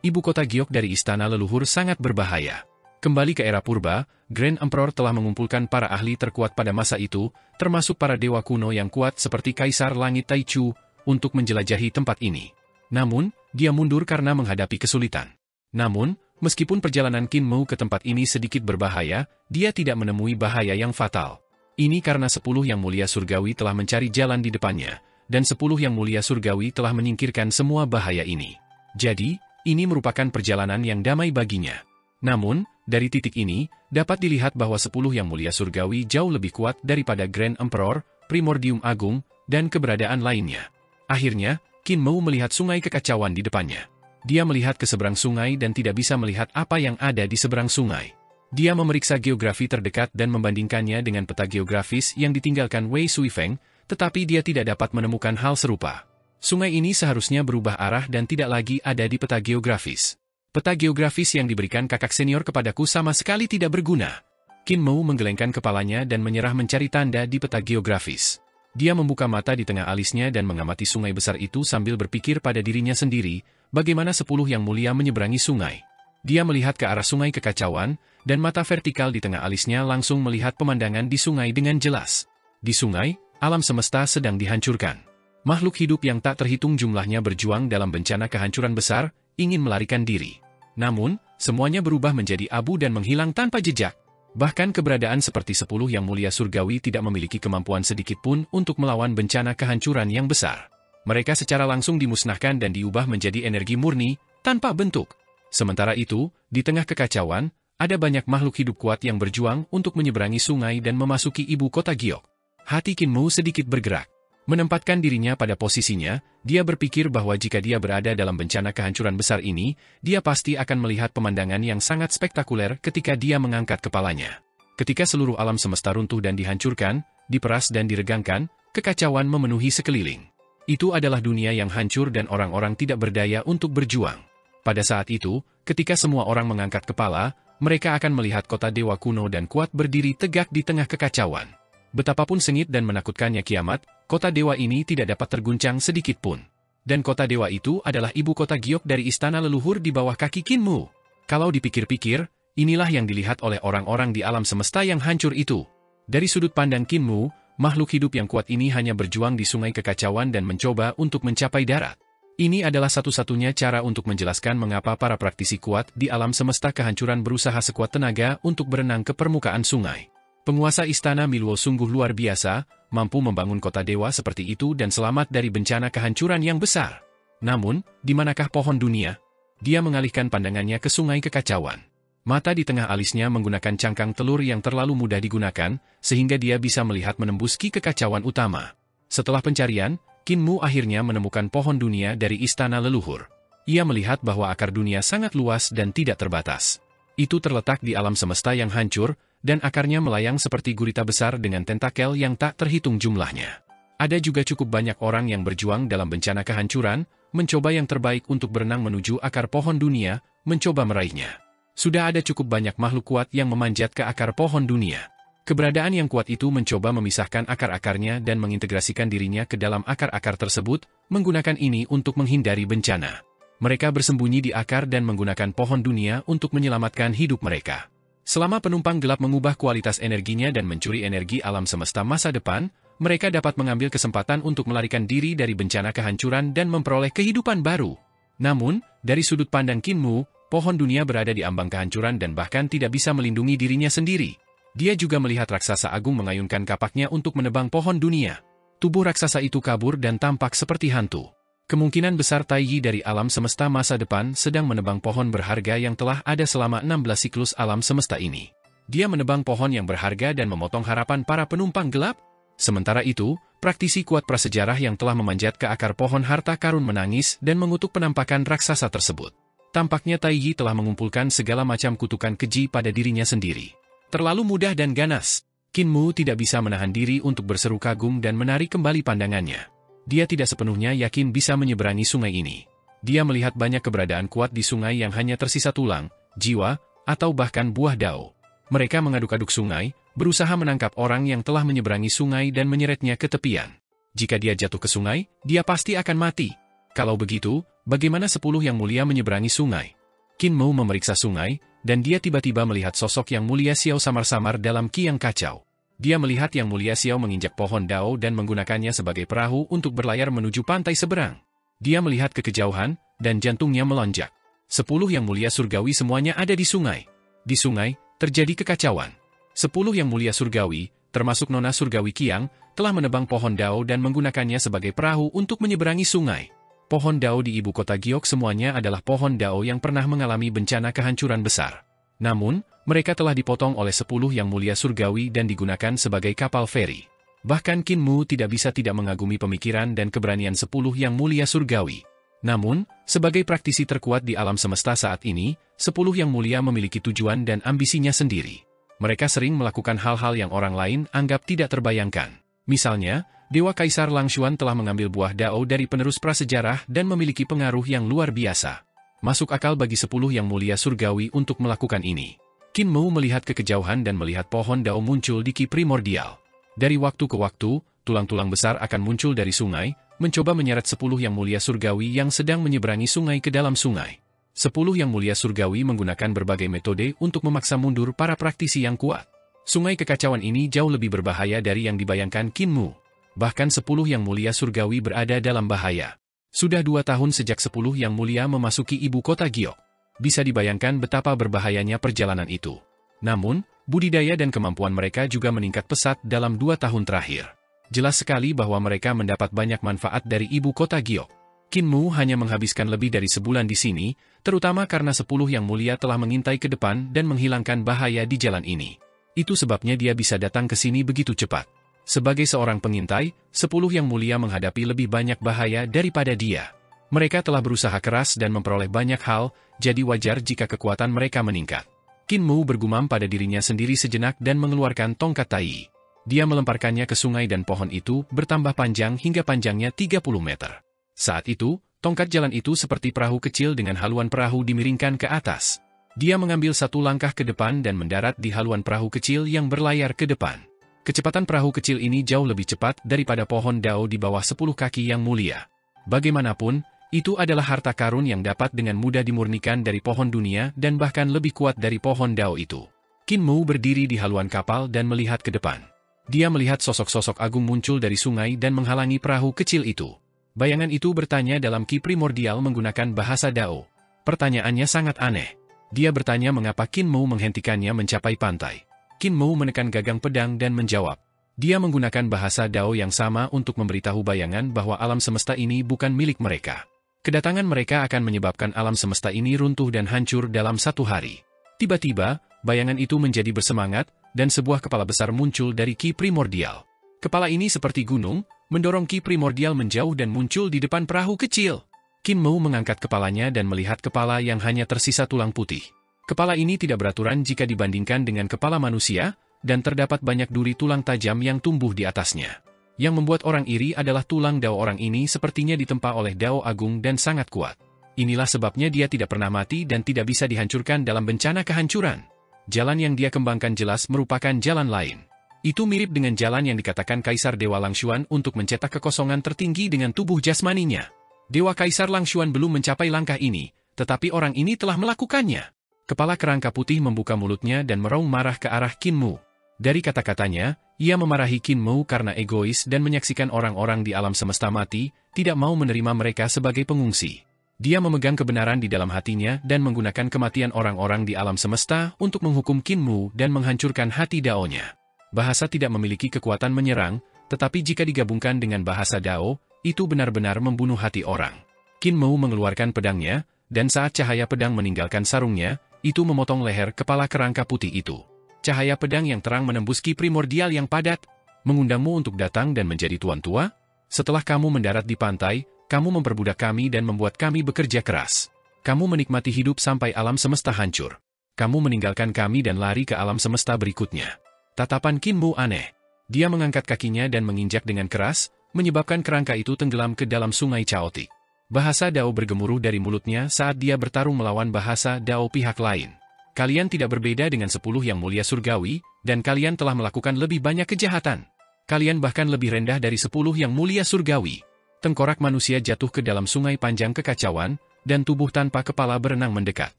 Ibu kota Giok dari istana leluhur sangat berbahaya. Kembali ke era purba, Grand Emperor telah mengumpulkan para ahli terkuat pada masa itu, termasuk para dewa kuno yang kuat seperti Kaisar Langit Taichu, untuk menjelajahi tempat ini. Namun, dia mundur karena menghadapi kesulitan. Namun, meskipun perjalanan Qin Mu ke tempat ini sedikit berbahaya, dia tidak menemui bahaya yang fatal. Ini karena 10 yang mulia surgawi telah mencari jalan di depannya, dan 10 yang mulia surgawi telah menyingkirkan semua bahaya ini. Jadi, ini merupakan perjalanan yang damai baginya. Namun, dari titik ini, dapat dilihat bahwa 10 yang mulia surgawi jauh lebih kuat daripada Grand Emperor, Primordium Agung, dan keberadaan lainnya. Akhirnya, Qin Mu melihat sungai kekacauan di depannya. Dia melihat ke seberang sungai dan tidak bisa melihat apa yang ada di seberang sungai. Dia memeriksa geografi terdekat dan membandingkannya dengan peta geografis yang ditinggalkan Wei Suifeng, tetapi dia tidak dapat menemukan hal serupa. Sungai ini seharusnya berubah arah dan tidak lagi ada di peta geografis. Peta geografis yang diberikan kakak senior kepadaku sama sekali tidak berguna. Qin Mu menggelengkan kepalanya dan menyerah mencari tanda di peta geografis. Dia membuka mata di tengah alisnya dan mengamati sungai besar itu sambil berpikir pada dirinya sendiri, bagaimana 10 yang mulia menyeberangi sungai. Dia melihat ke arah sungai kekacauan, dan mata vertikal di tengah alisnya langsung melihat pemandangan di sungai dengan jelas. Di sungai, alam semesta sedang dihancurkan. Makhluk hidup yang tak terhitung jumlahnya berjuang dalam bencana kehancuran besar, ingin melarikan diri. Namun, semuanya berubah menjadi abu dan menghilang tanpa jejak. Bahkan keberadaan seperti 10 yang mulia surgawi tidak memiliki kemampuan sedikit pun untuk melawan bencana kehancuran yang besar. Mereka secara langsung dimusnahkan dan diubah menjadi energi murni, tanpa bentuk. Sementara itu, di tengah kekacauan, ada banyak makhluk hidup kuat yang berjuang untuk menyeberangi sungai dan memasuki ibu kota Giok. Hati Qin Mu sedikit bergerak. Menempatkan dirinya pada posisinya, dia berpikir bahwa jika dia berada dalam bencana kehancuran besar ini, dia pasti akan melihat pemandangan yang sangat spektakuler ketika dia mengangkat kepalanya. Ketika seluruh alam semesta runtuh dan dihancurkan, diperas dan diregangkan, kekacauan memenuhi sekeliling. Itu adalah dunia yang hancur dan orang-orang tidak berdaya untuk berjuang. Pada saat itu, ketika semua orang mengangkat kepala, mereka akan melihat kota dewa kuno dan kuat berdiri tegak di tengah kekacauan. Betapapun sengit dan menakutkannya kiamat, kota dewa ini tidak dapat terguncang sedikit pun. Dan kota dewa itu adalah ibu kota Giok dari istana leluhur di bawah kaki Qin Mu. Kalau dipikir-pikir, inilah yang dilihat oleh orang-orang di alam semesta yang hancur itu. Dari sudut pandang Qin Mu, makhluk hidup yang kuat ini hanya berjuang di sungai kekacauan dan mencoba untuk mencapai darat. Ini adalah satu-satunya cara untuk menjelaskan mengapa para praktisi kuat di alam semesta kehancuran berusaha sekuat tenaga untuk berenang ke permukaan sungai. Penguasa istana Miluo sungguh luar biasa, mampu membangun kota dewa seperti itu dan selamat dari bencana kehancuran yang besar. Namun, di manakah pohon dunia? Dia mengalihkan pandangannya ke sungai kekacauan. Mata di tengah alisnya menggunakan cangkang telur yang terlalu mudah digunakan, sehingga dia bisa melihat menembus ki kekacauan utama. Setelah pencarian, Qin Mu akhirnya menemukan pohon dunia dari istana leluhur. Ia melihat bahwa akar dunia sangat luas dan tidak terbatas. Itu terletak di alam semesta yang hancur, dan akarnya melayang seperti gurita besar dengan tentakel yang tak terhitung jumlahnya. Ada juga cukup banyak orang yang berjuang dalam bencana kehancuran, mencoba yang terbaik untuk berenang menuju akar pohon dunia, mencoba meraihnya. Sudah ada cukup banyak makhluk kuat yang memanjat ke akar pohon dunia. Keberadaan yang kuat itu mencoba memisahkan akar-akarnya dan mengintegrasikan dirinya ke dalam akar-akar tersebut, menggunakan ini untuk menghindari bencana. Mereka bersembunyi di akar dan menggunakan pohon dunia untuk menyelamatkan hidup mereka. Selama penumpang gelap mengubah kualitas energinya dan mencuri energi alam semesta masa depan, mereka dapat mengambil kesempatan untuk melarikan diri dari bencana kehancuran dan memperoleh kehidupan baru. Namun, dari sudut pandang Qin Mu, pohon dunia berada di ambang kehancuran dan bahkan tidak bisa melindungi dirinya sendiri. Dia juga melihat raksasa agung mengayunkan kapaknya untuk menebang pohon dunia. Tubuh raksasa itu kabur dan tampak seperti hantu. Kemungkinan besar Taiyi dari alam semesta masa depan sedang menebang pohon berharga yang telah ada selama 16 siklus alam semesta ini. Dia menebang pohon yang berharga dan memotong harapan para penumpang gelap. Sementara itu, praktisi kuat prasejarah yang telah memanjat ke akar pohon harta karun menangis dan mengutuk penampakan raksasa tersebut. Tampaknya Taiyi telah mengumpulkan segala macam kutukan keji pada dirinya sendiri. Terlalu mudah dan ganas. Qin Mu tidak bisa menahan diri untuk berseru kagum dan menarik kembali pandangannya. Dia tidak sepenuhnya yakin bisa menyeberangi sungai ini. Dia melihat banyak keberadaan kuat di sungai yang hanya tersisa tulang, jiwa, atau bahkan buah dao. Mereka mengaduk-aduk sungai, berusaha menangkap orang yang telah menyeberangi sungai dan menyeretnya ke tepian. Jika dia jatuh ke sungai, dia pasti akan mati. Kalau begitu, bagaimana 10 yang mulia menyeberangi sungai? Qin Mu memeriksa sungai, dan dia tiba-tiba melihat sosok Yang Mulia Xiao samar-samar dalam ki yang kacau. Dia melihat Yang Mulia Xiao menginjak pohon dao dan menggunakannya sebagai perahu untuk berlayar menuju pantai seberang. Dia melihat ke kejauhan, dan jantungnya melonjak. 10 yang mulia surgawi semuanya ada di sungai. Di sungai, terjadi kekacauan. 10 yang mulia surgawi, termasuk Nona Surgawi Qiang, telah menebang pohon dao dan menggunakannya sebagai perahu untuk menyeberangi sungai. Pohon dao di ibu kota Giok semuanya adalah pohon dao yang pernah mengalami bencana kehancuran besar. Namun, mereka telah dipotong oleh 10 yang mulia surgawi dan digunakan sebagai kapal feri. Bahkan Qin Mu tidak bisa tidak mengagumi pemikiran dan keberanian 10 yang mulia surgawi. Namun, sebagai praktisi terkuat di alam semesta saat ini, 10 yang mulia memiliki tujuan dan ambisinya sendiri. Mereka sering melakukan hal-hal yang orang lain anggap tidak terbayangkan. Misalnya, Dewa Kaisar Langshuan telah mengambil buah dao dari penerus prasejarah dan memiliki pengaruh yang luar biasa. Masuk akal bagi 10 yang mulia surgawi untuk melakukan ini. Qin Mu melihat ke kejauhan dan melihat pohon dao muncul di Ki Primordial. Dari waktu ke waktu, tulang-tulang besar akan muncul dari sungai, mencoba menyeret 10 yang mulia surgawi yang sedang menyeberangi sungai ke dalam sungai. 10 yang mulia surgawi menggunakan berbagai metode untuk memaksa mundur para praktisi yang kuat. Sungai kekacauan ini jauh lebih berbahaya dari yang dibayangkan Qin Mu. Bahkan 10 yang mulia surgawi berada dalam bahaya. Sudah 2 tahun sejak 10 yang mulia memasuki ibu kota Giok. Bisa dibayangkan betapa berbahayanya perjalanan itu. Namun, budidaya dan kemampuan mereka juga meningkat pesat dalam 2 tahun terakhir. Jelas sekali bahwa mereka mendapat banyak manfaat dari ibu kota Giok. Qin Mu hanya menghabiskan lebih dari sebulan di sini, terutama karena 10 yang mulia telah mengintai ke depan dan menghilangkan bahaya di jalan ini. Itu sebabnya dia bisa datang ke sini begitu cepat. Sebagai seorang pengintai, 10 yang mulia menghadapi lebih banyak bahaya daripada dia. Mereka telah berusaha keras dan memperoleh banyak hal, jadi wajar jika kekuatan mereka meningkat. Qin Mu bergumam pada dirinya sendiri sejenak dan mengeluarkan tongkat tai. Dia melemparkannya ke sungai dan pohon itu bertambah panjang hingga panjangnya 30 meter. Saat itu, tongkat jalan itu seperti perahu kecil dengan haluan perahu dimiringkan ke atas. Dia mengambil satu langkah ke depan dan mendarat di haluan perahu kecil yang berlayar ke depan. Kecepatan perahu kecil ini jauh lebih cepat daripada pohon dao di bawah 10 kaki yang mulia. Bagaimanapun, itu adalah harta karun yang dapat dengan mudah dimurnikan dari pohon dunia dan bahkan lebih kuat dari pohon dao itu. Qin Mu berdiri di haluan kapal dan melihat ke depan. Dia melihat sosok-sosok agung muncul dari sungai dan menghalangi perahu kecil itu. Bayangan itu bertanya dalam Ki Primordial menggunakan bahasa Dao. Pertanyaannya sangat aneh. Dia bertanya mengapa Qin Mu menghentikannya mencapai pantai. Qin Mu menekan gagang pedang dan menjawab. Dia menggunakan bahasa Dao yang sama untuk memberitahu bayangan bahwa alam semesta ini bukan milik mereka. Kedatangan mereka akan menyebabkan alam semesta ini runtuh dan hancur dalam 1 hari. Tiba-tiba, bayangan itu menjadi bersemangat, dan sebuah kepala besar muncul dari Ki Primordial. Kepala ini seperti gunung, mendorong Ki Primordial menjauh dan muncul di depan perahu kecil. Qin Mu mengangkat kepalanya dan melihat kepala yang hanya tersisa tulang putih. Kepala ini tidak beraturan jika dibandingkan dengan kepala manusia, dan terdapat banyak duri tulang tajam yang tumbuh di atasnya. Yang membuat orang iri adalah tulang dao orang ini sepertinya ditempa oleh dao agung dan sangat kuat. Inilah sebabnya dia tidak pernah mati dan tidak bisa dihancurkan dalam bencana kehancuran. Jalan yang dia kembangkan jelas merupakan jalan lain. Itu mirip dengan jalan yang dikatakan Kaisar Dewa Langshuan untuk mencetak kekosongan tertinggi dengan tubuh jasmaninya. Dewa Kaisar Langshuan belum mencapai langkah ini, tetapi orang ini telah melakukannya. Kepala kerangka putih membuka mulutnya dan meraung marah ke arah Qin Mu. Dari kata-katanya, ia memarahi Qin Mu karena egois dan menyaksikan orang-orang di alam semesta mati, tidak mau menerima mereka sebagai pengungsi. Dia memegang kebenaran di dalam hatinya dan menggunakan kematian orang-orang di alam semesta untuk menghukum Qin Mu dan menghancurkan hati Dao-nya. Bahasa tidak memiliki kekuatan menyerang, tetapi jika digabungkan dengan bahasa Dao, itu benar-benar membunuh hati orang. Qin Mu mengeluarkan pedangnya, dan saat cahaya pedang meninggalkan sarungnya, itu memotong leher kepala kerangka putih itu. Cahaya pedang yang terang menembus Ki Primordial yang padat, mengundangmu untuk datang dan menjadi tuan tua? Setelah kamu mendarat di pantai, kamu memperbudak kami dan membuat kami bekerja keras. Kamu menikmati hidup sampai alam semesta hancur. Kamu meninggalkan kami dan lari ke alam semesta berikutnya. Tatapan Qin Mu aneh. Dia mengangkat kakinya dan menginjak dengan keras, menyebabkan kerangka itu tenggelam ke dalam sungai Chaotic. Bahasa Dao bergemuruh dari mulutnya saat dia bertarung melawan bahasa Dao pihak lain. Kalian tidak berbeda dengan 10 yang mulia surgawi, dan kalian telah melakukan lebih banyak kejahatan. Kalian bahkan lebih rendah dari 10 yang mulia surgawi. Tengkorak manusia jatuh ke dalam sungai panjang kekacauan, dan tubuh tanpa kepala berenang mendekat.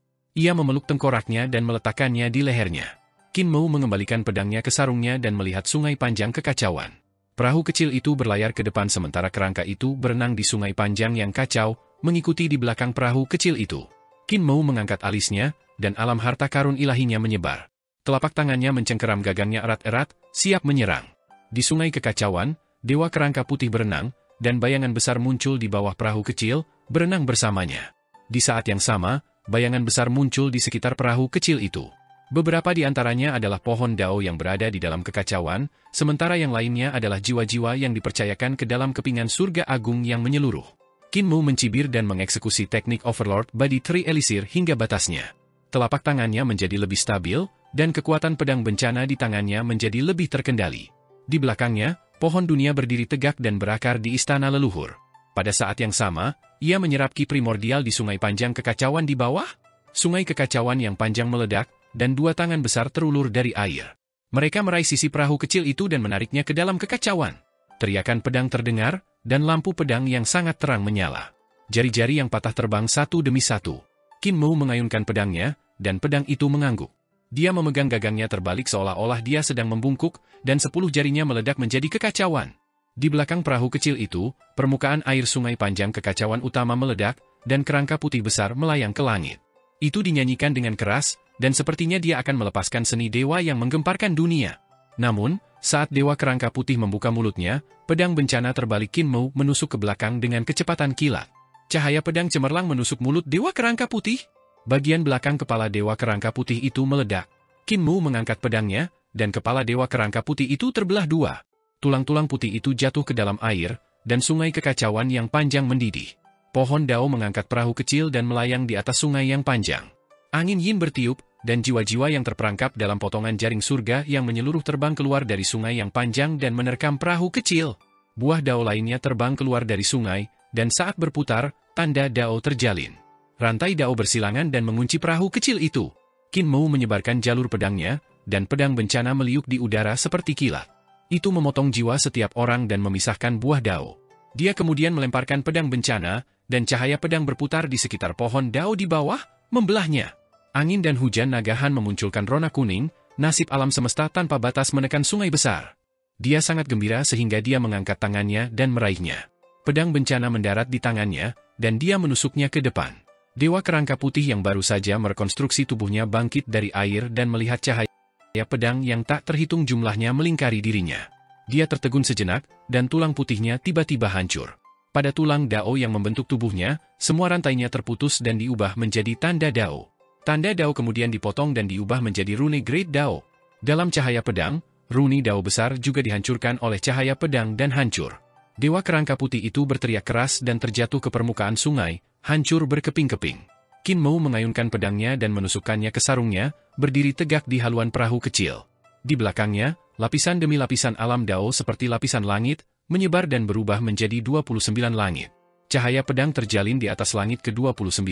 Ia memeluk tengkoraknya dan meletakkannya di lehernya. Qin Mu mengembalikan pedangnya ke sarungnya dan melihat sungai panjang kekacauan. Perahu kecil itu berlayar ke depan sementara kerangka itu berenang di sungai panjang yang kacau, mengikuti di belakang perahu kecil itu. Qin Mo mengangkat alisnya, dan alam harta karun ilahinya menyebar. Telapak tangannya mencengkeram gagangnya erat-erat, siap menyerang. Di sungai kekacauan, dewa kerangka putih berenang, dan bayangan besar muncul di bawah perahu kecil, berenang bersamanya. Di saat yang sama, bayangan besar muncul di sekitar perahu kecil itu. Beberapa di antaranya adalah pohon dao yang berada di dalam kekacauan, sementara yang lainnya adalah jiwa-jiwa yang dipercayakan ke dalam kepingan surga agung yang menyeluruh. Qin Mo mencibir dan mengeksekusi teknik Overlord Body Tree Elixir hingga batasnya. Telapak tangannya menjadi lebih stabil, dan kekuatan pedang bencana di tangannya menjadi lebih terkendali. Di belakangnya, pohon dunia berdiri tegak dan berakar di istana leluhur. Pada saat yang sama, ia menyerap ki primordial di sungai panjang kekacauan di bawah. Sungai kekacauan yang panjang meledak, dan dua tangan besar terulur dari air. Mereka meraih sisi perahu kecil itu dan menariknya ke dalam kekacauan. Teriakan pedang terdengar, dan lampu pedang yang sangat terang menyala. Jari-jari yang patah terbang satu demi satu. Qin Mo mengayunkan pedangnya, dan pedang itu mengangguk. Dia memegang gagangnya terbalik seolah-olah dia sedang membungkuk, dan 10 jarinya meledak menjadi kekacauan. Di belakang perahu kecil itu, permukaan air sungai panjang kekacauan utama meledak, dan kerangka putih besar melayang ke langit. Itu dinyanyikan dengan keras, dan sepertinya dia akan melepaskan seni dewa yang menggemparkan dunia. Namun, saat dewa kerangka putih membuka mulutnya, pedang bencana terbalik Qin Mo menusuk ke belakang dengan kecepatan kilat. Cahaya pedang cemerlang menusuk mulut dewa kerangka putih. Bagian belakang kepala dewa kerangka putih itu meledak. Qin Mo mengangkat pedangnya, dan kepala dewa kerangka putih itu terbelah dua. Tulang-tulang putih itu jatuh ke dalam air, dan sungai kekacauan yang panjang mendidih. Pohon dao mengangkat perahu kecil dan melayang di atas sungai yang panjang. Angin yin bertiup, dan jiwa-jiwa yang terperangkap dalam potongan jaring surga yang menyeluruh terbang keluar dari sungai yang panjang dan menerkam perahu kecil. Buah dao lainnya terbang keluar dari sungai, dan saat berputar, tanda dao terjalin. Rantai dao bersilangan dan mengunci perahu kecil itu. Qin Mo menyebarkan jalur pedangnya, dan pedang bencana meliuk di udara seperti kilat. Itu memotong jiwa setiap orang dan memisahkan buah dao. Dia kemudian melemparkan pedang bencana, dan cahaya pedang berputar di sekitar pohon dao di bawah, membelahnya. Angin dan hujan nagahan memunculkan rona kuning, nasib alam semesta tanpa batas menekan sungai besar. Dia sangat gembira sehingga dia mengangkat tangannya dan meraihnya. Pedang bencana mendarat di tangannya, dan dia menusuknya ke depan. Dewa kerangka putih yang baru saja merekonstruksi tubuhnya bangkit dari air dan melihat cahaya pedang yang tak terhitung jumlahnya melingkari dirinya. Dia tertegun sejenak, dan tulang putihnya tiba-tiba hancur. Pada tulang dao yang membentuk tubuhnya, semua rantainya terputus dan diubah menjadi tanda dao. Tanda dao kemudian dipotong dan diubah menjadi rune Great Dao. Dalam cahaya pedang, rune dao besar juga dihancurkan oleh cahaya pedang dan hancur. Dewa kerangka putih itu berteriak keras dan terjatuh ke permukaan sungai, hancur berkeping-keping. Qin Mo mengayunkan pedangnya dan menusukkannya ke sarungnya, berdiri tegak di haluan perahu kecil. Di belakangnya, lapisan demi lapisan alam dao seperti lapisan langit, menyebar dan berubah menjadi 29 langit. Cahaya pedang terjalin di atas langit ke-29,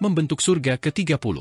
membentuk surga ke-30.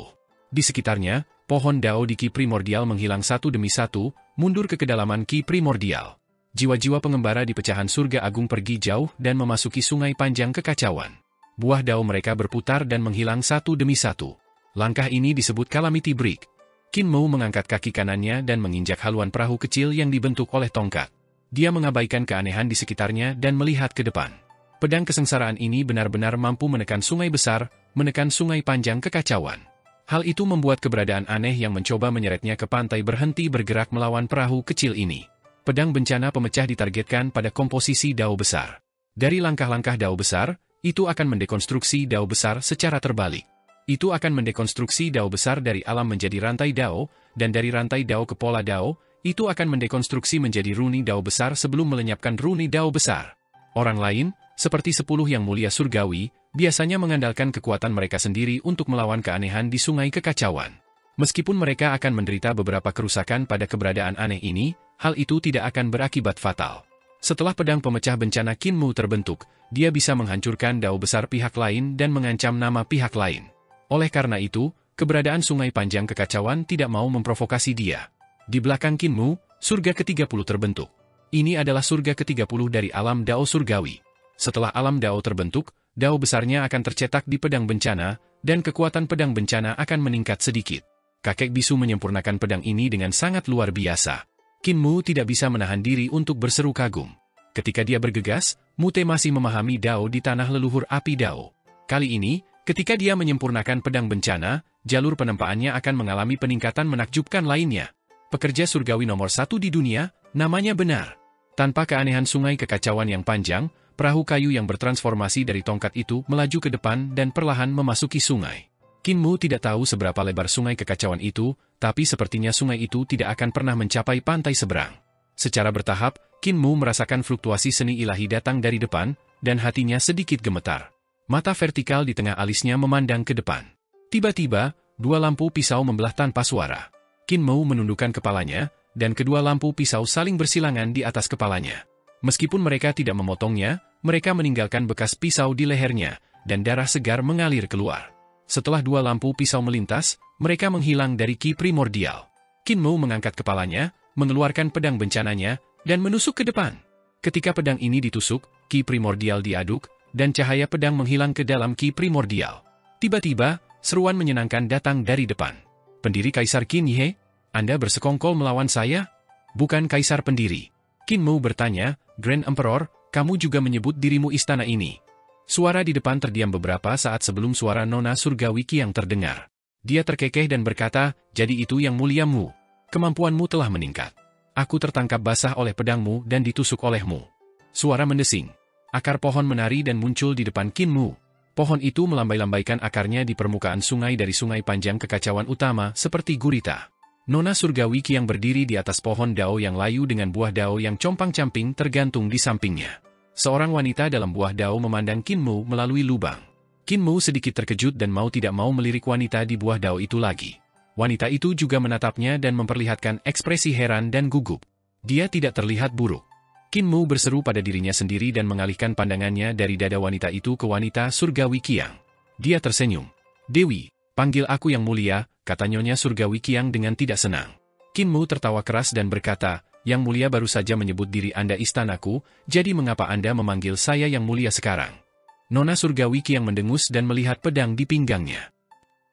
Di sekitarnya, pohon dao di ki primordial menghilang satu demi satu, mundur ke kedalaman ki primordial. Jiwa-jiwa pengembara di pecahan surga agung pergi jauh dan memasuki sungai panjang kekacauan. Buah dao mereka berputar dan menghilang satu demi satu. Langkah ini disebut Calamity Break. Qin Mo mengangkat kaki kanannya dan menginjak haluan perahu kecil yang dibentuk oleh tongkat. Dia mengabaikan keanehan di sekitarnya dan melihat ke depan. Pedang kesengsaraan ini benar-benar mampu menekan sungai besar, menekan sungai panjang kekacauan. Hal itu membuat keberadaan aneh yang mencoba menyeretnya ke pantai berhenti bergerak melawan perahu kecil ini. Pedang bencana pemecah ditargetkan pada komposisi dao besar. Dari langkah-langkah dao besar, itu akan mendekonstruksi dao besar secara terbalik. Itu akan mendekonstruksi dao besar dari alam menjadi rantai dao, dan dari rantai dao ke pola dao, itu akan mendekonstruksi menjadi runi dao besar sebelum melenyapkan runi dao besar. Orang lain, seperti 10 yang mulia surgawi, biasanya mengandalkan kekuatan mereka sendiri untuk melawan keanehan di sungai kekacauan. Meskipun mereka akan menderita beberapa kerusakan pada keberadaan aneh ini, hal itu tidak akan berakibat fatal. Setelah pedang pemecah bencana Qin Mo terbentuk, dia bisa menghancurkan dao besar pihak lain dan mengancam nama pihak lain. Oleh karena itu, keberadaan sungai panjang kekacauan tidak mau memprovokasi dia. Di belakang Qin Mo, surga ke-30 terbentuk. Ini adalah surga ke-30 dari alam dao surgawi. Setelah alam dao terbentuk, dao besarnya akan tercetak di pedang bencana, dan kekuatan pedang bencana akan meningkat sedikit. Kakek bisu menyempurnakan pedang ini dengan sangat luar biasa. Qin Mo tidak bisa menahan diri untuk berseru kagum. Ketika dia bergegas, Mute masih memahami dao di tanah leluhur api dao. Kali ini, ketika dia menyempurnakan pedang bencana, jalur penempaannya akan mengalami peningkatan menakjubkan lainnya. Pekerja surgawi nomor 1 di dunia, namanya benar. Tanpa keanehan sungai kekacauan yang panjang, perahu kayu yang bertransformasi dari tongkat itu melaju ke depan dan perlahan memasuki sungai. Kinmu tidak tahu seberapa lebar sungai kekacauan itu, tapi sepertinya sungai itu tidak akan pernah mencapai pantai seberang. Secara bertahap, Kinmu merasakan fluktuasi seni ilahi datang dari depan, dan hatinya sedikit gemetar. Mata vertikal di tengah alisnya memandang ke depan. Tiba-tiba, dua lampu pisau membelah tanpa suara. Kinmu menundukkan kepalanya, dan kedua lampu pisau saling bersilangan di atas kepalanya. Meskipun mereka tidak memotongnya, mereka meninggalkan bekas pisau di lehernya, dan darah segar mengalir keluar. Setelah dua lampu pisau melintas, mereka menghilang dari ki primordial. Kinmu mengangkat kepalanya, mengeluarkan pedang bencananya, dan menusuk ke depan. Ketika pedang ini ditusuk, ki primordial diaduk, dan cahaya pedang menghilang ke dalam ki primordial. Tiba-tiba, seruan menyenangkan datang dari depan. Pendiri Kaisar Qin Ye, Anda bersekongkol melawan saya? Bukan Kaisar pendiri. Kinmu bertanya, Grand Emperor, kamu juga menyebut dirimu istana ini. Suara di depan terdiam beberapa saat sebelum suara Nona Surgawi Qiang terdengar. Dia terkekeh dan berkata, jadi itu yang muliamu. Kemampuanmu telah meningkat. Aku tertangkap basah oleh pedangmu dan ditusuk olehmu. Suara mendesing. Akar pohon menari dan muncul di depan Kinmu. Pohon itu melambai-lambaikan akarnya di permukaan sungai dari sungai panjang kekacauan utama seperti gurita. Nona Surgawi Qiang berdiri di atas pohon dao yang layu dengan buah dao yang compang-camping tergantung di sampingnya. Seorang wanita dalam buah dao memandang Kinmu melalui lubang. Kinmu sedikit terkejut dan mau tidak mau melirik wanita di buah dao itu lagi. Wanita itu juga menatapnya dan memperlihatkan ekspresi heran dan gugup. Dia tidak terlihat buruk. Kinmu berseru pada dirinya sendiri dan mengalihkan pandangannya dari dada wanita itu ke wanita Surgawi Qiang. Dia tersenyum. Dewi, panggil aku yang mulia, kata Nyonya Surgawi Qiang dengan tidak senang. Kinmu tertawa keras dan berkata, Yang mulia baru saja menyebut diri Anda istanaku, jadi mengapa Anda memanggil saya yang mulia sekarang? Nona Surgawi Qiang mendengus dan melihat pedang di pinggangnya.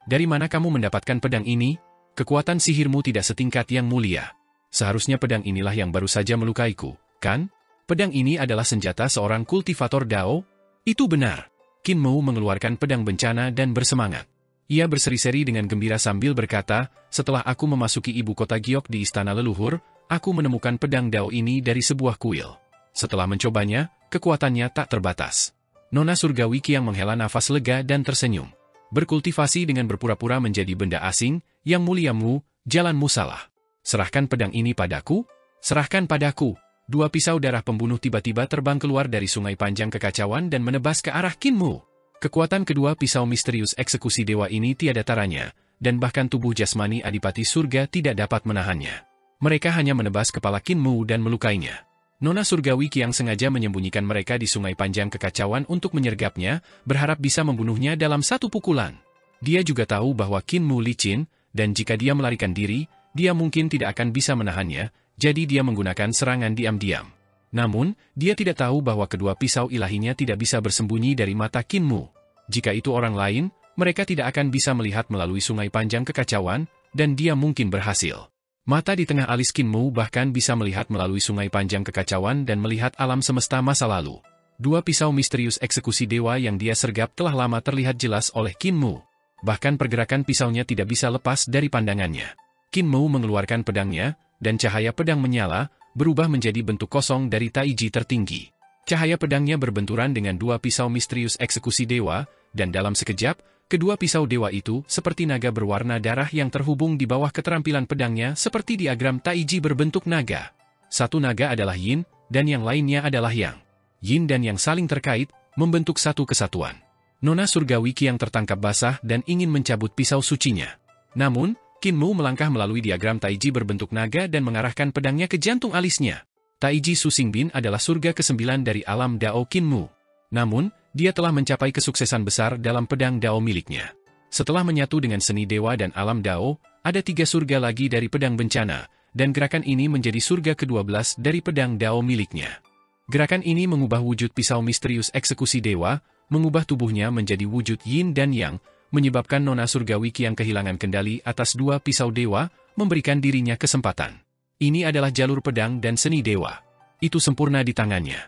Dari mana kamu mendapatkan pedang ini? Kekuatan sihirmu tidak setingkat yang mulia. Seharusnya pedang inilah yang baru saja melukaiku, kan? Pedang ini adalah senjata seorang kultivator dao? Itu benar. Kinmu mengeluarkan pedang bencana dan bersemangat. Ia berseri-seri dengan gembira sambil berkata, setelah aku memasuki ibu kota Giok di istana leluhur, aku menemukan pedang dao ini dari sebuah kuil. Setelah mencobanya, kekuatannya tak terbatas. Nona Surgawi Qiang menghela nafas lega dan tersenyum. Berkultivasi dengan berpura-pura menjadi benda asing, yang muliamu, jalanmu salah. Serahkan pedang ini padaku? Serahkan padaku. Dua pisau darah pembunuh tiba-tiba terbang keluar dari sungai panjang kekacauan dan menebas ke arah Kinmu. Kekuatan kedua pisau misterius eksekusi dewa ini tiada taranya, dan bahkan tubuh jasmani adipati surga tidak dapat menahannya. Mereka hanya menebas kepala Kinmu dan melukainya. Nona Surgawi Qiang sengaja menyembunyikan mereka di sungai panjang kekacauan untuk menyergapnya, berharap bisa membunuhnya dalam satu pukulan. Dia juga tahu bahwa Kinmu licin, dan jika dia melarikan diri, dia mungkin tidak akan bisa menahannya, jadi dia menggunakan serangan diam-diam. Namun, dia tidak tahu bahwa kedua pisau ilahinya tidak bisa bersembunyi dari mata Kinmu. Jika itu orang lain, mereka tidak akan bisa melihat melalui sungai panjang kekacauan, dan dia mungkin berhasil. Mata di tengah alis Kinmu bahkan bisa melihat melalui sungai panjang kekacauan dan melihat alam semesta masa lalu. Dua pisau misterius eksekusi dewa yang dia sergap telah lama terlihat jelas oleh Kinmu. Bahkan pergerakan pisaunya tidak bisa lepas dari pandangannya. Kinmu mengeluarkan pedangnya, dan cahaya pedang menyala, berubah menjadi bentuk kosong dari taiji tertinggi. Cahaya pedangnya berbenturan dengan dua pisau misterius eksekusi dewa, dan dalam sekejap, kedua pisau dewa itu seperti naga berwarna darah yang terhubung di bawah keterampilan pedangnya seperti diagram taiji berbentuk naga. Satu naga adalah yin, dan yang lainnya adalah yang. Yin dan yang saling terkait, membentuk satu kesatuan. Nona Surgawi Qiang tertangkap basah dan ingin mencabut pisau sucinya. Namun, Kinmu melangkah melalui diagram taiji berbentuk naga dan mengarahkan pedangnya ke jantung alisnya. Taiji Susingbin adalah surga ke-9 dari alam Dao Kinmu. Namun, dia telah mencapai kesuksesan besar dalam pedang Dao miliknya. Setelah menyatu dengan seni dewa dan alam Dao, ada 3 surga lagi dari pedang bencana, dan gerakan ini menjadi surga ke-12 dari pedang Dao miliknya. Gerakan ini mengubah wujud pisau misterius eksekusi dewa, mengubah tubuhnya menjadi wujud yin dan yang, menyebabkan Nona Surgawi Qiang kehilangan kendali atas 2 pisau dewa, memberikan dirinya kesempatan. Ini adalah jalur pedang dan seni dewa. Itu sempurna di tangannya.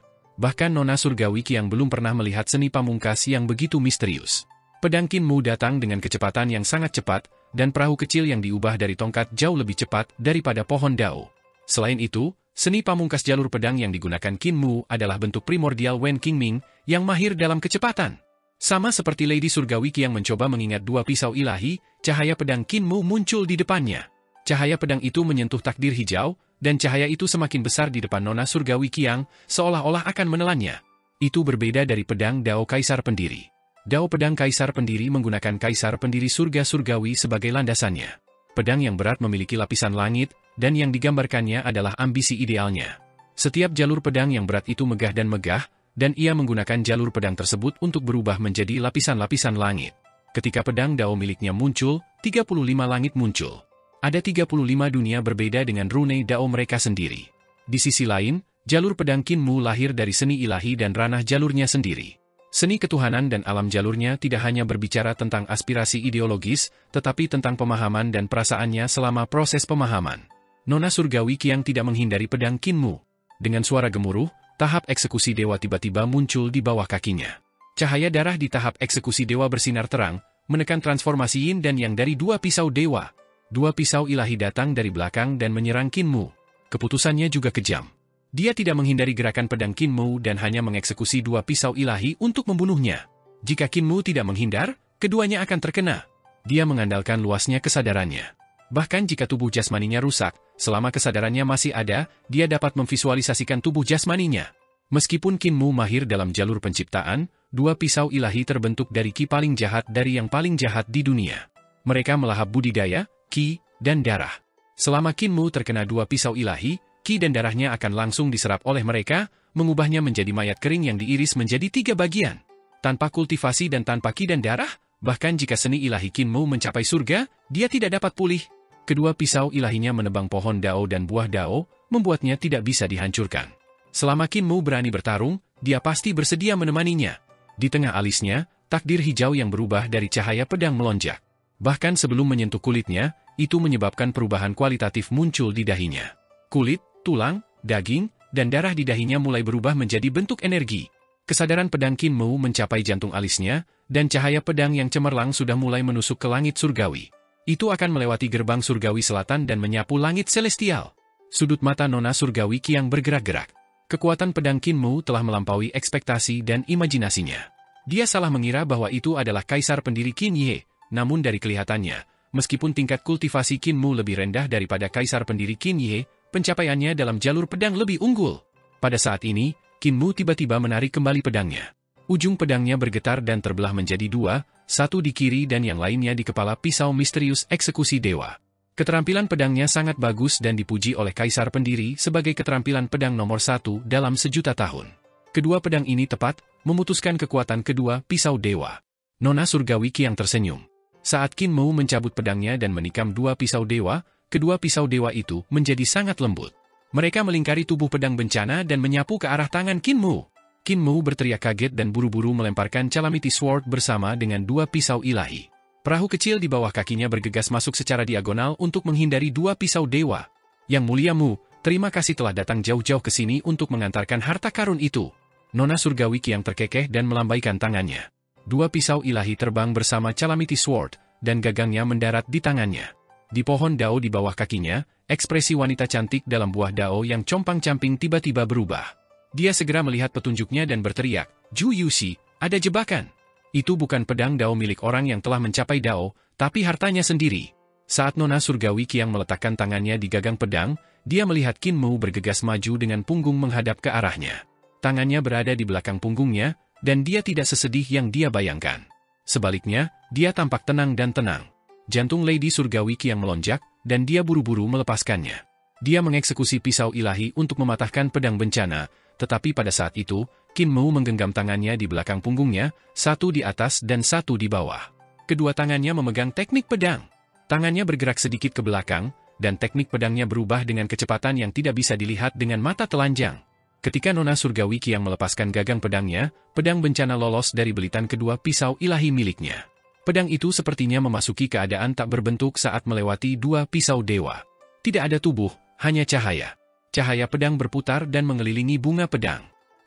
Bahkan Nona Surgawi Qiang belum pernah melihat seni pamungkas yang begitu misterius. Pedang Qin Mu datang dengan kecepatan yang sangat cepat, dan perahu kecil yang diubah dari tongkat jauh lebih cepat daripada pohon dao. Selain itu, seni pamungkas jalur pedang yang digunakan Qin Mu adalah bentuk primordial Wen Qingming yang mahir dalam kecepatan. Sama seperti Lady Surgawi Qiang mencoba mengingat dua pisau ilahi, cahaya pedang Qin Mu muncul di depannya. Cahaya pedang itu menyentuh takdir hijau, dan cahaya itu semakin besar di depan Nona Surgawi Qiang, seolah-olah akan menelannya. Itu berbeda dari pedang Dao Kaisar Pendiri. Dao pedang Kaisar Pendiri menggunakan Kaisar Pendiri Surga Surgawi sebagai landasannya. Pedang yang berat memiliki lapisan langit, dan yang digambarkannya adalah ambisi idealnya. Setiap jalur pedang yang berat itu megah dan megah, dan ia menggunakan jalur pedang tersebut untuk berubah menjadi lapisan-lapisan langit. Ketika pedang Dao miliknya muncul, 35 langit muncul. Ada 35 dunia berbeda dengan rune Dao mereka sendiri. Di sisi lain, jalur pedang Qin Mu lahir dari seni ilahi dan ranah jalurnya sendiri. Seni ketuhanan dan alam jalurnya tidak hanya berbicara tentang aspirasi ideologis, tetapi tentang pemahaman dan perasaannya selama proses pemahaman. Nona Surgawi Qiang tidak menghindari pedang Qin Mu. Dengan suara gemuruh, tahap eksekusi dewa tiba-tiba muncul di bawah kakinya. Cahaya darah di tahap eksekusi dewa bersinar terang, menekan transformasi yin dan yang dari dua pisau dewa. Dua pisau ilahi datang dari belakang dan menyerang Qin Mu. Keputusannya juga kejam. Dia tidak menghindari gerakan pedang Qin Mu dan hanya mengeksekusi dua pisau ilahi untuk membunuhnya. Jika Qin Mu tidak menghindar, keduanya akan terkena. Dia mengandalkan luasnya kesadarannya. Bahkan jika tubuh jasmaninya rusak, selama kesadarannya masih ada, dia dapat memvisualisasikan tubuh jasmaninya. Meskipun Qin Mu mahir dalam jalur penciptaan, dua pisau ilahi terbentuk dari ki paling jahat dari yang paling jahat di dunia. Mereka melahap budidaya, ki, dan darah. Selama Qin Mu terkena dua pisau ilahi, ki dan darahnya akan langsung diserap oleh mereka, mengubahnya menjadi mayat kering yang diiris menjadi 3 bagian. Tanpa kultivasi dan tanpa ki dan darah, bahkan jika seni ilahi Qin Mu mencapai surga, dia tidak dapat pulih. Kedua pisau ilahinya menebang pohon Dao dan buah Dao, membuatnya tidak bisa dihancurkan. Selama Qin Mu berani bertarung, dia pasti bersedia menemaninya. Di tengah alisnya, takdir hijau yang berubah dari cahaya pedang melonjak. Bahkan sebelum menyentuh kulitnya, itu menyebabkan perubahan kualitatif muncul di dahinya. Kulit, tulang, daging, dan darah di dahinya mulai berubah menjadi bentuk energi. Kesadaran pedang Qin Mu mencapai jantung alisnya, dan cahaya pedang yang cemerlang sudah mulai menusuk ke langit surgawi. Itu akan melewati gerbang surgawi selatan dan menyapu langit celestial. Sudut mata Nona Surgawi Qiang bergerak-gerak. Kekuatan pedang Qin Mu telah melampaui ekspektasi dan imajinasinya. Dia salah mengira bahwa itu adalah Kaisar Pendiri Qin Ye, namun dari kelihatannya, meskipun tingkat kultivasi Qin Mu lebih rendah daripada Kaisar Pendiri Qin Ye, pencapaiannya dalam jalur pedang lebih unggul. Pada saat ini, Qin Mu tiba-tiba menarik kembali pedangnya. Ujung pedangnya bergetar dan terbelah menjadi 2, satu di kiri dan yang lainnya di kepala pisau misterius eksekusi dewa. Keterampilan pedangnya sangat bagus dan dipuji oleh Kaisar Pendiri sebagai keterampilan pedang nomor 1 dalam sejuta tahun. Kedua pedang ini tepat memutuskan kekuatan kedua pisau dewa. Nona Surgawi Qiang tersenyum. Saat Qin Mu mencabut pedangnya dan menikam dua pisau dewa, kedua pisau dewa itu menjadi sangat lembut. Mereka melingkari tubuh pedang bencana dan menyapu ke arah tangan Qin Mu. Qin Mu berteriak kaget dan buru-buru melemparkan Calamity Sword bersama dengan dua pisau ilahi. Perahu kecil di bawah kakinya bergegas masuk secara diagonal untuk menghindari dua pisau dewa. Yang mulia Mu, terima kasih telah datang jauh-jauh ke sini untuk mengantarkan harta karun itu. Nona Surgawi Qiang terkekeh dan melambaikan tangannya. Dua pisau ilahi terbang bersama Calamity Sword, dan gagangnya mendarat di tangannya. Di pohon Dao di bawah kakinya, ekspresi wanita cantik dalam buah Dao yang compang-camping tiba-tiba berubah. Dia segera melihat petunjuknya dan berteriak, Ju Yuxi, ada jebakan. Itu bukan pedang Dao milik orang yang telah mencapai Dao, tapi hartanya sendiri. Saat Nona Surgawi Qiang meletakkan tangannya di gagang pedang, dia melihat Qin Mu bergegas maju dengan punggung menghadap ke arahnya. Tangannya berada di belakang punggungnya, dan dia tidak sesedih yang dia bayangkan. Sebaliknya, dia tampak tenang dan tenang. Jantung Lady Surgawi Qiang melonjak, dan dia buru-buru melepaskannya. Dia mengeksekusi pisau ilahi untuk mematahkan pedang bencana, tetapi pada saat itu, Qin Mu menggenggam tangannya di belakang punggungnya, satu di atas dan satu di bawah. Kedua tangannya memegang teknik pedang. Tangannya bergerak sedikit ke belakang, dan teknik pedangnya berubah dengan kecepatan yang tidak bisa dilihat dengan mata telanjang. Ketika Nona Surgawi Qiang melepaskan gagang pedangnya, pedang bencana lolos dari belitan kedua pisau ilahi miliknya. Pedang itu sepertinya memasuki keadaan tak berbentuk saat melewati dua pisau dewa. Tidak ada tubuh, hanya cahaya. Cahaya pedang berputar dan mengelilingi bunga pedang.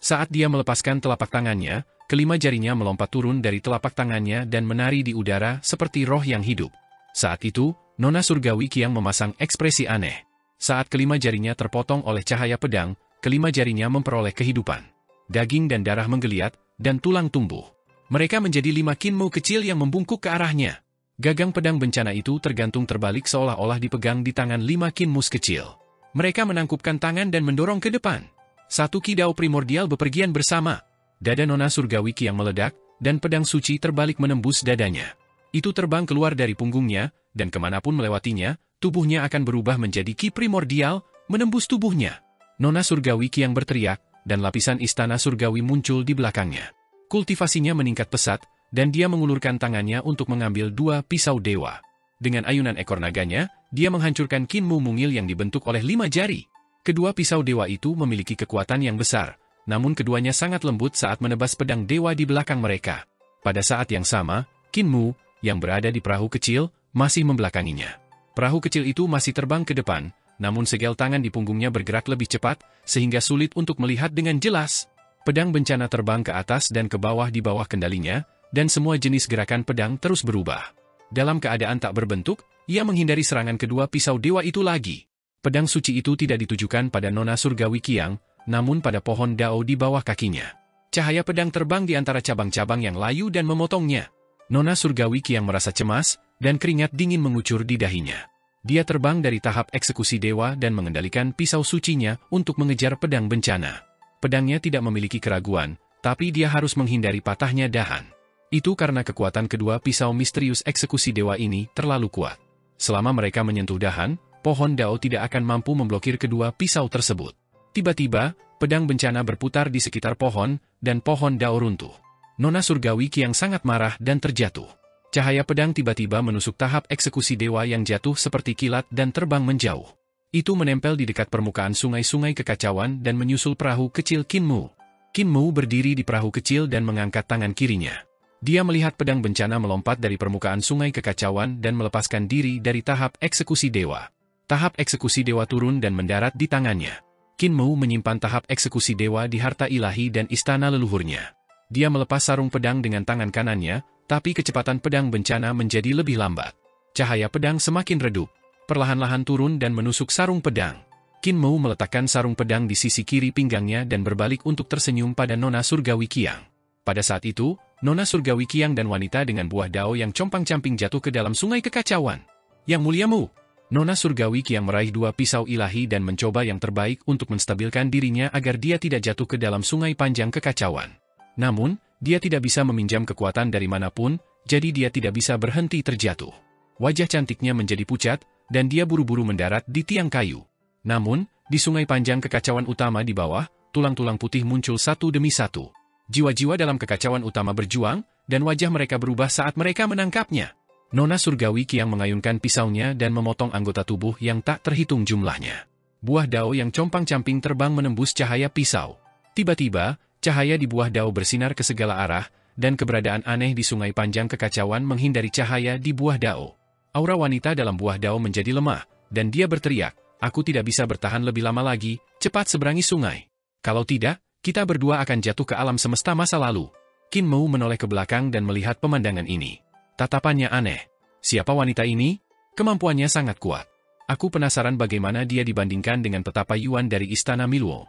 Saat dia melepaskan telapak tangannya, kelima jarinya melompat turun dari telapak tangannya dan menari di udara seperti roh yang hidup. Saat itu, Nona Surgawi Qiang memasang ekspresi aneh. Saat kelima jarinya terpotong oleh cahaya pedang, kelima jarinya memperoleh kehidupan. Daging dan darah menggeliat, dan tulang tumbuh. Mereka menjadi 5 Qinmu kecil yang membungkuk ke arahnya. Gagang pedang bencana itu tergantung terbalik seolah-olah dipegang di tangan 5 Qinmus kecil. Mereka menangkupkan tangan dan mendorong ke depan. Satu kidau primordial bepergian bersama. Dada Nona Surgawi Qiang meledak, dan pedang suci terbalik menembus dadanya. Itu terbang keluar dari punggungnya, dan kemanapun melewatinya, tubuhnya akan berubah menjadi ki primordial, menembus tubuhnya. Nona Surgawi Qiang berteriak, dan lapisan istana surgawi muncul di belakangnya. Kultivasinya meningkat pesat, dan dia mengulurkan tangannya untuk mengambil 2 pisau dewa. Dengan ayunan ekor naganya, dia menghancurkan Qinmu mungil yang dibentuk oleh 5 jari. Kedua pisau dewa itu memiliki kekuatan yang besar, namun keduanya sangat lembut saat menebas pedang dewa di belakang mereka. Pada saat yang sama, Qinmu, yang berada di perahu kecil, masih membelakanginya. Perahu kecil itu masih terbang ke depan, namun segel tangan di punggungnya bergerak lebih cepat, sehingga sulit untuk melihat dengan jelas. Pedang bencana terbang ke atas dan ke bawah di bawah kendalinya, dan semua jenis gerakan pedang terus berubah. Dalam keadaan tak berbentuk, ia menghindari serangan kedua pisau dewa itu lagi. Pedang suci itu tidak ditujukan pada Nona Surgawi Qiang, namun pada pohon dao di bawah kakinya. Cahaya pedang terbang di antara cabang-cabang yang layu dan memotongnya. Nona Surgawi Qiang merasa cemas, dan keringat dingin mengucur di dahinya. Dia terbang dari tahap eksekusi dewa dan mengendalikan pisau sucinya untuk mengejar pedang bencana. Pedangnya tidak memiliki keraguan, tapi dia harus menghindari patahnya dahan. Itu karena kekuatan kedua pisau misterius eksekusi dewa ini terlalu kuat. Selama mereka menyentuh dahan, pohon dao tidak akan mampu memblokir kedua pisau tersebut. Tiba-tiba, pedang bencana berputar di sekitar pohon, dan pohon dao runtuh. Nona Surgawi Qiang sangat marah dan terjatuh. Cahaya pedang tiba-tiba menusuk tahap eksekusi dewa yang jatuh seperti kilat dan terbang menjauh. Itu menempel di dekat permukaan sungai-sungai kekacauan dan menyusul perahu kecil Qinmu. Qinmu berdiri di perahu kecil dan mengangkat tangan kirinya. Dia melihat pedang bencana melompat dari permukaan sungai kekacauan dan melepaskan diri dari tahap eksekusi dewa. Tahap eksekusi dewa turun dan mendarat di tangannya. Qinmu menyimpan tahap eksekusi dewa di harta ilahi dan istana leluhurnya. Dia melepas sarung pedang dengan tangan kanannya, tapi kecepatan pedang bencana menjadi lebih lambat. Cahaya pedang semakin redup, perlahan-lahan turun dan menusuk sarung pedang. Qinmu meletakkan sarung pedang di sisi kiri pinggangnya dan berbalik untuk tersenyum pada Nona Surgawi Qiang. Pada saat itu, Nona Surgawi Qiang dan wanita dengan buah dao yang compang-camping jatuh ke dalam sungai kekacauan. Yang muliamu, Nona Surgawi Qiang meraih 2 pisau ilahi dan mencoba yang terbaik untuk menstabilkan dirinya agar dia tidak jatuh ke dalam sungai panjang kekacauan. Namun, dia tidak bisa meminjam kekuatan dari manapun, jadi dia tidak bisa berhenti terjatuh. Wajah cantiknya menjadi pucat, dan dia buru-buru mendarat di tiang kayu. Namun, di sungai panjang kekacauan utama di bawah, tulang-tulang putih muncul satu demi satu. Jiwa-jiwa dalam kekacauan utama berjuang, dan wajah mereka berubah saat mereka menangkapnya. Nona Surgawi Qiang mengayunkan pisaunya dan memotong anggota tubuh yang tak terhitung jumlahnya. Buah dao yang compang-camping terbang menembus cahaya pisau. Tiba-tiba, cahaya di buah dao bersinar ke segala arah, dan keberadaan aneh di sungai panjang kekacauan menghindari cahaya di buah dao. Aura wanita dalam buah dao menjadi lemah, dan dia berteriak, "Aku tidak bisa bertahan lebih lama lagi, cepat seberangi sungai. Kalau tidak, kita berdua akan jatuh ke alam semesta masa lalu." Qinmu menoleh ke belakang dan melihat pemandangan ini. Tatapannya aneh. Siapa wanita ini? Kemampuannya sangat kuat. Aku penasaran bagaimana dia dibandingkan dengan petapa Yuan dari Istana Miluo.